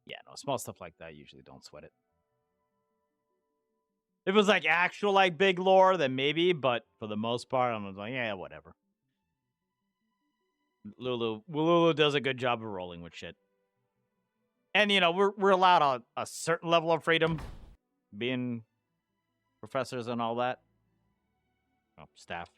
Yeah, no, small stuff like that, usually don't sweat it. If it was like actual like big lore, then maybe, but for the most part, I'm like, yeah, whatever. Lulu does a good job of rolling with shit. And you know, we're allowed a certain level of freedom, being professors and all that. Oh, staff.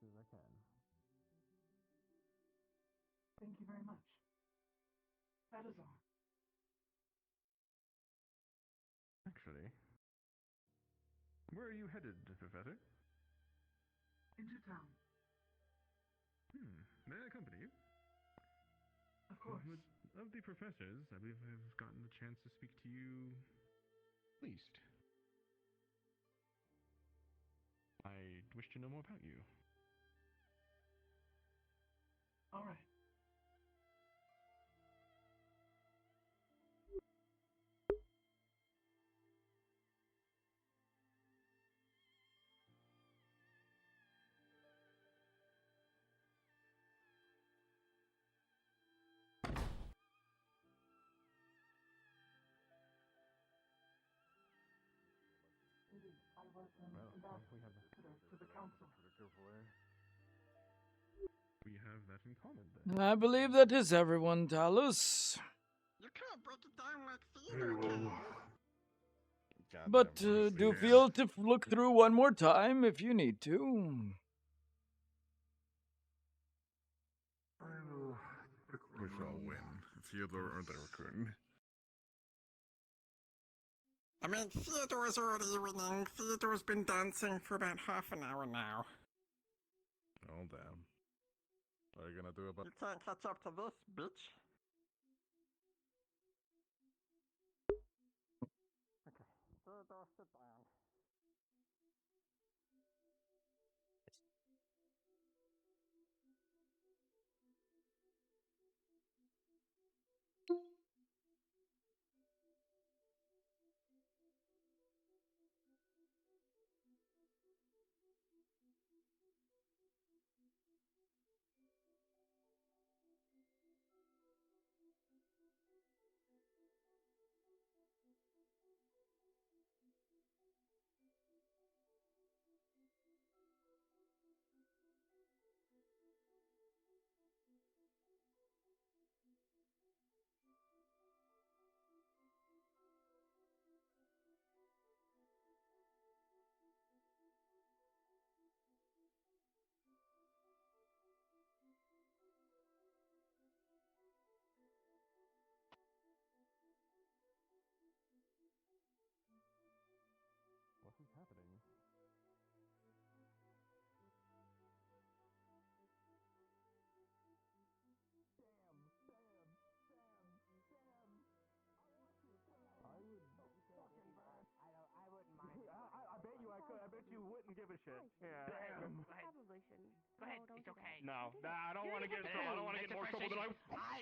As I can. Thank you very much. That is all. Actually, where are you headed, Professor? Into town. May I accompany you? Of course. Of the professors, I believe I've gotten the chance to speak to you least. I wish to know more about you. All right. I was an ambassador to the council. We have that in common then. I believe that is everyone, Talus. You can't break it down like theater. But do feel to look through one more time if you need to. We shall win. Theodore or the raccoon. I mean, Theodore's already winning. Theodore's been dancing for about half an hour now. Oh, damn. What are you gonna do about You can't catch up to this, bitch. Okay, Theodore, sit down. give a shit. Yeah. Probably shouldn't. Go ahead. No, don't It's do that. okay. No, I don't want to get in trouble. I don't want to get more trouble than I.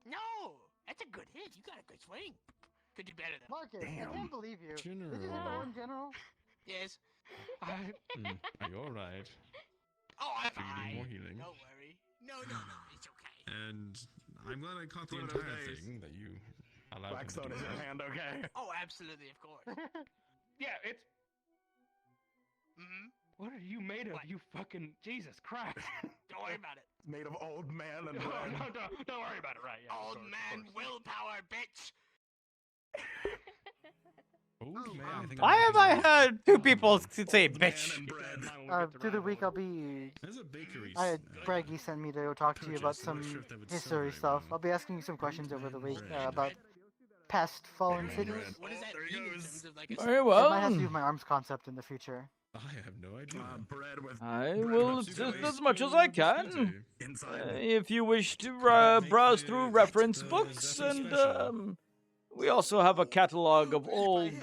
No, that's a good hit. You got a good swing. Could do better though. Marcus, I can't believe you. General. Did you hit the one general? Yes. Are you alright? Oh, I'm Do you need fine. more healing? Don't worry. No, it's okay. And I'm glad I caught the entire thing that you allowed him to Blackstone do is in that. hand, okay? Oh, absolutely, of course. Yeah, it's. What are you made of? You fucking Jesus Christ! Don't worry about it. Made of old man and blood. Don't worry about it, right? Yeah. Old man willpower, bitch. Old man, I think Why have I heard two people say bitch? Through the week I'll be. There's a bakery. Braggy sent me to go talk to you about some history stuff. I'll be asking you some questions over the week about past fallen cities. What does that mean in terms of like a... Very It might have to do well. with my arms concept in the future. I have no idea. I will assist as much as I can. If you wish to browse through reference books, and we also have a catalog of old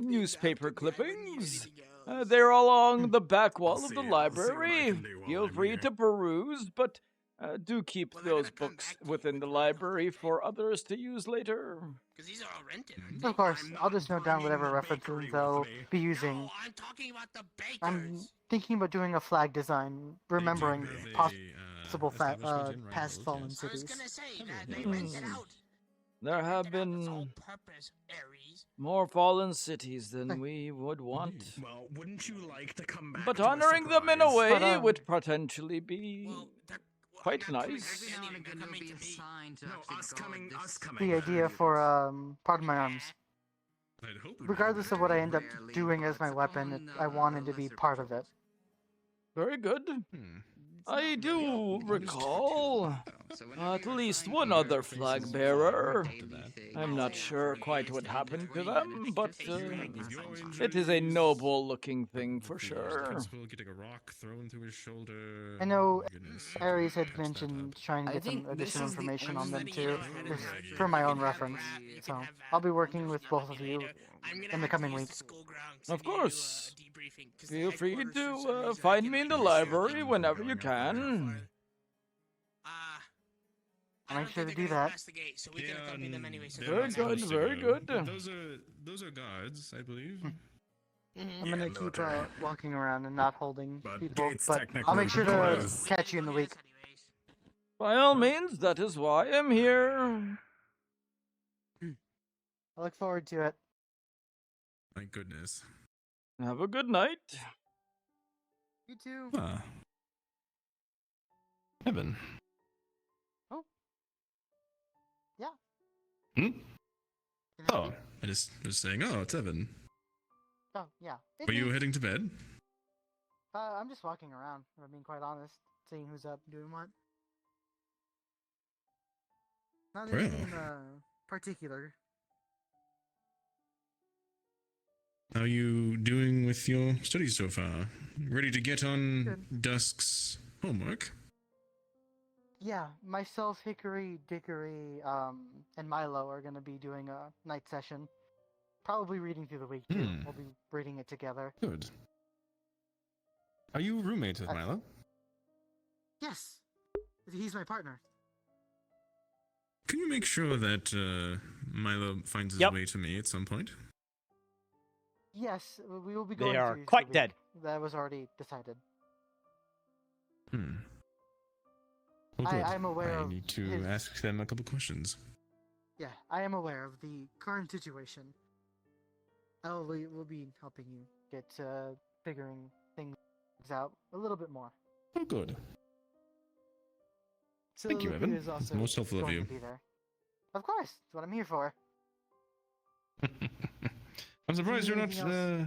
newspaper clippings. They're along the back wall of the library. Feel free to peruse, but do keep those books within the library for others to use later. Because these are all rented, aren't Of course, I'll just note down whatever references I'll be using. No, I'm talking about the bakers. I'm thinking about doing a flag design, remembering possible past fallen cities. There have been more fallen cities than we would want. Well, wouldn't you like to come back? But to a honoring them in a surprise? way would potentially be quite nice. Us coming. The idea for pardon my arms. I'd hope we'd Regardless of what I end up doing as my weapon, I wanted to be part of it. Very good. I do recall at least one other flag bearer. I'm not sure quite what happened to them, but it is a noble looking thing for sure. Principal getting a rock thrown through his shoulder. I know Goodness. Ares had mentioned trying to get some additional information on them too, just for my own reference. So I'll be working with both of you in the coming week. Of course. Feel free to find me in the library whenever you can. I'll make sure to do that. Very good, very good. Those are guards, I believe. I'm gonna keep walking around and not holding people, gates but I'll make sure to closed. catch you in the week. By all means, that is why I'm here. I look forward to it. My goodness. Have a good night. You too. Ah. Evan. Oh. Yeah. Oh, I just was saying, oh, it's Evan. Oh, yeah. Were you heading to bed? I'm just walking around, if I'm being quite honest, seeing who's up, doing what. Not Well. anything particular. How are you doing with your studies so far? Ready to get on Dusk's homework? Yeah, myself, Hickory, Dickory, and Milo are gonna be doing a night session. Probably reading through the week too. We'll be reading it together. Good. Are you roommates with Milo? Yes, he's my partner. Can you make sure that Milo finds his way to me at some point? Yes, we will be going. They are to quite the dead. week. That was already decided. Well, good. I'm aware I of need to his- ask them a couple questions. Yeah, I am aware of the current situation. We'll be helping you get figuring things out a little bit more. Oh, good. Thank you, Evan. Is That's also most helpful of going you. to be there. Of course, that's what I'm here for. I'm surprised you're not Anything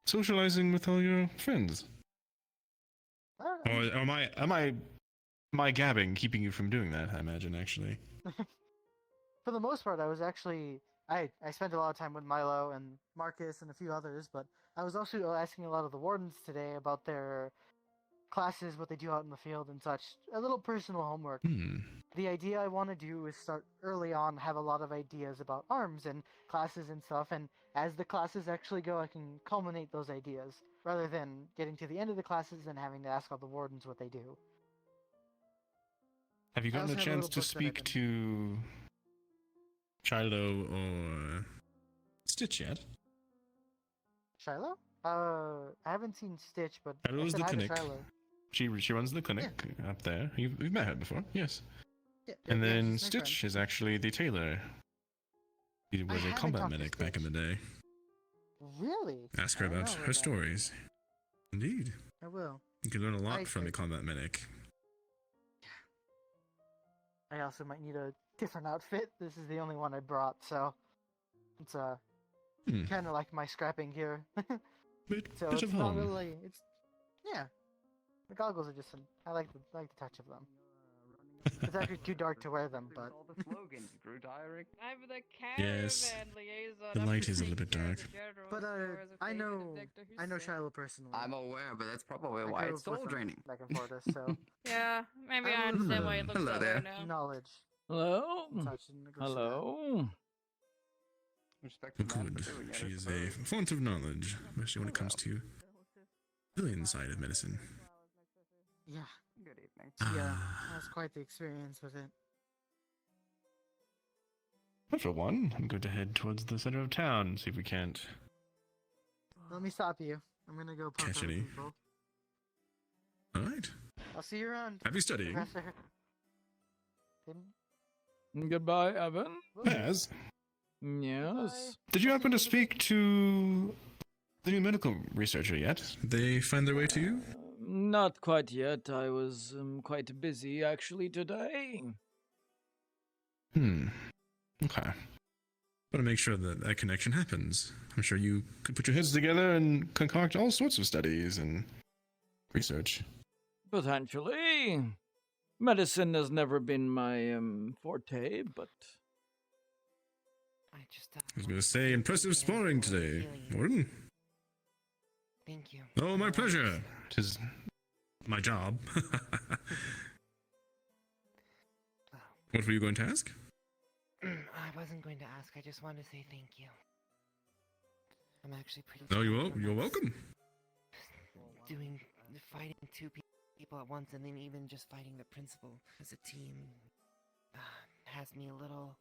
socializing with all your friends. Or am I gabbing keeping you from doing that? I imagine actually. For the most part, I was actually I spent a lot of time with Milo and Marcus and a few others, but I was also asking a lot of the wardens today about their classes, what they do out in the field and such. A little personal homework. The idea I want to do is start early on, have a lot of ideas about arms and classes and stuff, and as the classes actually go, I can culminate those ideas, rather than getting to the end of the classes and having to ask all the wardens what they do. Have you I gotten also a have a chance little to book that I've speak to Shiloh or Stitch yet? Shiloh? I haven't seen Stitch, but I Shiloh's said the hi to clinic. Shiloh. She runs the clinic up there. We've met her before, yes. Yeah, And yeah, then she's my friend. Stitch is actually the tailor. He was a haven't combat talked to medic back in the day. Really? Ask her I don't about know her about that. stories. Indeed. I will. You can learn a lot I- from a combat medic. I also might need a different outfit. This is the only one I brought, so it's kind of like my scrapping gear. So bit it's of not home. really. It's yeah. The goggles are just. I like the touch of them. It's actually too dark to wear them, but. All the slogans, Drew Dyrek. I'm the Yes. caravan liaison. The I'm light is a little bit taking care of dark. the general But stores of I David know and Victor I know Hussein. Shiloh personally. I'm aware, but that's probably I why grew it's up with soul him draining. back and forth, so Yeah, maybe I I have a understand little why it looks Hello that there. way now. knowledge. Hello? and such, and it goes to that. Hello? Respect the man Good. for doing it, She I is suppose. a font of knowledge, especially when it comes to the civilian side of medicine. Yeah. Good evening. Yeah, that's quite the experience with it. But for one, I'm going to head towards the center of town, see if we can't Let me stop you. I'm gonna go poke catch other any. people. Alright. I'll see you around. Happy studying. Professor. Didn't- Goodbye, Evan. Paz, Yes. did you happen to speak to the new medical researcher yet? Did they find their way to you? Not quite yet. I was quite busy actually today. Okay. Want to make sure that that connection happens. I'm sure you could put your heads together and concoct all sorts of studies and research. Potentially. Medicine has never been my forte, but I was going to say, impressive sparring today, Warden. Thank you. Oh, my pleasure. 'Tis my job. What were you going to ask? I wasn't going to ask. I just wanted to say thank you. I'm actually pretty. No, proud of you're us welcome. Fighting two people at once, and then even just fighting the principal as a team has me a little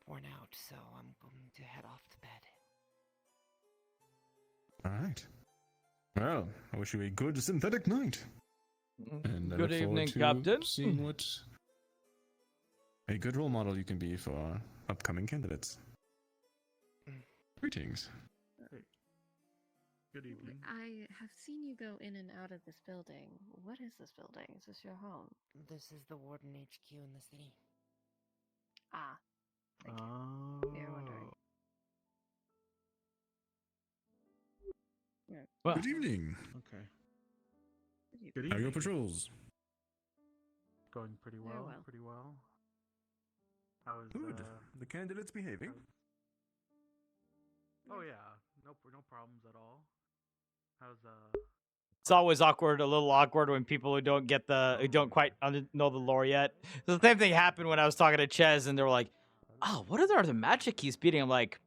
worn out. So I'm going to head off to bed. All right. Well, I wish you a good synthetic night. And I Good look forward evening, to Captain. Seeing what a good role model you can be for our upcoming candidates. Greetings. Good evening. I have seen you go in and out of this building. What is this building? Is this your home? This is the Warden HQ in the city. Ah. Oh. You're wondering. Well, Good evening. Okay. Good How are your patrols? Going pretty Very well. well. Pretty well. How is Good. The candidates behaving? Oh yeah. No problems at all. How's It's always awkward, a little awkward when people who don't get who don't quite know the lore yet. The same thing happened when I was talking to Ches, and they were like, "Oh, what are the magic he's beating?" I'm like,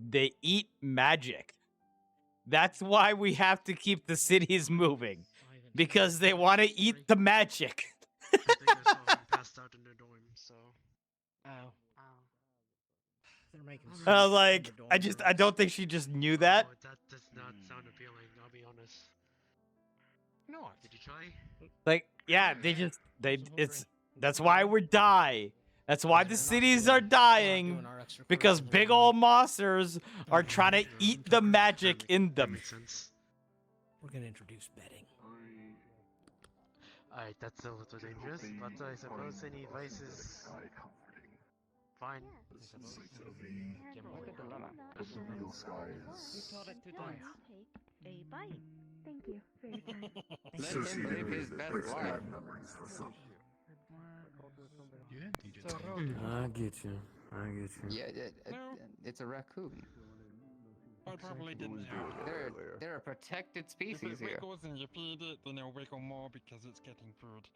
"They eat magic. That's why we have to keep the cities moving, because they want to eat the magic." I think I saw him passed out in the dorm, so. Oh. They're making I was like, I don't think she just knew that. Oh, that does not sound appealing, I'll be honest. No. Did you try? Like, yeah, that's why we die. That's why the cities are dying, because big old monsters are trying to eat the magic in them. Makes sense. We're gonna introduce betting. Alright, that's a little dangerous, but I suppose any advice is fine. What a dilemma. You taught it to die. Take a bite. Thank you for your time. Let him live his best life. I get you. Yeah, it's a raccoon. I probably didn't have. They're a protected If species it here. wiggles and you feed it, then it'll wiggle more because it's getting food.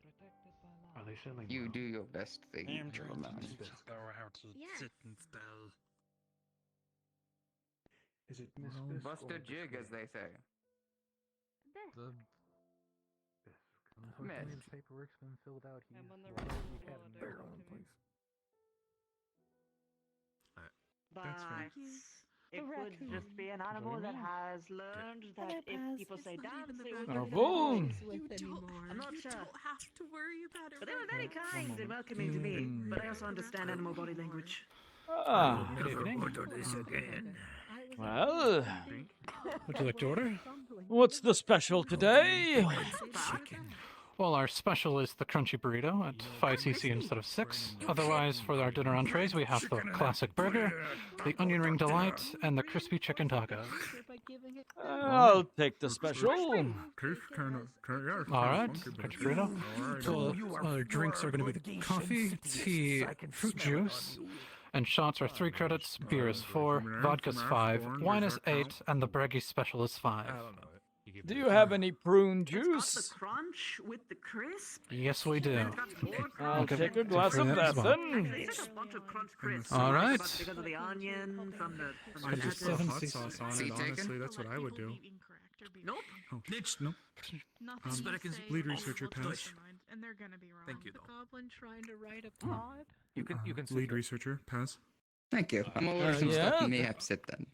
Are they selling? You do your best thing. I am little trying to man. teach it though how to sit and spell. Is it Bust a jig, as they say. The Miss. paperwork's been filled out here. I'm on the right That's fair. It could just be an animal that has learned that if people say dance, it will Oh, do boom. I'm not sure. have to worry about it. But they were very kind and welcoming to me. But I also understand animal body language. Ah. Good evening. Well, Would you like to order? what's the special today? Well, our special is the crunchy burrito at 5cc instead of 6. Otherwise, for our dinner entrees, we have the classic burger, the onion ring delight, and the crispy chicken taco. I'll take the special. All right, crunchy burrito. So, our drinks are going to be coffee, tea, fruit juice, and shots are 3 credits, beer is 4, vodka's 5, wine is 8, and the Breggy special is 5. Do you have any prune juice? The crunch with the crisp. Yes, we do. I'll give take a it glass for of that that as well. then. It's like a bunch of crunch crisps. All right. But because of the onion from the I just put lettuce. hot sauce on it, honestly, that's what I would do. Nope. Oh, nope. Nothing but I to can say lead all researcher will pass. change, and they're gonna be wrong. Thank you, The though. goblin trying to write a pod. You can Lead researcher, pass. Thank you. I'm aware of some stuff yeah? you may have said then.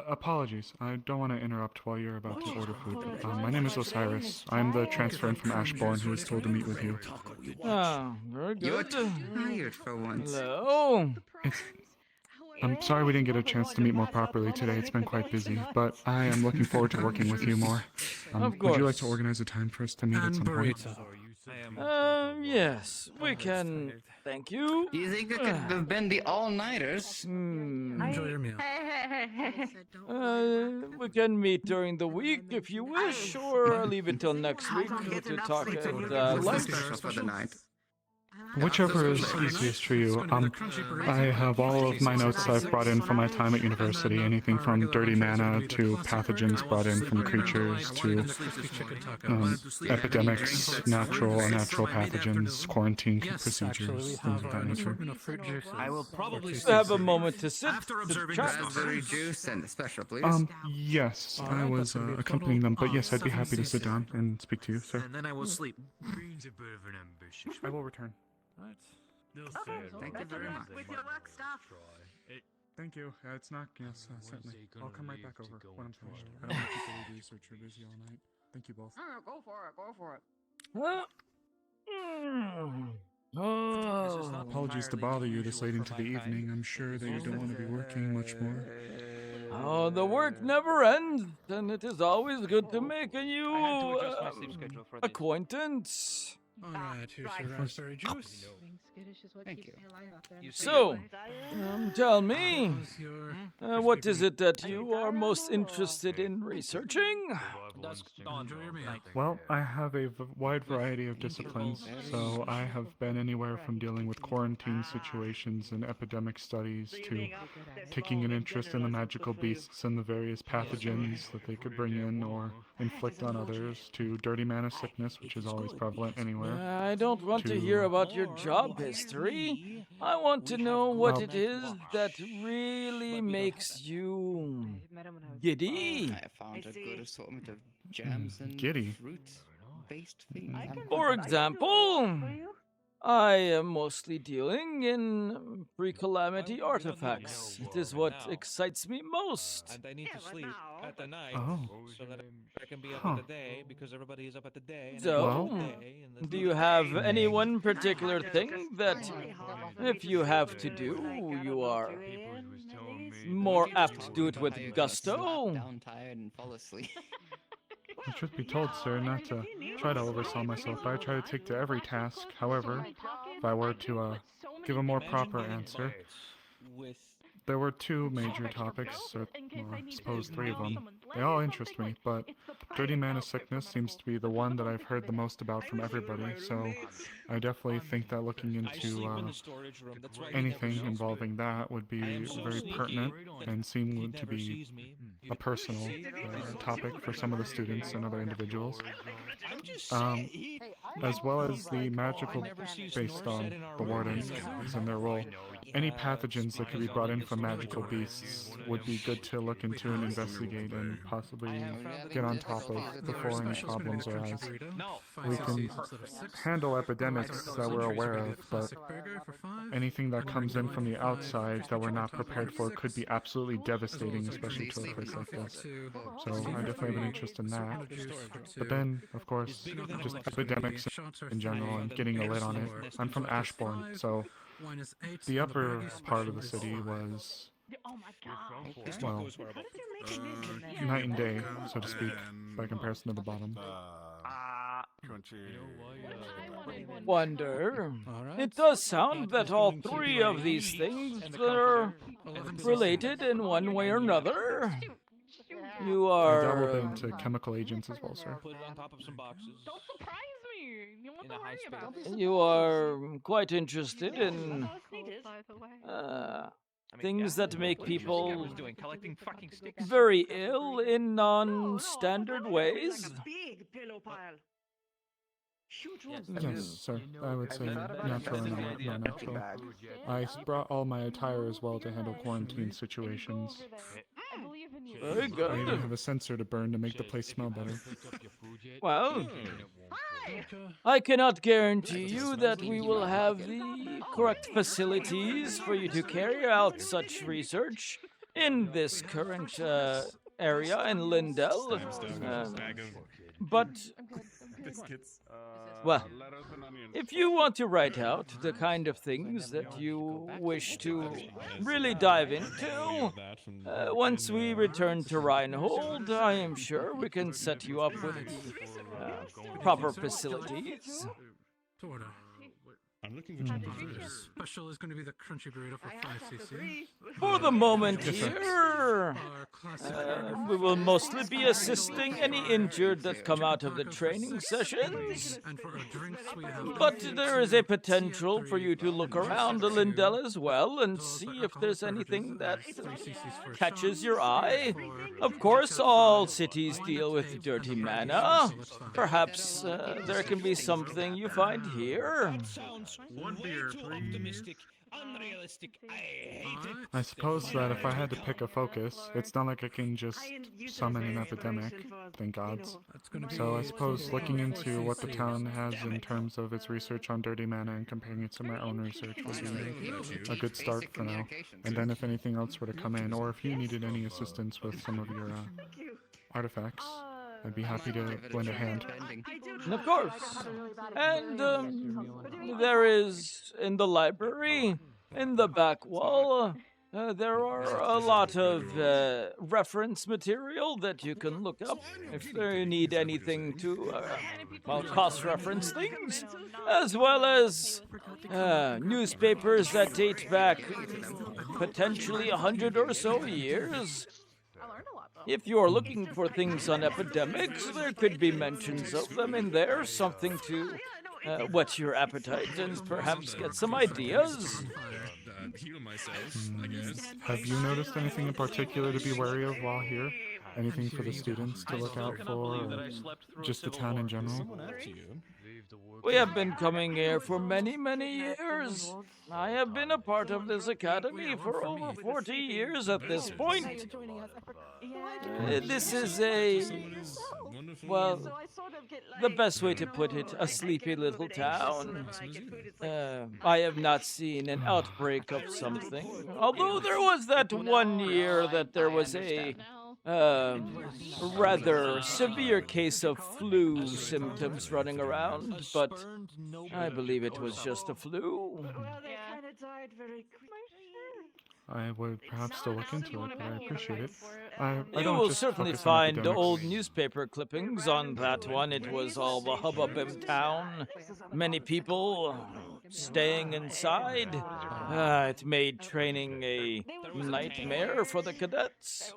Apologies, I don't want to interrupt while you're about to order food. My name is Osiris. I'm the transferent from Ashbourne who was told to meet with you. Ah, very You're good. tired for once. Hello. I'm sorry we didn't get a chance to meet more properly today. It's been quite busy, but I am looking forward to working with you more. Of Would you like course. to organize a time for us to meet at some point? Yes, we can. Thank you. Do you think it could have been the all-nighters? Enjoy your meal. We can meet during the week if you wish, or leave it till next week to talk at lunch. Special for the night. Whichever is easiest for you. I have all of my notes I've brought in from my time at university, anything from dirty mana to pathogens brought in from creatures to epidemics, natural, unnatural pathogens, quarantine procedures, things of that nature. I will probably have a moment to sit. Raspberry juice and the special, please. Yes, I was accompanying them, but yes, I'd be happy to sit down and speak to you, sir. And then I will sleep. I will return. Thank you very much. With your work stuff. Thank you. It's not, yes, certainly. I'll come right back over when I'm finished. I don't want to keep the lead researcher busy all night. Thank you both. Go for it. Go for it. Oh. Apologies to bother you this late into the evening. I'm sure that you don't want to be working much more. Oh, the work never ends, and it is always good to make a new acquaintance. All right, here's your raspberry juice. Thank you. So, tell me, what is it that you are most interested in researching? Well, I have a wide variety of disciplines, so I have been anywhere from dealing with quarantine situations and epidemic studies to taking an interest in the magical beasts and the various pathogens that they could bring in or inflict on others, to dirty mana sickness, which is always prevalent anywhere. I don't want to hear about your job history. I want to know what it is that really makes you giddy. I found a good assortment of jams and Giddy. fruit-based things. For example, I am mostly dealing in pre-calamity artifacts. It is what excites me most. And I need to sleep at the night so that I can be up at the day because everybody is up at the day. And So, do you have any one particular thing that, if you have to do, you are more apt to do it with gusto? Down tired and fall asleep. Truth be told, sir, not to try to oversell myself, but I try to take to every task. However, if I were to give a more proper answer, there were 2 major topics, or well, I suppose 3 of them. They all interest me, but dirty mana sickness seems to be the one that I've heard the most about from everybody, so I definitely think that looking into anything involving that would be very pertinent and seem to be a personal topic for some of the students and other individuals. As well as the magical based on the wardens and their role. Any pathogens that could be brought in from magical beasts would be good to look into and investigate and possibly get on top of before any problems arise. We can handle epidemics that we're aware of, but anything that comes in from the outside that we're not prepared for could be absolutely devastating, especially to a place like this. So I definitely have an interest in that. But then, of course, just epidemics in general and getting a lid on it. I'm from Ashbourne, so the upper part of the city was, well, night and day, so to speak, by comparison to the bottom. Wonder. It does sound that all three of these things are related in one way or another. You I dabbled are. into chemical agents as well, sir. Put it on top of some boxes. Don't surprise me. You want to worry about it. You are quite interested in By the way. things that make people collecting fucking sticks. very ill in non-standard ways. Big pillow pile. Yes, sir. I would say natural and non-natural. I brought all my attire as well to handle quarantine situations. Very I good. even have a sensor to burn to make the place smell better. Well, I cannot guarantee you that we will have the correct facilities for you to carry out such research in this current area in Lindell. But, well, if you want to write out the kind of things that you wish to really dive into, once we return to Reinhold, I am sure we can set you up with proper facilities. I'm looking for special is going to be the crunchy burrito for 5cc. For the moment here, we will mostly be assisting any injured that come out of the training sessions. But there is a potential for you to look around Lindell as well and see if there's anything that catches your eye. Of course, all cities deal with dirty mana. Perhaps there can be something you find here. One beer, optimistic, unrealistic. I hate it. I suppose that if I had to pick a focus, it's not like I can just summon an epidemic, thank gods. So I suppose looking into what the town has in terms of its research on dirty mana and comparing it to my own research would be a good start for now. And then if anything else were to come in, or if you needed any assistance with some of your artifacts, I'd be happy to lend a hand. Of course. And there is, in the library, in the back wall, there are a lot of reference material that you can look up if you need anything to, cross-reference things, as well as newspapers that date back potentially 100 or so years. If you're looking for things on epidemics, there could be mentions of them in there, something to whet your appetite and perhaps get some ideas. Heal myself, I guess. Have you noticed anything in particular to be wary of while here? Anything for the students to look out for, or just the town in general? We have been coming here for many, many years. I have been a part of this academy for over 40 years at this point. This is well, the best way to put it, a sleepy little town. I have not seen an outbreak of something, although there was that one year that there was a rather severe case of flu symptoms running around, but I believe it was just a flu. I would perhaps still look into it, but I appreciate it. I You don't will just certainly focus on find academics. old newspaper clippings on that one. It was all the hubbub in town. Many people staying inside. It made training a nightmare for the cadets.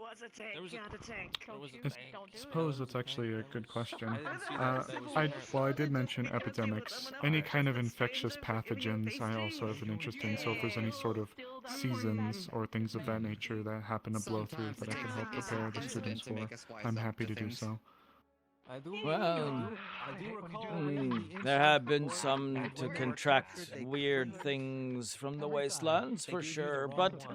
I suppose that's actually a good question. I did mention epidemics. Any kind of infectious pathogens I also have an interest in, so if there's any sort of seasons or things of that nature that happen to blow through that I can help prepare the students for, I'm happy to do so. Well, there have been some to contract weird things from the wastelands, for sure, but,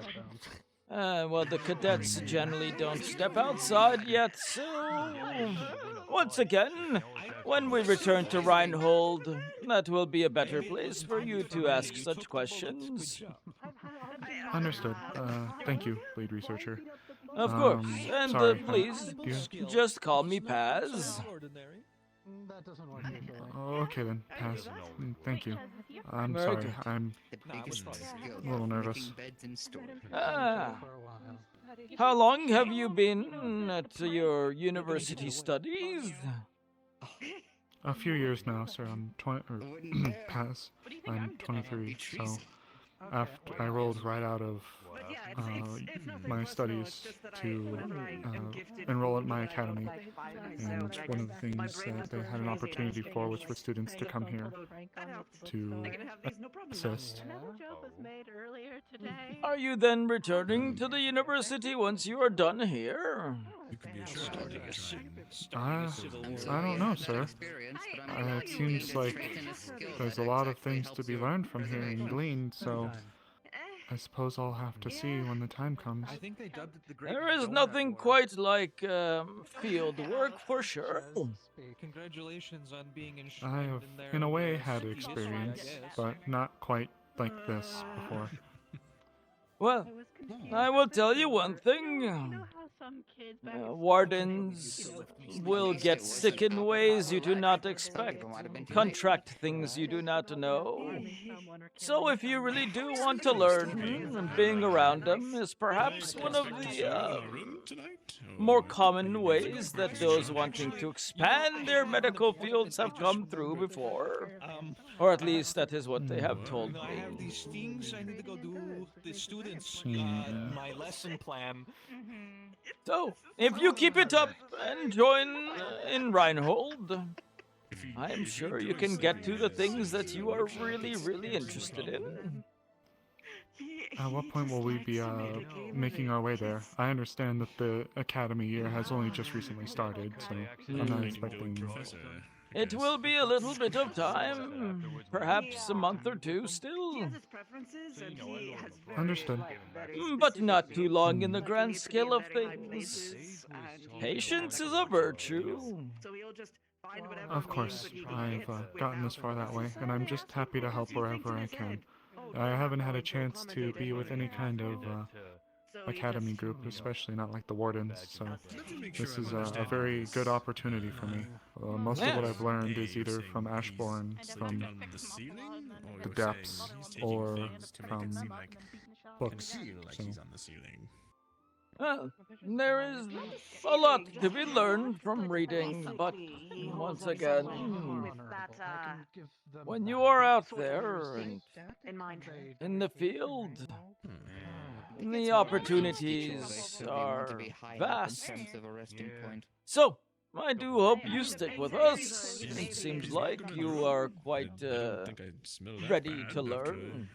well, the cadets generally don't step outside yet, so, once again, when we return to Reinhold, that will be a better place for you to ask such questions. Understood. Thank you, lead researcher. Of course, and sorry, please, just call me Paz. That doesn't work usually. Okay then, Paz. Thank you. I'm Very sorry, good. I'm a little nervous. How long have you been at your university studies? A few years now, sir. I'm 20. Paz. I'm 23. So, after I rolled right out of my studies to enroll at my academy, and one of the things that they had an opportunity for was for students to come here to assist. Are you then returning to the university once you are done here? I don't know, sir. It seems like there's a lot of things to be learned from here and gleaned, so I suppose I'll have to see when the time comes. There is nothing quite like field work for sure. Congratulations on being I have, in a way, had experience, but not quite like this before. Well, I will tell you one thing. Wardens will get sick in ways you do not expect, contract things you do not know. So if you really do want to learn, being around them is perhaps one of the more common ways that those wanting to expand their medical fields have come through before. Or at least that is what they have told me. I have these things I need to go do with the students. My lesson plan. So, if you keep it up and join in Reinhold, I am sure you can get to the things that you are really, really interested in. At what point will we be making our way there? I understand that the academy year has only just recently started, so I'm not expecting... It will be a little bit of time, perhaps a month or two still. Understood. But not too long in the grand scale of things. Patience is a virtue. Of course, I've gotten this far that way, and I'm just happy to help wherever I can. I haven't had a chance to be with any kind of academy group, especially not like the Wardens, so this is a very good opportunity for me. Most of what I've learned is either from Ashbourne, from the depths, or from books. So. Well, there is a lot to be learned from reading, but once again, when you are out there and in the field, the opportunities are vast. So, I do hope you stick with us. It seems like you are quite ready to learn.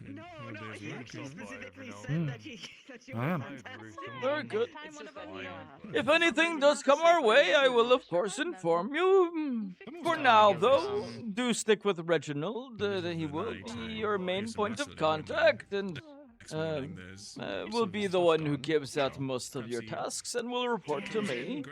I am. Very good. If anything does come our way, I will of course inform you. For now, though, do stick with Reginald. He will be your main point of contact, and will be the one who gives out most of your tasks and will report to me.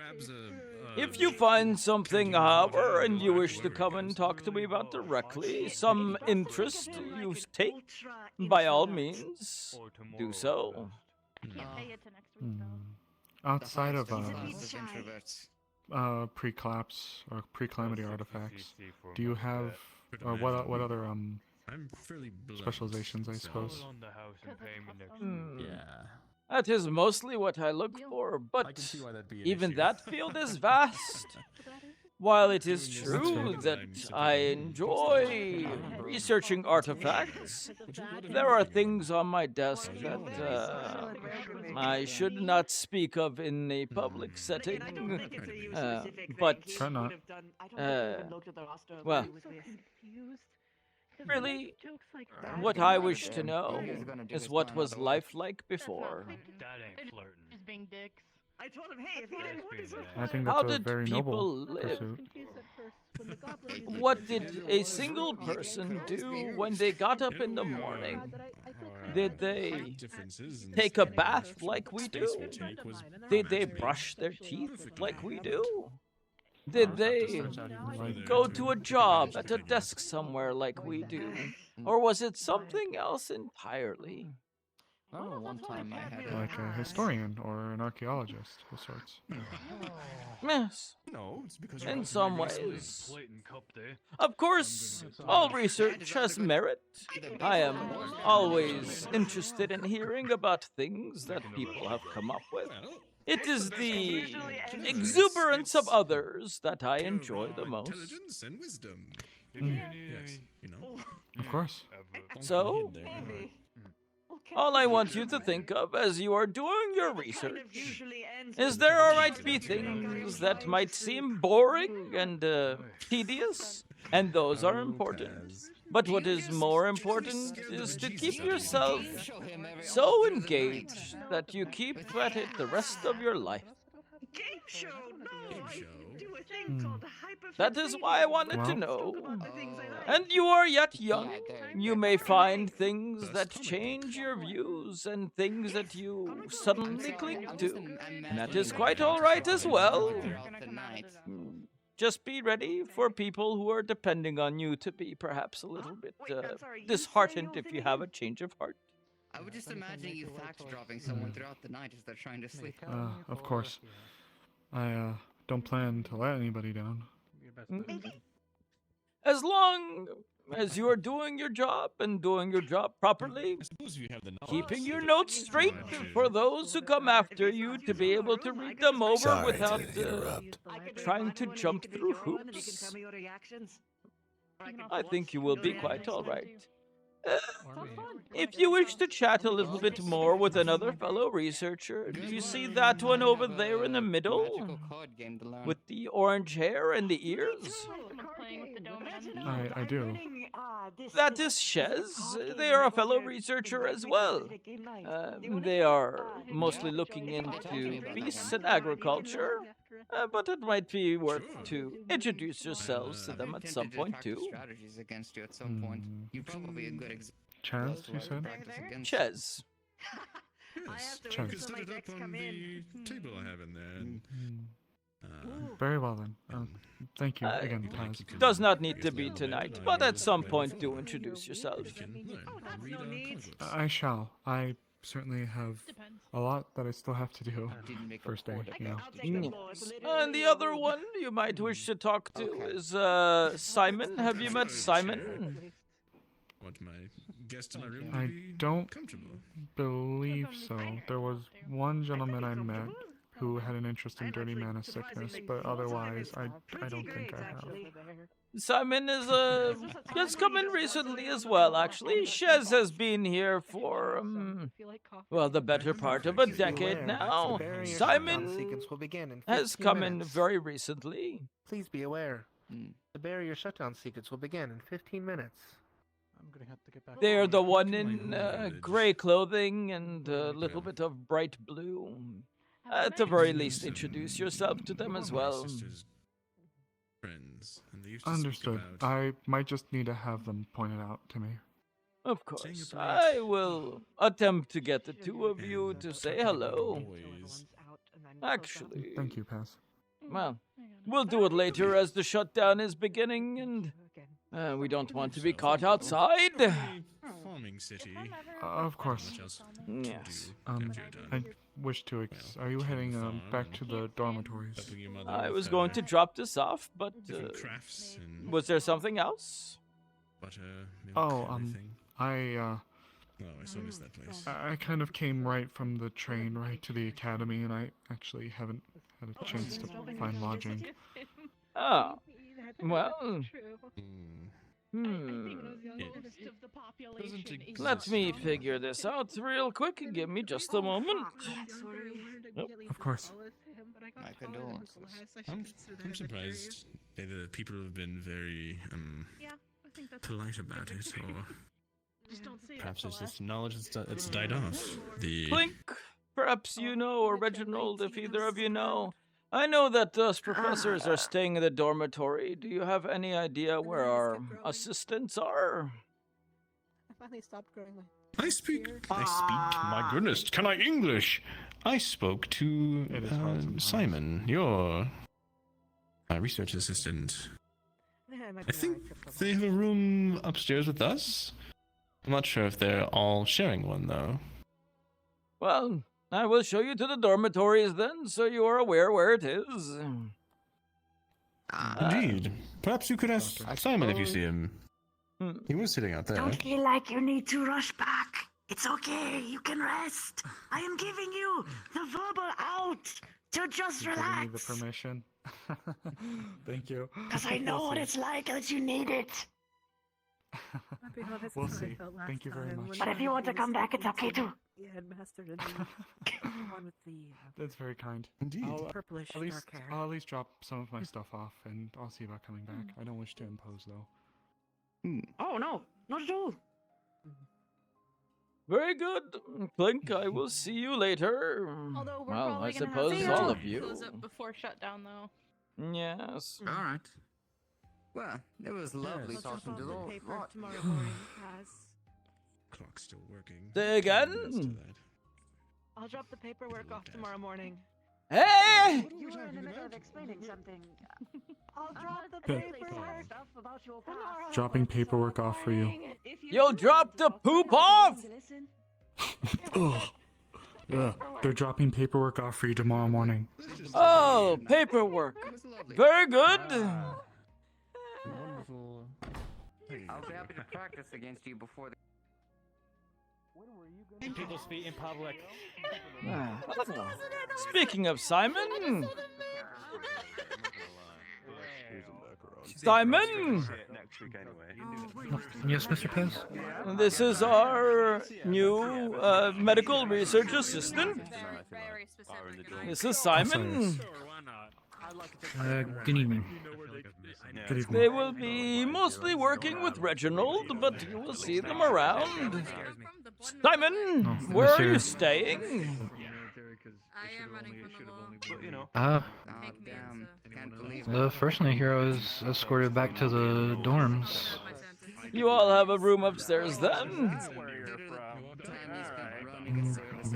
If you find something, however, and you wish to come and talk to me about directly, some interest you take, by all means, do so. Outside of pre-collapse or pre-calamity artifacts, do you have what other specializations, I suppose? That is mostly what I look for, but even that field is vast. While it is true that I enjoy researching artifacts, there are things on my desk that I should not speak of in a public setting. But, well, really, what I wish to know is what was life like before. That ain't flirting. Just being dicks. I told him, hey, if you didn't want to I think How that's a did very people noble live? pursuit. What did a single person do when they got up in the morning? Did they take a bath like we do? Did they brush their teeth like we do? Did they go to a job at a desk somewhere like we do? Or was it something else entirely? Oh, one time I had Like a historian or an archaeologist of sorts. Yes. No, it's because in some ways. Of course, all research has merit. I am always interested in hearing about things that people have come up with. It is the exuberance of others that I enjoy the most. Intelligence and wisdom. Yes, you know. Of course. So, all I want you to think of as you are doing your research is there might be things that might seem boring and tedious, and those are important. But what is more important is to keep yourself so engaged that you keep at it the rest of your life. Game show, no. Do a thing called That is why I wanted to know. And you are yet young. You may find things that change your views and things that you suddenly cling to. And that is quite all right as well. Just be ready for people who are depending on you to be perhaps a little bit disheartened if you have a change of heart. I would just imagine you fact dropping someone throughout the night as they're trying to sleep. Of course. I don't plan to let anybody down. As long as you are doing your job and doing your job properly, keeping your notes straight for those who come after you to be able to read them over without trying to jump through hoops, I think you will be quite all right. If you wish to chat a little bit more with another fellow researcher, do you see that one over there in the middle? With the orange hair and the ears? I do. That is Shez. They are a fellow researcher as well. They are mostly looking into beasts and agriculture, but it might be worth to introduce yourselves to them at some point too. Strategies against you at some point. You probably a good Chaz, you said? Chez. Yes, you can set it up on the table I have in there. And, Very well then. Thank you again, Paz. Does not need to be tonight, but at some point do introduce yourself. I shall. I certainly have a lot that I still have to do. First day, you know. And the other one you might wish to talk to is Simon. Have you met Simon? Want my guest in my room I to be don't comfortable? believe so. There was one gentleman I met who had an interest in Dirty Mana sickness, but otherwise, I don't think I have. Simon is has come in recently as well, actually. Shez has been here for well, the better part of a decade now. Simon has come in very recently. Please be aware. The barrier shutdown sequence will begin in 15 minutes. I'm gonna have to get back. They are the one in gray clothing and a little bit of bright blue. At the very least, introduce yourself to them as well. Friends, and they used to Understood. I might just need to have them pointed out to me. Of course. I will attempt to get the two of you to say hello. Actually. Thank you, Paz. Well, we'll do it later as the shutdown is beginning and we don't want to be caught outside. Farming city. Of course. Yes. I wish to. Are you heading back to the dormitories? I was going to drop this off, but was there something else? Butter, milk, Oh, everything. I so miss that place. I kind of came right from the train right to the academy, and I actually haven't had a chance to find lodging. Ah, well. Let me figure this out real quick. Give me just a moment. Of course. My condolences. I'm surprised that the people have been very polite about it, or perhaps it's just knowledge it's died off. Clink. Perhaps you know, or Reginald, if either of you know. I know that us professors are staying in the dormitory. Do you have any idea where our assistants are? I finally stopped growing my... I speak. My goodness, can I English? I spoke to Simon, your research assistant. I think they have a room upstairs with us. I'm not sure if they're all sharing one, though. Well, I will show you to the dormitories then, so you are aware where it is. Indeed. Perhaps you could ask Simon if you see him. He was sitting out there. Don't feel like you need to rush back. It's okay, you can rest. I am giving you the verbal out to just You're giving me the relax. permission. Thank you. Because I know what it's like that you need it. We'll see. Thank you very much. But if you want to come back, it's okay too. The headmaster and the one with the That's very kind. Indeed. purplish At least, dark hair. I'll at least drop some of my stuff off, and I'll see about coming back. I don't wish to impose, though. Oh no, not at all. Very good. Clink, I will see you later. Although we're well, probably I gonna suppose have to all of you. close up before shutdown, though. Yes. All right. Well, it was lovely I'll drop talking off to the the paper tomorrow morning as... Clock's still working. Say again? I'll drop the paperwork off tomorrow morning. Hey! You were in the middle of explaining something. I'll drop the Okay. paperwork stuff about your past. Dropping paperwork off for you. You'll drop the poop off! Ugh. Ugh. They're dropping paperwork off for you tomorrow morning. Oh, paperwork. Very good. Wonderful. I'll be happy to practice against you before the... People's feet in public. Speaking of Simon. Simon! Yes, Mr. Pez? This is our new medical research assistant. This is Simon. Good evening. Good evening. They will be mostly working with Reginald, but you will see them around. Simon, where are you staying? I am running from the law. The first night here I was escorted back to the dorms. You all have a room upstairs then?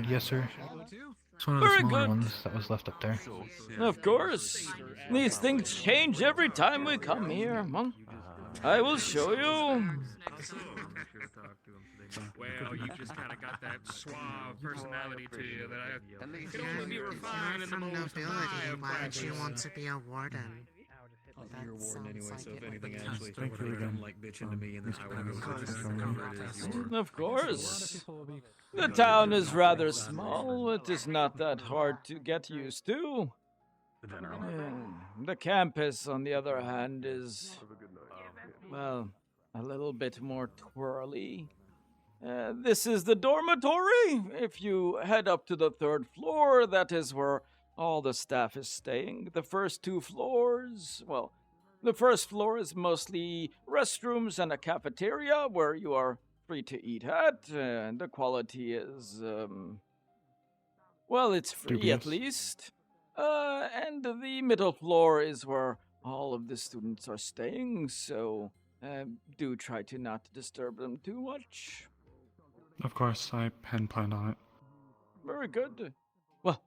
Yes, sir. It's one of the Very smaller good. ones that was left up there. Of course. These things change every time we come here. Well, I will show you. Well, you just kind of got that suave personality to you that I can only be refined in the most high of Why would you practice. want to be a warden? You're a warden anyway, so if anything Thank actually you again. like bitching to me, and then I would go Of course. The town is rather small. It is not that hard to get used to. The campus, on the other hand, is, well, a little bit more twirly. This is the dormitory. If you head up to the 3rd floor, that is where all the staff is staying. The first 2 floors, well, the first floor is mostly restrooms and a cafeteria where you are free to eat at, and the quality is, well, it's free at Dubious. least. And the middle floor is where all of the students are staying, so do try to not disturb them too much. Of course, I hadn't planned on it. Very good. Well,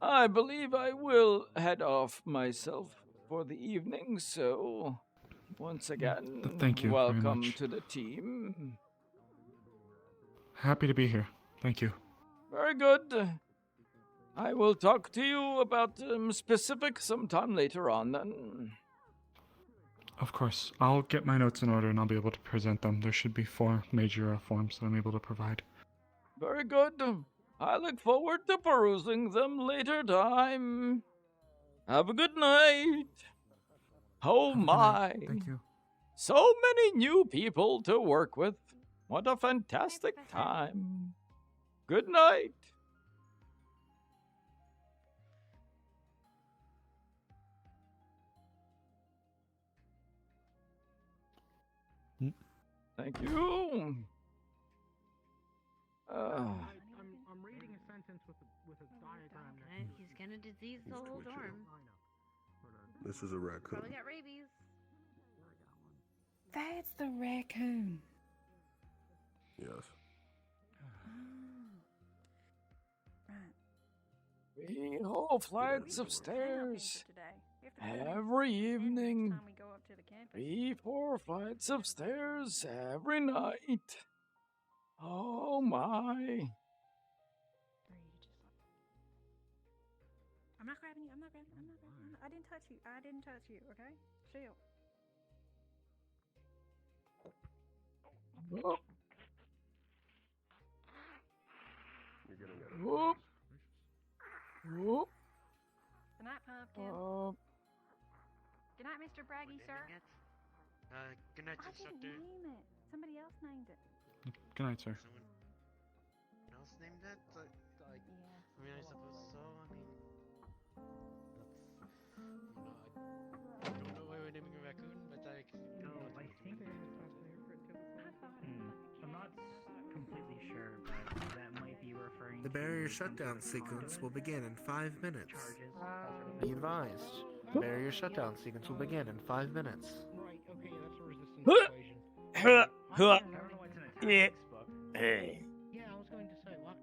I believe I will head off myself for the evening, so once again, Thank you very welcome much. to the team. Happy to be here. Thank you. Very good. I will talk to you about specifics sometime later on then. Of course. I'll get my notes in order and I'll be able to present them. There should be 4 major forms that I'm able to provide. Very good. I look forward to perusing them later time. Have a good night. Oh my. Thank you. So many new people to work with. What a fantastic time. Good night. Thank you. I'm reading a sentence with a diagram. He's gonna disease the whole dorm. This is a raccoon. Probably got rabies. That's the raccoon. Yes. We whole flights of stairs every evening. 3-4 flights of stairs every night. Oh my. I'm not grabbing you. I'm not grabbing you. I didn't touch you. I didn't touch you. Okay? Chill. Whoop. You're gonna get it. Whoop. Whoop. Good night, Pumpkin. Good night, Mr. Braggy, sir. Good night, I didn't Instructor. name it. Somebody else named it. Good night, sir. Someone else named that? Like, Yeah. I mean, I suppose so. I mean, that's, I don't know why we're naming a raccoon, but like, No, I think I'm not completely sure, but that might be referring The barrier shutdown sequence will begin in 5 minutes. Be advised. The barrier shutdown sequence will begin in 5 minutes. Right, okay, that's a resistance equation. Yeah. Hey. Yeah, I was going to say, what?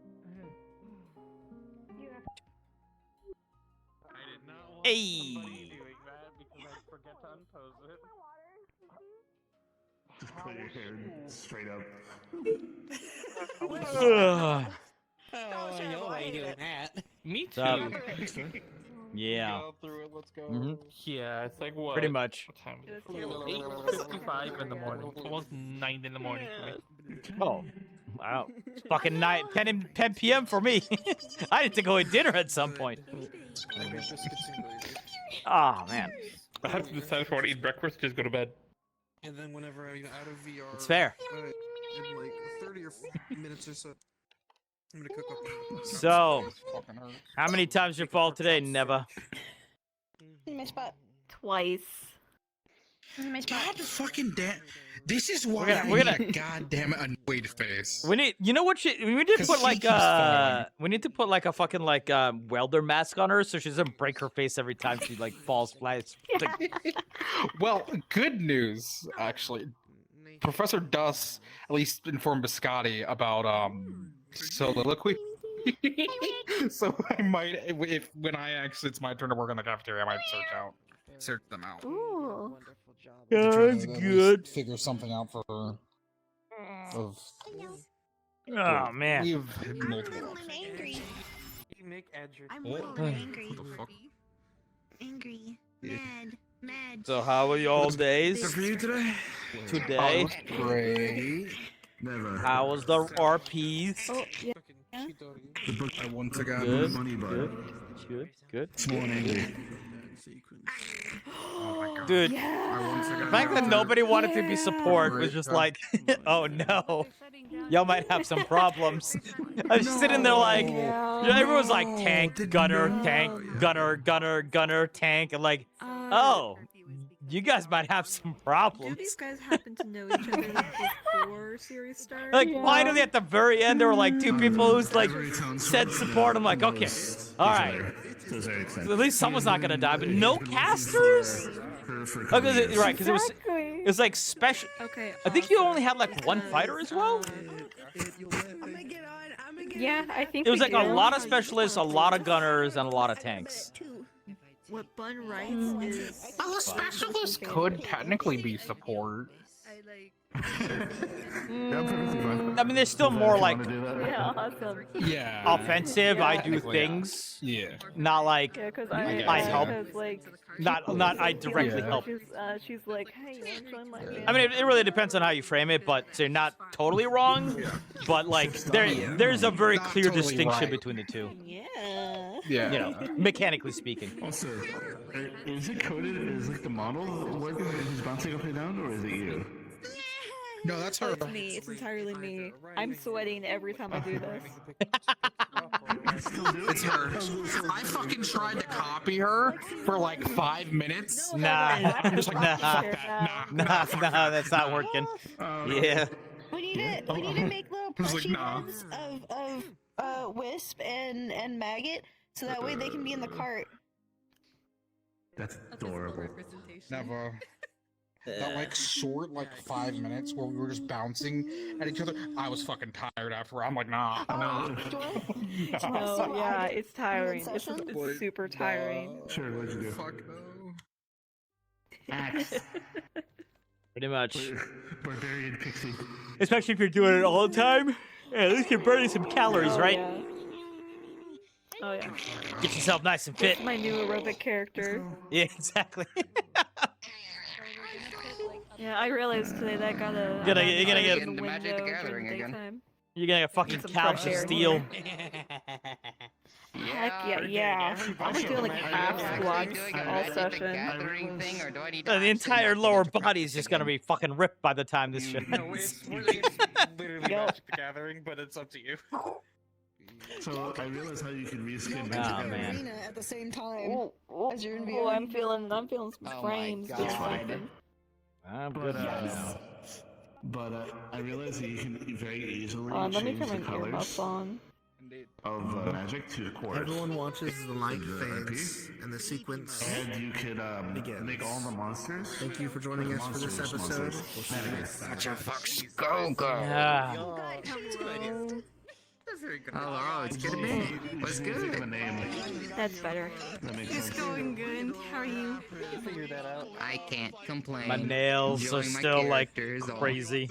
I did not want Hey. somebody doing that because I forget to unpose it. Just put your hair straight up. Oh, y'all ain't doing that. Me too. Yeah. Go through it, let's go. Yeah, it's like what? Pretty much. What time is it? 8:55 in the morning. Almost 9 in the morning for me. Oh. Wow. It's fucking 10 p.m. for me. I need to go eat dinner at some point. Oh, man. I have to decide if I want to eat breakfast, just go to bed. And then whenever I'm out of VR, It's fair. in like 30 or 40 minutes or so, I'm gonna cook up. So, how many times you fall today, Neva? My spot. Twice. My spot. God fucking damn. This is why We're I gonna- need a goddamn annoyed face. We need, you know what? We need to 'Cause put she like keeps falling. we need to put like a fucking like welder mask on her so she doesn't break her face every time she like falls flies. Well, good news, actually. Professor Dusk at least informed Biscotti about soliloquy. So I might, if when it's my turn to work in the cafeteria, I might search them out. Ooh. That's good. Figure something out for her. Oh man. We've had multiple. I'm angry. I'm What? angry. What the fuck? Angry. Yeah. Mad. So how were your days? Good for you today? Today. Great. Never. How was the RPs? Oh, yeah. The book I once got Good, money by. Good. Sworn angry. Dude, the fact that nobody wanted to be support was just like, oh no, y'all might have some problems. I was sitting there like, everyone's like tank, gunner, tank, gunner, tank, and like, oh, you guys might have some Do problems. these guys happen to know each other before series starts? Like, finally at the very end, there were like two people who's like said support. I'm like, okay, all right. At least someone's not gonna die, but no casters. Oh, right, because it was like special. Okay. I think you only had like one fighter as well. Yeah, I think It was we like do. a lot of specialists, a lot of gunners, and a lot of tanks. What Bun writes is A specialist could technically be support. I mean, there's still more like Yeah, awesome. offensive. I do things. Yeah. Not like Yeah, because I help. like, Not I directly help. She's like, hey, you want to join my band? I mean, it really depends on how you frame it, but they're not totally wrong. But like, there's a very clear totally distinction right. between the two. Yeah. Yeah. You know, mechanically speaking. Also, is it coded as like the model working and he's bouncing up and down, or is it you? No, that's her. It's me. It's entirely me. I'm sweating every time I do this. It's her. I fucking tried to copy her for like 5 minutes. Nah, I'm just like, nah, fuck that. nah, that's not working. Yeah. We need to make little I was like, plushie nah. ones of Wisp and Maggot, so that way they can be in the cart. That's adorable. Never. That like short 5 minutes where we were just bouncing at each other. I was fucking tired after. I'm like, nah. No, yeah, it's tiring. It's super tiring. Sure, what'd you do? Fuck no. Axe. Pretty much. Barbarian pixie. Especially if you're doing it all the time. Yeah, at least you're burning some calories, right? Yeah. Oh yeah. Get yourself nice and fit. That's my new aerobic character. Yeah, exactly. Yeah, I realized today that I got a. You're gonna get in the Magic the window Gathering during again. daytime. You're gonna get fucking Some couch fresh of air. steel. Heck yeah. I'm like doing like half squats all session. Gathering thing, or do I need The entire lower body is just gonna be fucking ripped by the time this shit ends. Literally Magic the Gathering, but it's up to you. So I realize how you can reskin Oh, Magic man. Arena at the same time as you're in Oh, VR. I'm feeling some Oh my frames. God. Just something. I'm good now. But I realize that you can very easily Let me change turn my the colors earmuffs on. of Magic to the chorus. Everyone watches the light The fades and the sequence. And you could make all the monsters. Thank you for joining us for this episode. Watch your fucks go, girl. Yeah. Oh, it's good to be. What's good? That's better. It's going good. How are you? I can't complain. My nails are Enjoying my still like characters all- crazy.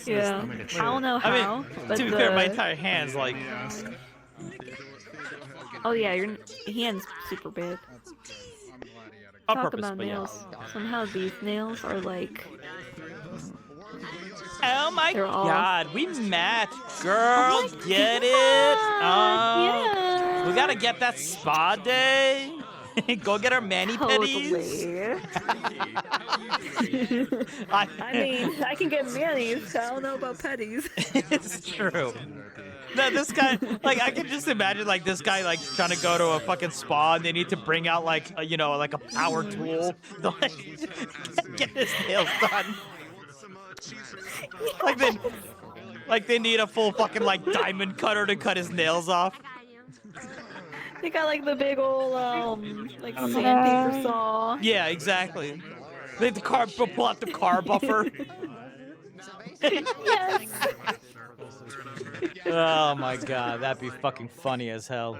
Yeah. I don't know I how. mean, but to be fair, my entire hand's like. Oh yeah, your hand's super big. On Talk purpose, about but yeah. nails. Somehow these nails are like. Oh my They're all- god, we match, girl. Get it? Yeah. We gotta get that spa day. Go get our mani pedis. I mean, I can get manis. I don't know about petties. It's true. No, this guy, like, I can just imagine, like, this guy, like, trying to go to a fucking spa and they need to bring out, like, a, like a power tool to, like, get his nails done. Like they need a full fucking, like, diamond cutter to cut his nails off. They got, like, the big old, like, sandpaper saw. Yeah, exactly. They pull out the car buffer. Yes. Oh my god, that'd be fucking funny as hell.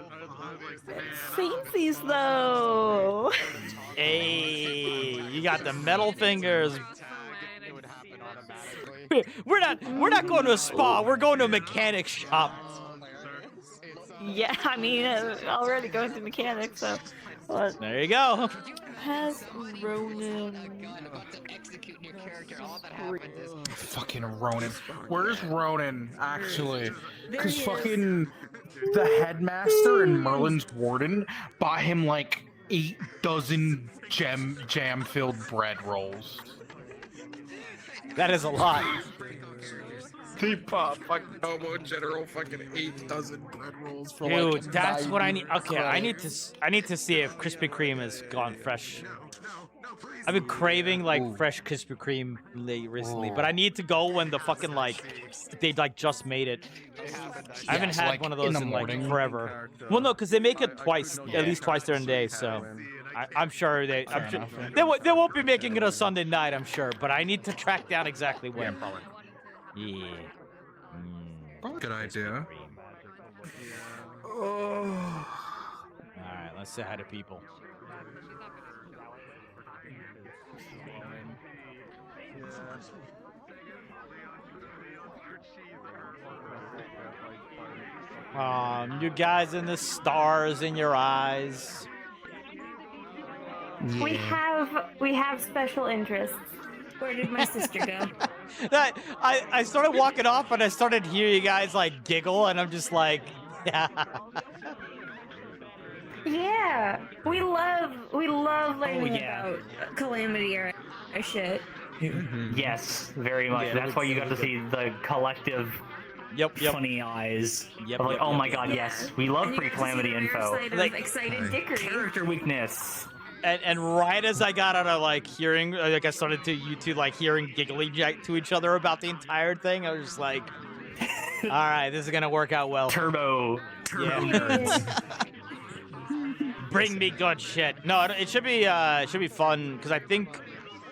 Samesies though. Hey, you got the metal fingers. We're not going to a spa. We're going to a mechanic shop. Yeah, I mean, already going to mechanics, so. What? There you go. Has Ronan? Fucking Ronan. Where's Ronan, actually? Because fucking the headmaster and Merlin's warden bought him like 8 dozen jam-filled bread rolls. That is a lot. They bought fucking Homo General fucking 8 dozen bread rolls for Dude, like that's what I need. Okay, credits. I need to see if Krispy Kreme has gone fresh. I've been craving like fresh Krispy Kreme recently, but I need to go when the fucking like they like just made it. I haven't had like, one of those in the in morning. like forever. Well, no, because they make it twice, at least twice during the day. So I'm sure they won't be making it a Sunday night. I'm sure, but I need to track down exactly when. Yeah, probably. Yeah. Good idea. All right, let's say hi to people. You guys and the stars in your eyes. We have special interests. Where did my sister go? I started walking off and I started hearing you guys like giggle and I'm just like, yeah. Yeah, we love learning about Calamity or shit. Yes, very much. That's why you got to see the collective funny eyes. Like, oh my god, yes, we love pre-Calamity info. Like excited dickery. Character weakness. And right as I got out of like hearing, like I started to you two like hearing giggling to each other about the entire thing, I was just like, all right, this is gonna work out well. Turbo nerds. Bring me good shit. No, it should be fun because I think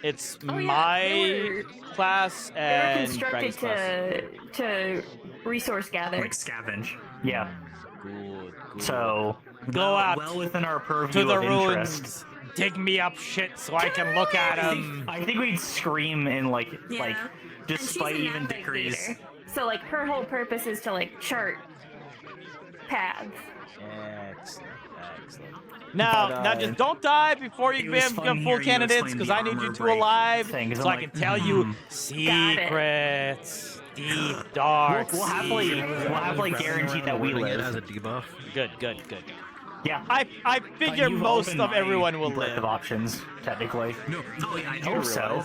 it's my class and They were Greg's constructed to resource gather. Like scavenge. Yeah. Good. So Go out well within our purview to the of ruins. interest. Dig me up shit so I can look at them. I think we'd scream in like And despite she's a even navigator. Dickory's. So like her whole purpose is to like chart paths. Excellent. Now just don't die before you become full candidates because I need you two alive so I can tell you secrets. Deep, dark. We'll happily guarantee that we live. As a debuff. Good. Yeah. I figure most of everyone will breadth live. of options, technically. No, I hope so.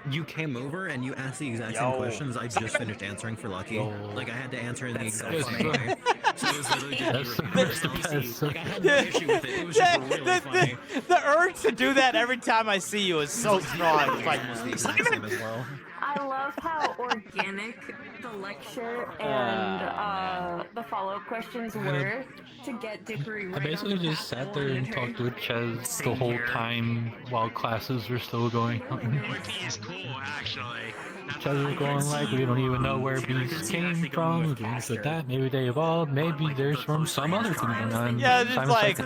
You came over and you asked the exact same questions I just finished answering for Lucky. Like I had to answer in the exact same way. So it was literally just like I had no issue with it. It was just really funny. The urge to do that every time I see you is so strong. It's like the exact same as well. I love how organic the lecture and the follow-up questions were to get Dickory right I basically on just that sat there and monitor. talked with Ches the whole time while classes were still going on. Wiki is cool, actually. Ches was going like, we don't even know where beasts came from, things like that. Maybe they evolved, maybe there's from some other thing going on. Yeah, it's Simon's like,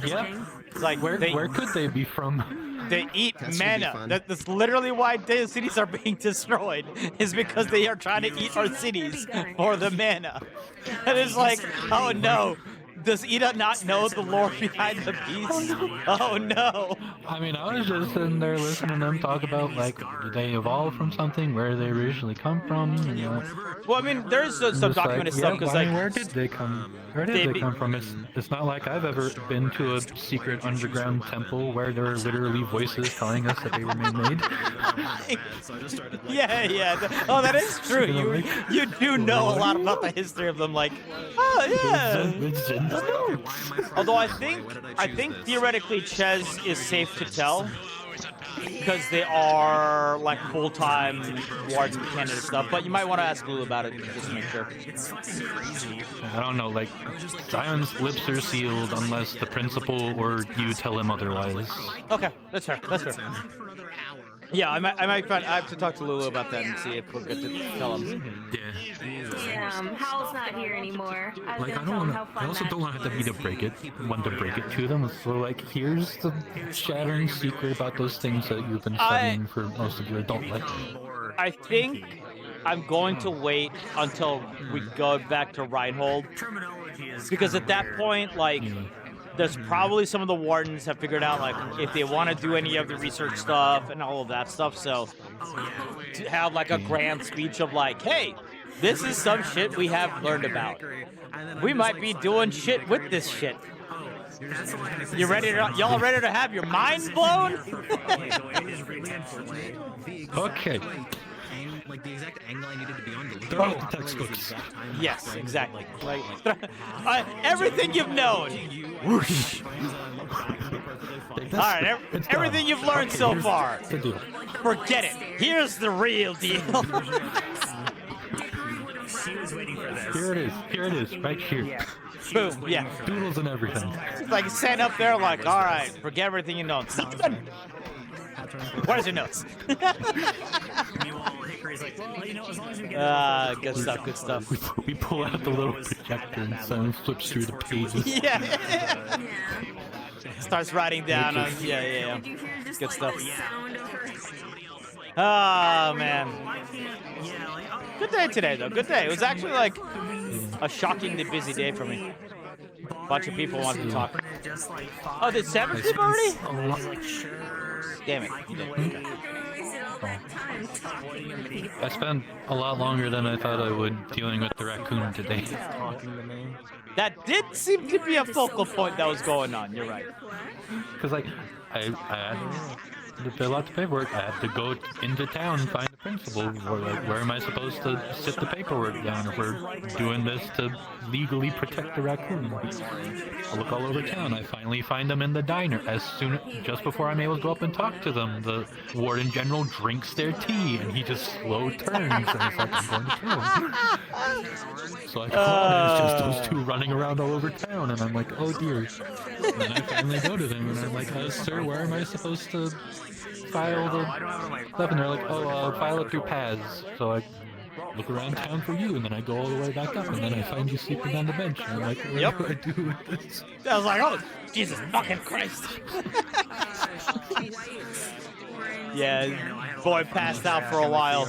yep. It's like Where could they be from? They eat That's gonna be mana. fun. That's literally why the cities are being destroyed, is because they are trying to eat our cities for the mana. And it's like, oh no. Does Ida not know the lore behind the beast? Oh no. I mean, I was just sitting there listening to them talk about, like, did they evolve from something? Where did they originally come from? You know? Well, I mean, there's some Just documented like, stuff yeah, because, I mean, like, where did they come? Where did they come from? It's not like I've ever been to a secret underground temple where there are literally voices telling us that they were made. yeah. Oh, that is true. You do know a lot about the history of them. Like, oh yeah. It's in the notes. Although I think theoretically Ches is safe to tell because they are like full-time wards and candidate stuff. But you might want to ask Lou about it just to make sure. It's fucking crazy. I don't know, like, Simon's lips are sealed unless the principal or you tell him otherwise. Okay, that's fair. Yeah, I have to talk to Lulu about that and see if we're good to tell him. Yeah, Hal's not here anymore. I was Like, gonna tell him how fun I also that don't want to have to be to break it to them. So, like, here's the shattering secret about those things that you've been studying for most of your adult life. I think I'm going to wait until we go back to Reinhold, because at that point, like, there's probably some of the wardens have figured out, like, if they want to do any of the research stuff and all of that stuff. So to have like a grand speech of like, hey, this is some shit we have learned about. We might be doing shit with this shit. Y'all ready to have your mind blown? Okay. Like the exact angle I needed to be on to Throw out the textbooks. Yes, exactly. Like everything you've known. Whoosh. All right, everything you've learned so far. Forget it. Here's the real deal. She was waiting for this. Here it is, right here. Boom, yeah. Doodles and everything. It's like stand up there like, all right, forget everything you know. Where's your notes? Hickory's like, well, you know, as long as we get good stuff. We pull out the little projector and Simon flips through the pages. Yeah. Starts writing down on, yeah. Good stuff. Oh, man. Good day today, though. Good day. It was actually like, A shockingly busy day for me. Bunch of people want to talk. Oh, did Seven sleep already? Damn it. You did. I spent a lot longer than I thought I would dealing with the raccoon today. That did seem to be a focal point that was going on. You're right. Because like, I had to fill out the paperwork. I had to go into town and find the principal. Or like, where am I supposed to sit the paperwork down if we're doing this to legally protect the raccoon? I look all over town. I finally find them in the diner. Just before I'm able to go up and talk to them, the warden general drinks their tea and he just slow turns and it's like, I'm going to kill him. So I call and it's just those two running around all over town and I'm like, oh dear. And then I finally go to them and I'm like, sir, where am I supposed to file the stuff? And they're like, oh, file it through PAS. So I look around town for you, and then I go all the way back up, and then I find you sleeping on the bench. And I'm like, what do I do with this? I was like, oh, Jesus fucking Christ. Yeah, boy passed out for a while.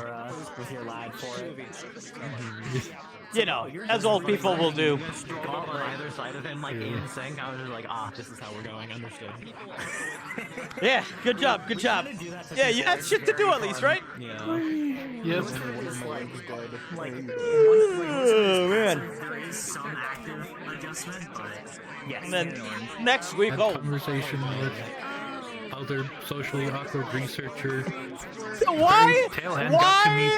With your lad for it. You know, as old people will do. On either side of him, like in sync. I was just like, this is how we're going. Understood. Yeah, good job, good job. Yeah, you had shit to do at least, right? Yeah. Yep. Oh, man. Some active adjustment, but yes. And then next week, conversation with other socially awkward researcher. Why? Tailhead got to meet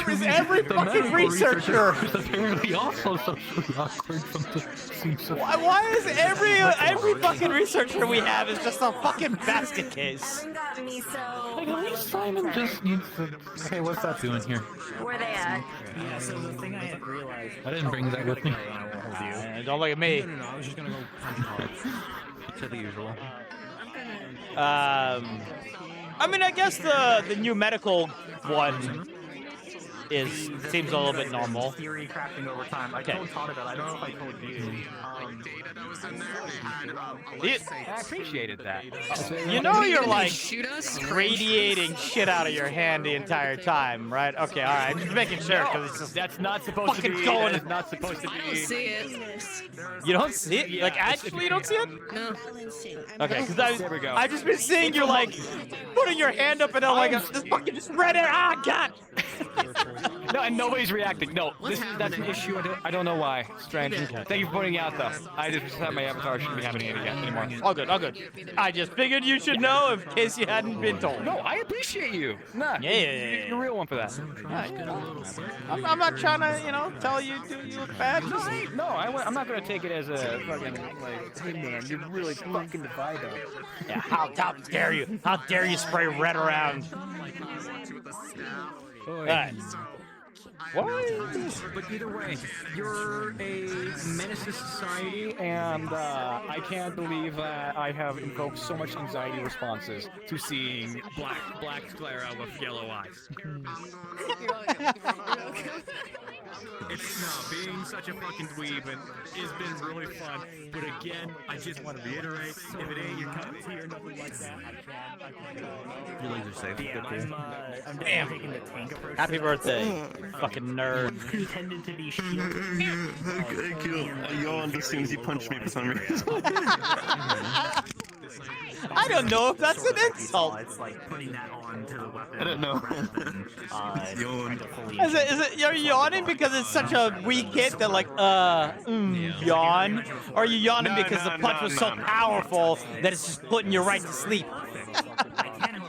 is every fucking researcher? Who's apparently also socially awkward from the seems of... Why is every fucking researcher we have is just a fucking basket case? Like, at least Simon just needs to... Okay, what's that doing here? Where they at? Yeah, so the thing I had realized... I didn't bring that with me. Don't look at me. No, I was just gonna go to the usual. I mean, I guess the new medical one seems a little bit normal. Theory crafting over time. I told Todd about it. I don't know if I told you. I appreciated that. You know you're like shoot us? radiating shit out of your hand the entire time, right? Okay, all right. Just making sure because it's just That's not supposed to fucking be. going. That's not supposed to I don't be. see it. You don't see it? Yeah, Like actually, you don't see it? No. Okay, because There we go. I just been seeing you like putting your hand up and I'm like this fucking just red air. Ah, God. No, and nobody's reacting. No, that's an issue. I don't know why. Strange. Thank you for pointing it out, though. I just thought my avatar shouldn't be having it anymore. All good, all good. I just figured you should know in case you hadn't been told. No, I appreciate you. Nah, Yeah. you're a real one for that. I'm not trying to, tell you you look bad. No, I'm not gonna take it as a fucking like, hey man, you're really fucking the vibe up. Yeah, how dare you? How dare you spray red around? Alright. What? But either way, you're a menace to society, and I can't believe that I have invoked so much anxiety responses to seeing black Clara with yellow eyes. It's being such a fucking dweeb and it's been really fun. But again, I just want to reiterate, if it ain't your cup of tea or nothing like that, I can't. Your legs are safe. Yeah, I'm Damn. taking the tank approach. Happy birthday, you fucking nerd. Intended to be shielded. I yawned as soon as he punched me for some reason. I don't know if that's an insult. It's like putting that on to the weapon. I don't know. Is it you're yawning because it's such a weak hit that like yawn? Or are you yawning because the punch was so powerful that it's just putting you right to sleep?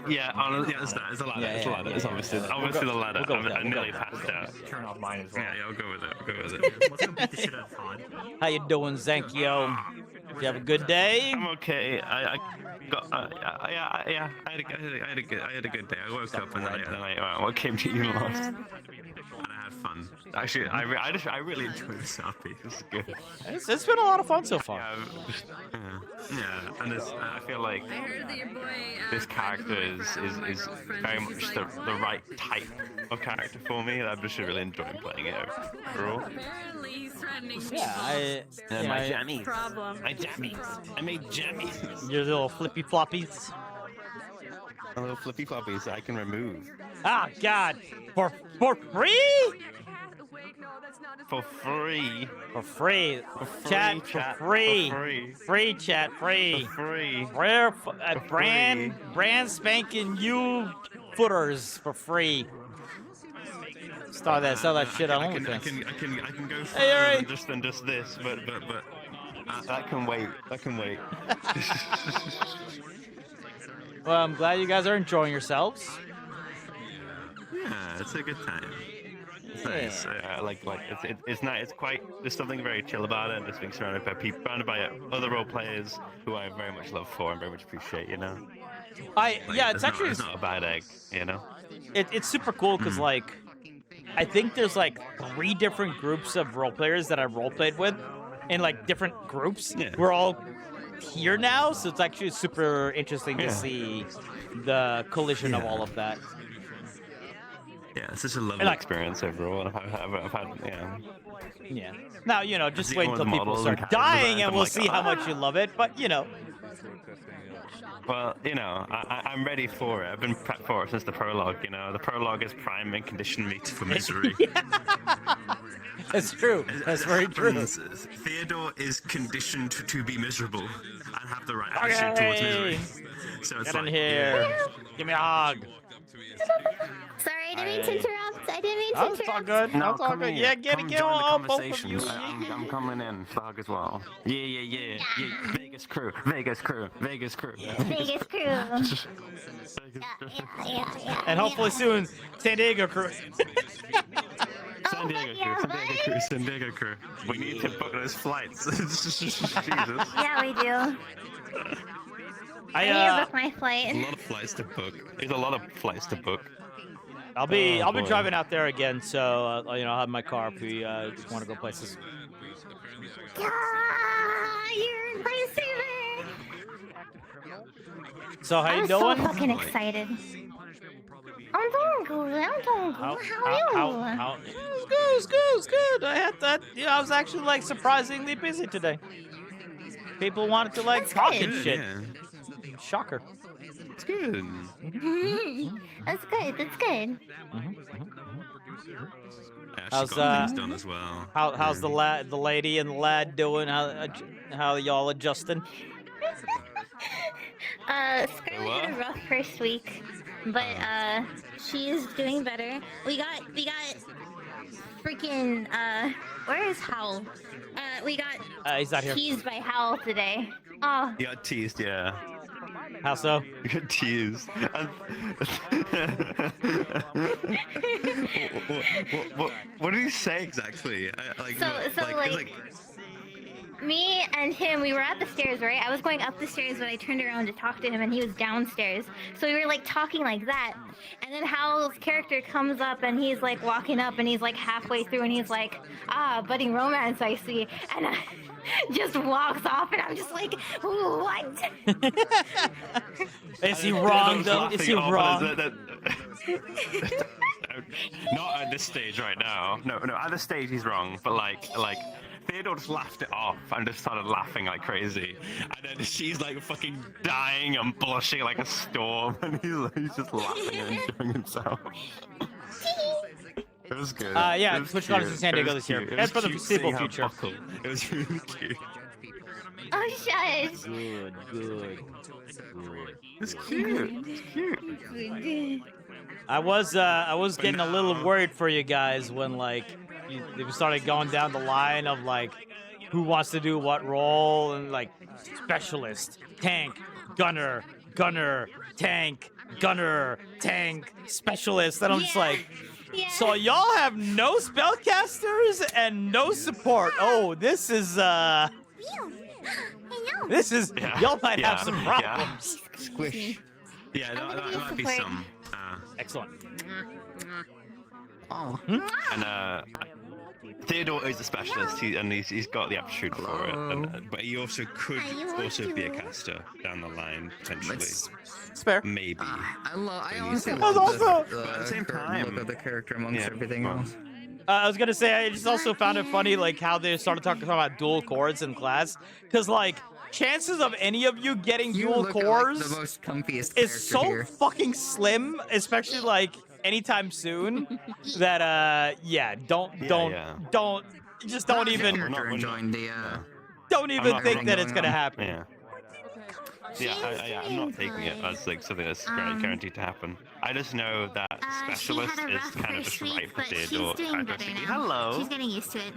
Yeah, honestly, it's that. It's a ladder. It's a ladder. It's obviously the ladder. I'm nearly passed out. Turn off mine as well. Yeah, I'll go with it. Let's go beat the shit out of Todd. How you doing, Zankyo? Did you have a good day? I'm okay. I had a good day. I woke up and what came to you last? And I had fun. Actually, I really enjoyed the Sappy. It was good. It's been a lot of fun so far. Yeah, and I feel like this character is very much the right type of character for me. I'm just really enjoying playing it overall. Apparently he's threatening me. Yeah, My jammies. Problem. My jammies. I made jammies. Your little flippy floppies. A little flippy floppies I can remove. Ah, God. For free? For free. For free. Chat for free. Free chat, free. For free. Rare brand spanking new footers for free. Sell that shit on OnlyFans. I can go Hey, further Eric. than just this, but that can wait. That can wait. Well, I'm glad you guys are enjoying yourselves. Yeah, it's a good time. It's nice. It's nice. It's quite. There's something very chill about it. Just being surrounded by people, surrounded by other role players who I very much love for and very much appreciate. You know. It's not a bad egg. You know. It's super cool because like, I think there's like 3 different groups of role players that I role played with, in like different groups. Yeah. We're all here now, so it's actually super interesting to see the collision of all of that. Yeah, it's such a lovely experience overall. I've had, yeah. Now, just wait until people start dying and we'll see how much you love it, but, Well, I'm ready for it. I've been prepped for it since the prologue, The prologue is prime and conditioned me for misery. That's true. That's very true. Theodore is conditioned to be miserable and have the right attitude towards misery. So it's Get in here. Give me a hug. Sorry, I didn't mean to interrupt. I didn't mean to interrupt. That's all good. No, That's all good. Yeah, get on both of you. I'm coming in, flag as well. Yeah. Vegas crew. Vegas crew. Yeah. And hopefully soon, San Diego crew. San Diego crew. We need to book those flights. Jesus. Yeah, we do. I need to book my flight. A lot of flights to book. There's a lot of flights to book. I'll be driving out there again, so I'll have my car if we want to go places. Yeah, you're a lifesaver. So how you doing? I'm so fucking excited. I'm doing good. How are you? It's good. I had that. I was actually like surprisingly busy today. People wanted to like talk and shit. Yeah. Shocker. It's good. That's good. How's got things done as well. How's the lady and the lad doing? How y'all adjusting? Scarlett had a rough first week, but she's doing better. We got freaking where is Howl? We got he's not here. teased by Howl today. Oh. You got teased, yeah. How so? You got teased. What did he say exactly? Me and him, we were at the stairs, right? I was going up the stairs, but I turned around to talk to him, and he was downstairs. So we were like talking like that, and then Howl's character comes up, and he's like walking up, and he's like halfway through, and he's like, budding romance, I see, and just walks off, and I'm just like, what? Is he wrong though? Is he wrong? Not at this stage right now. No, at this stage he's wrong, but like Theodore just laughed it off and just started laughing like crazy. And then she's like fucking dying and blushing like a storm, and he's just laughing and enjoying himself. It was good. Switch Guardians in San Diego this year. And for the foreseeable future. It was really cute. Oh, shush. Good. It's cute. I was getting a little worried for you guys when like they started going down the line of like who wants to do what role, and like specialist, tank, gunner, tank, specialist, and I'm just like, so y'all have no spellcasters and no support. Oh, this is y'all might have some problems. Squish. Yeah, that might be some. Excellent. Oh. And Theodore is a specialist, he's got the aptitude for it, but he also could be a caster down the line potentially. It's fair. Maybe. I honestly love the at the same time, look of the character amongst everything else. I was gonna say I just also found it funny like how they started talking about dual cores in class, because like chances of any of you getting dual cores like the most comfiest is so here. fucking slim, especially like anytime soon, that don't just don't even think that it's gonna happen. Yeah, I'm not taking it as like something that's guaranteed to happen. I just know that specialist is kind of just right footed or hello. She's getting used to it.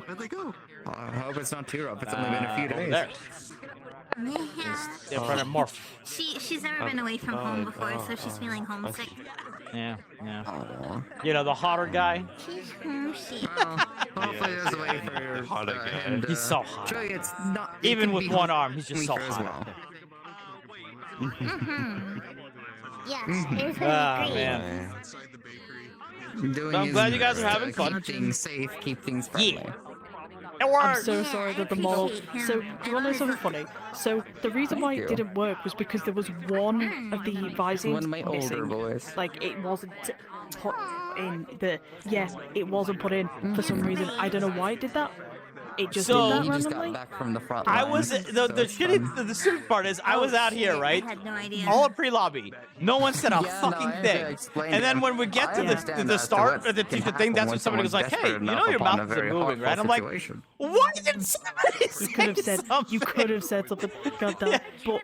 Where'd they go? I hope it's not too rough. It's only been a few days. There. Yeah. She's never been away from home before, so she's feeling homesick. Yeah. You know, the hotter guy? She's homesick. Hopefully there's a way for your hotter guy. He's so hot. Sure, it's not, even with one arm, he's just so hot. Yes, it was great. Man. I'm glad you guys are having fun. Keep things safe, keep things friendly. I'm so sorry that the model. So, do you want to know something funny? So, the reason why it didn't work was because there was one of the visors One of my older missing. boys. Like, it wasn't put in the. Yeah, it wasn't put in for some reason. I don't know why it did that. It just did that he just randomly. got back from the front I line, was the stupid part is I was out here, right? I had no idea. All at pre-lobby. No one said a fucking thing. And then when we get to the start of the thing, that's when somebody was like, "Hey, you know your mouth isn't moving, right?" I'm like, "What did somebody say?" You could have said something. God damn. But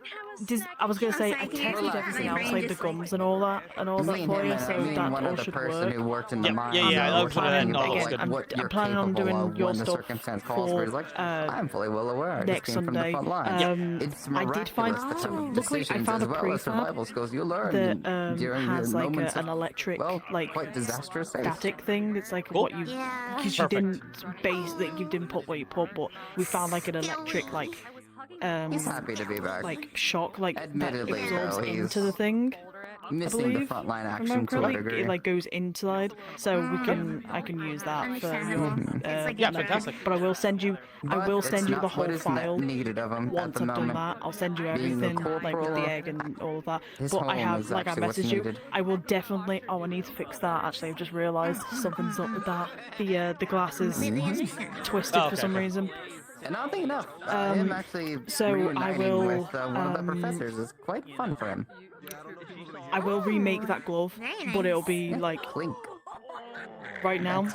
I was gonna say I tested everything else, like the gums and all that for you, so that all should work. who worked in the mine. I'm planning I'm planning on doing your stuff for I'm fully well aware. next Sunday. I did find luckily I found a prefab skills you learn that during has your like moments an electric quite disastrous static thing. It's like what you because you didn't you didn't put what you put, but we found like an electric he's happy to be back. like shock Admittedly, that absorbs though, he's into the thing. missing the frontline action to a degree. It like goes inside, so I can use that for fantastic. But I will send you the whole file needed of him once I've done that. I'll send you everything like with the egg and all of that. But I have I messaged you. I will definitely. Oh, I need to fix that. Actually, I've just realised something's up with that. The glass is twisted for some reason. And oddly enough, him actually reuniting with one of the professors is quite fun for him. I will remake that glove, but it'll be like right now.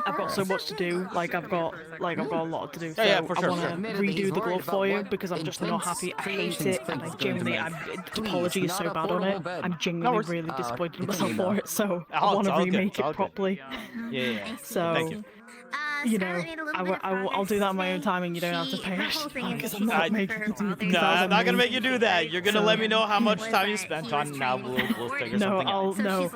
I've got so much to do. I've got a lot to do. So for sure. I want to redo the glove for you because I'm just not happy. I hate it, and topology is so bad on it. I'm genuinely really disappointed in myself for it. So I want to remake it properly. Yeah. So. Thank you. You know, I'll do that on my own time, and you don't have to pay because I'm not making you do. No, I'm not gonna make you do that. You're gonna let me know how much time you spent on. Now we'll figure something out. No.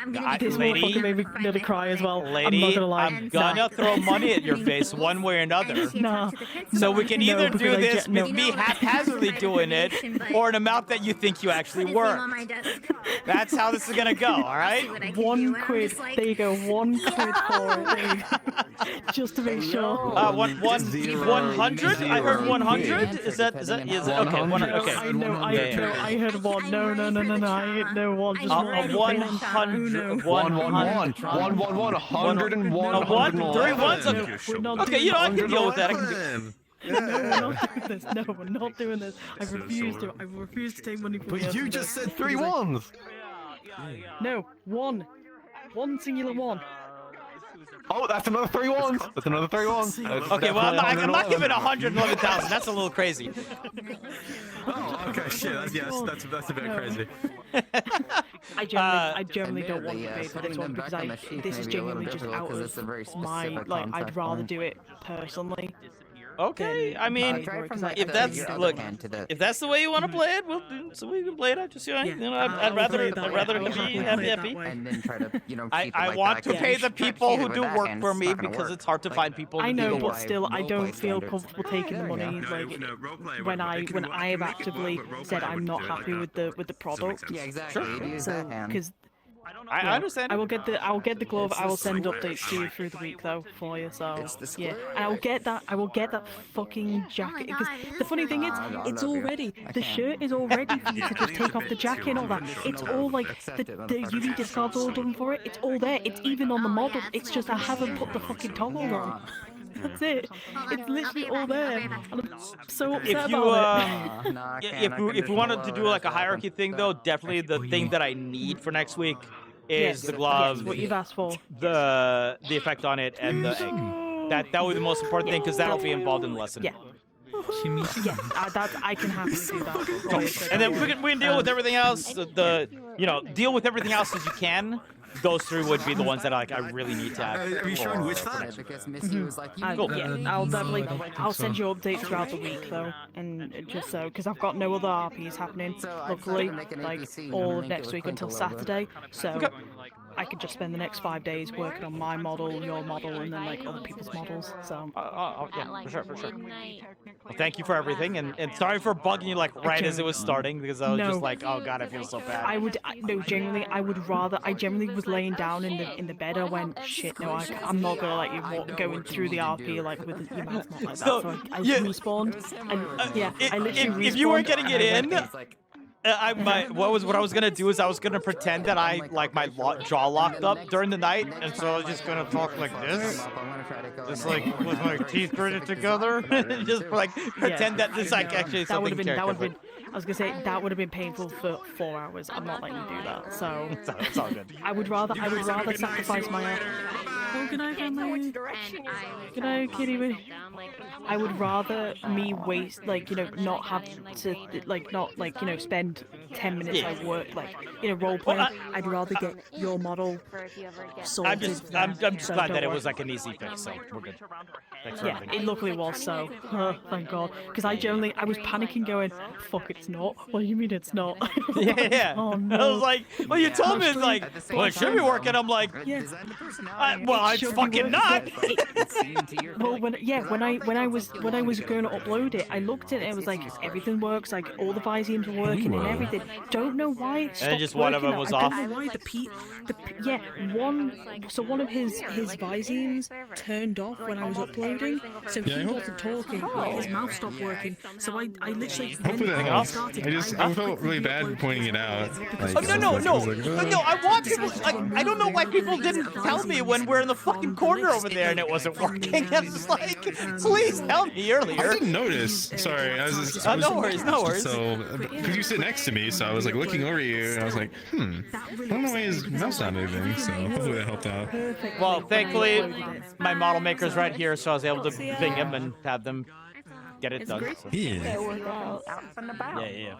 This motherfucker made me nearly cry as well. Lady, I'm not gonna lie. I'm gonna throw money at your face one way or another. Nah. So we can either do because this with me haphazardly doing it, or an amount that you think you actually work. That's how this is gonna go, alright? £1. There you go, £1 for it. Just to make sure. 100? I heard 100? Is that okay, 100, okay. I heard one. No, I heard no one. Just 100. 111. 101. 3 ones? Okay, you know, I can deal with that. No, we're not doing this. I refuse to take money from you. But you just said 3 ones. No, one singular one. Oh, that's another 3 ones. That's another 3 ones. Okay, well, I'm not giving 111,000. That's a little crazy. Oh, okay, shit. That's a bit crazy. I generally don't want to pay for this one because this is genuinely just out of my I'd rather do it personally. Okay, I mean, if that's the way you want to play it, well, so we can play it. I just I'd rather be happy. And then try to I want to pay the people who do work for me because it's hard to find people. I know, but still, I don't feel comfortable taking the money. When I have actively said I'm not happy with the product. Yeah, exactly. So because. I understand. I will get the glove. I will send updates to you through the week though for you. So yeah, and I will get that fucking jacket. Because the funny thing is, it's already the shirt is all ready for you to just take off the jacket and all that. It's all like the UV discard's all done for it. It's all there. It's even on the model. It's just I haven't put the fucking toggle on. That's it. It's literally all there. And I'm so upset If you about it. if we wanted to do like a hierarchy thing though, definitely the thing that I need for next week is the glove, what you've asked for. the effect on it, and the egg. That would be the most important thing because that'll be involved in the lesson. Yeah. Yeah, I can happily do that. And then we can deal with everything else. Deal with everything else as you can. Those three would be the ones that I really need to have. Are you showing which five? Because Missy was like, Cool. Yeah, I'll send you updates throughout the week though, and just so because I've got no other RPs happening. Luckily, like all of next week until Saturday, so I could just spend the next 5 days working on my model, your model, and then like other people's models. So. Yeah, for sure. Well, thank you for everything, and sorry for bugging you like right as it was starting because I was just like, oh god, I feel so bad. I generally was laying down in the bed. I went, shit, no, I'm not gonna let you going through the RP like with your mouth not like that. So I respawned, and I literally respawned. If you weren't getting it in. What I was gonna do is I was gonna pretend that I like my jaw locked up during the night, and so I was just gonna talk like this, just like with my teeth gritted together, just like pretend that this like actually something. I was gonna say that would have been painful for 4 hours. I'm not letting you do that. So it's all good. I would rather sacrifice my. Oh, good night, family. Good night, kitty. I would rather me waste not have to spend 10 minutes at work role playing. I'd rather get your model sorted. I'm just glad that it was like an easy fix, so we're good. Yeah, it luckily was so. Thank God. Because I was panicking going, fuck, it's not. What do you mean it's not? Yeah. Oh, no. I was like, well, you told me it's like, well, it should be working. I'm like, well, it's fucking not. Well, when I was going to upload it, I looked at it. It was like everything works. Like all the Visines were working and everything. Don't know why it stopped. And then just one of them was off. I don't know why one of his Visines turned off when I was uploading, so he wasn't talking. His mouth stopped working. So I literally. Hopefully that helps. I felt really bad pointing it out. No. I want people. Like, I don't know why people didn't tell me when we're in the fucking corner over there and it wasn't working. I was like, please tell me earlier. I didn't notice. Sorry, I was no worries. So, because you sit next to me, so I was like looking over you, and I was like, I don't know why his mouse not moving. So hopefully that helped out. Well, thankfully, my model maker's right here, so I was able to ping him and have them get it done. So. Yeah.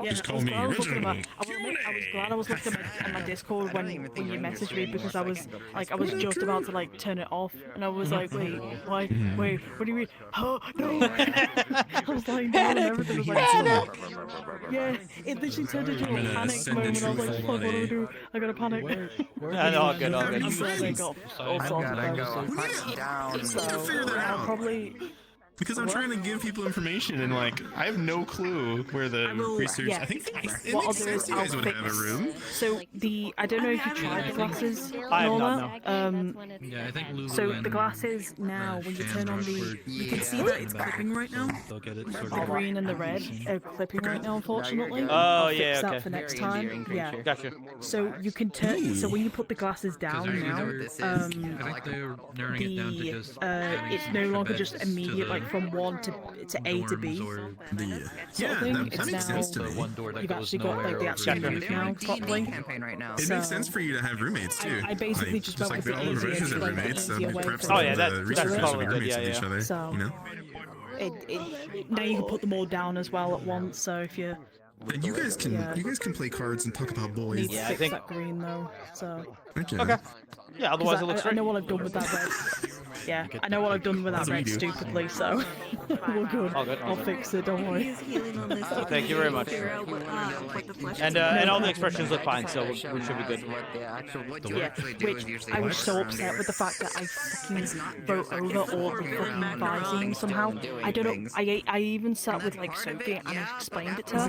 Just call me original. I was glad I was looking at my Discord when you messaged me because I was just about to turn it off and I was like, wait, why? Wait, what do you mean? Oh no! I was lying down and everything was like, yeah, it literally turned into a panic moment. I was like, fuck, what do I do? I gotta panic. All good. I'm glad I got all sorts of those. So I'll probably. Because I'm trying to give people information and I have no clue where the research. Yeah. I think what I'll do is you guys would have a room. So I don't know if you tried the glasses. I have not. Yeah, I think Lulu. So the glasses now, when you turn on you can see that it's clipping right now. The green and the red are clipping right now, unfortunately. Oh I'll yeah, fix that okay. for next time. Yeah. Gotcha. So you can turn. So when you put the glasses down now, I think they're narrowing it down to just. It's no longer just immediate from 1 to A to B. Yeah, that makes sense to me. You've actually got the actual move now properly. It makes sense for you to have roommates too. I basically just went with all the the versions easier, have roommates, so easier way perhaps for the researchers should be roommates with each other. So, now you can put them all down as well at once. So if you. And you guys can play cards and talk about boys. Need to fix that green though. So. Okay. Yeah, otherwise it looks great. I know what I've done with that red. Yeah, I know what I've done with that red stupidly, so we're good. All good. I'll fix it, don't worry. Thank you very much. And all the expressions look fine, so we should be good. Yeah, which I was so upset with the fact that I fucking wrote over all the fucking Visine somehow. I don't know, I even sat with Sophie and I explained it to her.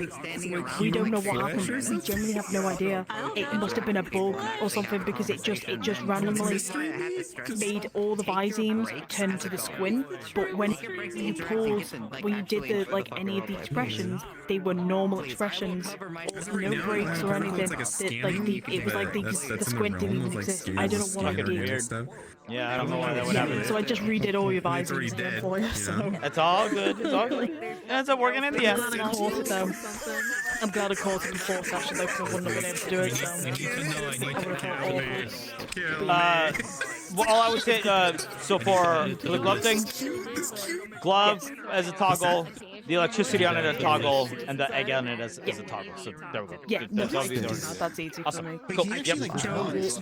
We don't know what happened, we generally have no idea. It must have been a bug or something because it just randomly made all the Visine seams turn into the squint, but when you pulled, when you did the like any of the expressions, they were normal expressions, no breaks or anything. It was like the squint didn't even exist. I don't know what I did. Yeah, I don't know why that would happen. So I just redid all your visors for you. So. It's all good. It's all good. It ends up working in the end. I'm glad I caught it before session though, because I wouldn't have been able to do it. Well, all I would say, so for the glove thing, glove as a toggle, the electricity on it as a toggle, and the egg on it as a toggle. So there we go. Yeah, that's easy for me. Cool. Yep.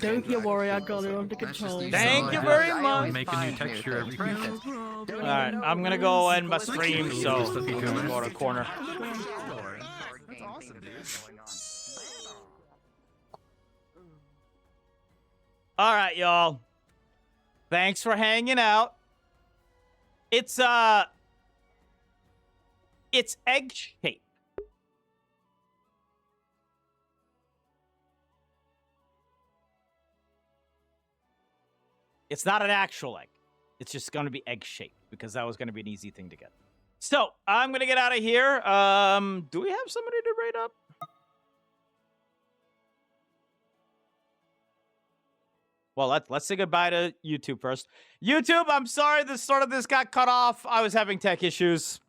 Don't you worry, I got it under control. Thank you very much. Make a new texture every week. Alright, I'm gonna go end my stream, so I'm gonna go to the corner. Alright, y'all. Thanks for hanging out. It's egg shaped. It's not an actual egg. It's just going to be egg shaped because that was going to be an easy thing to get. So I'm going to get out of here. Do we have somebody to rate up? Well, let's say goodbye to YouTube first. YouTube, I'm sorry the start of this got cut off. I was having tech issues.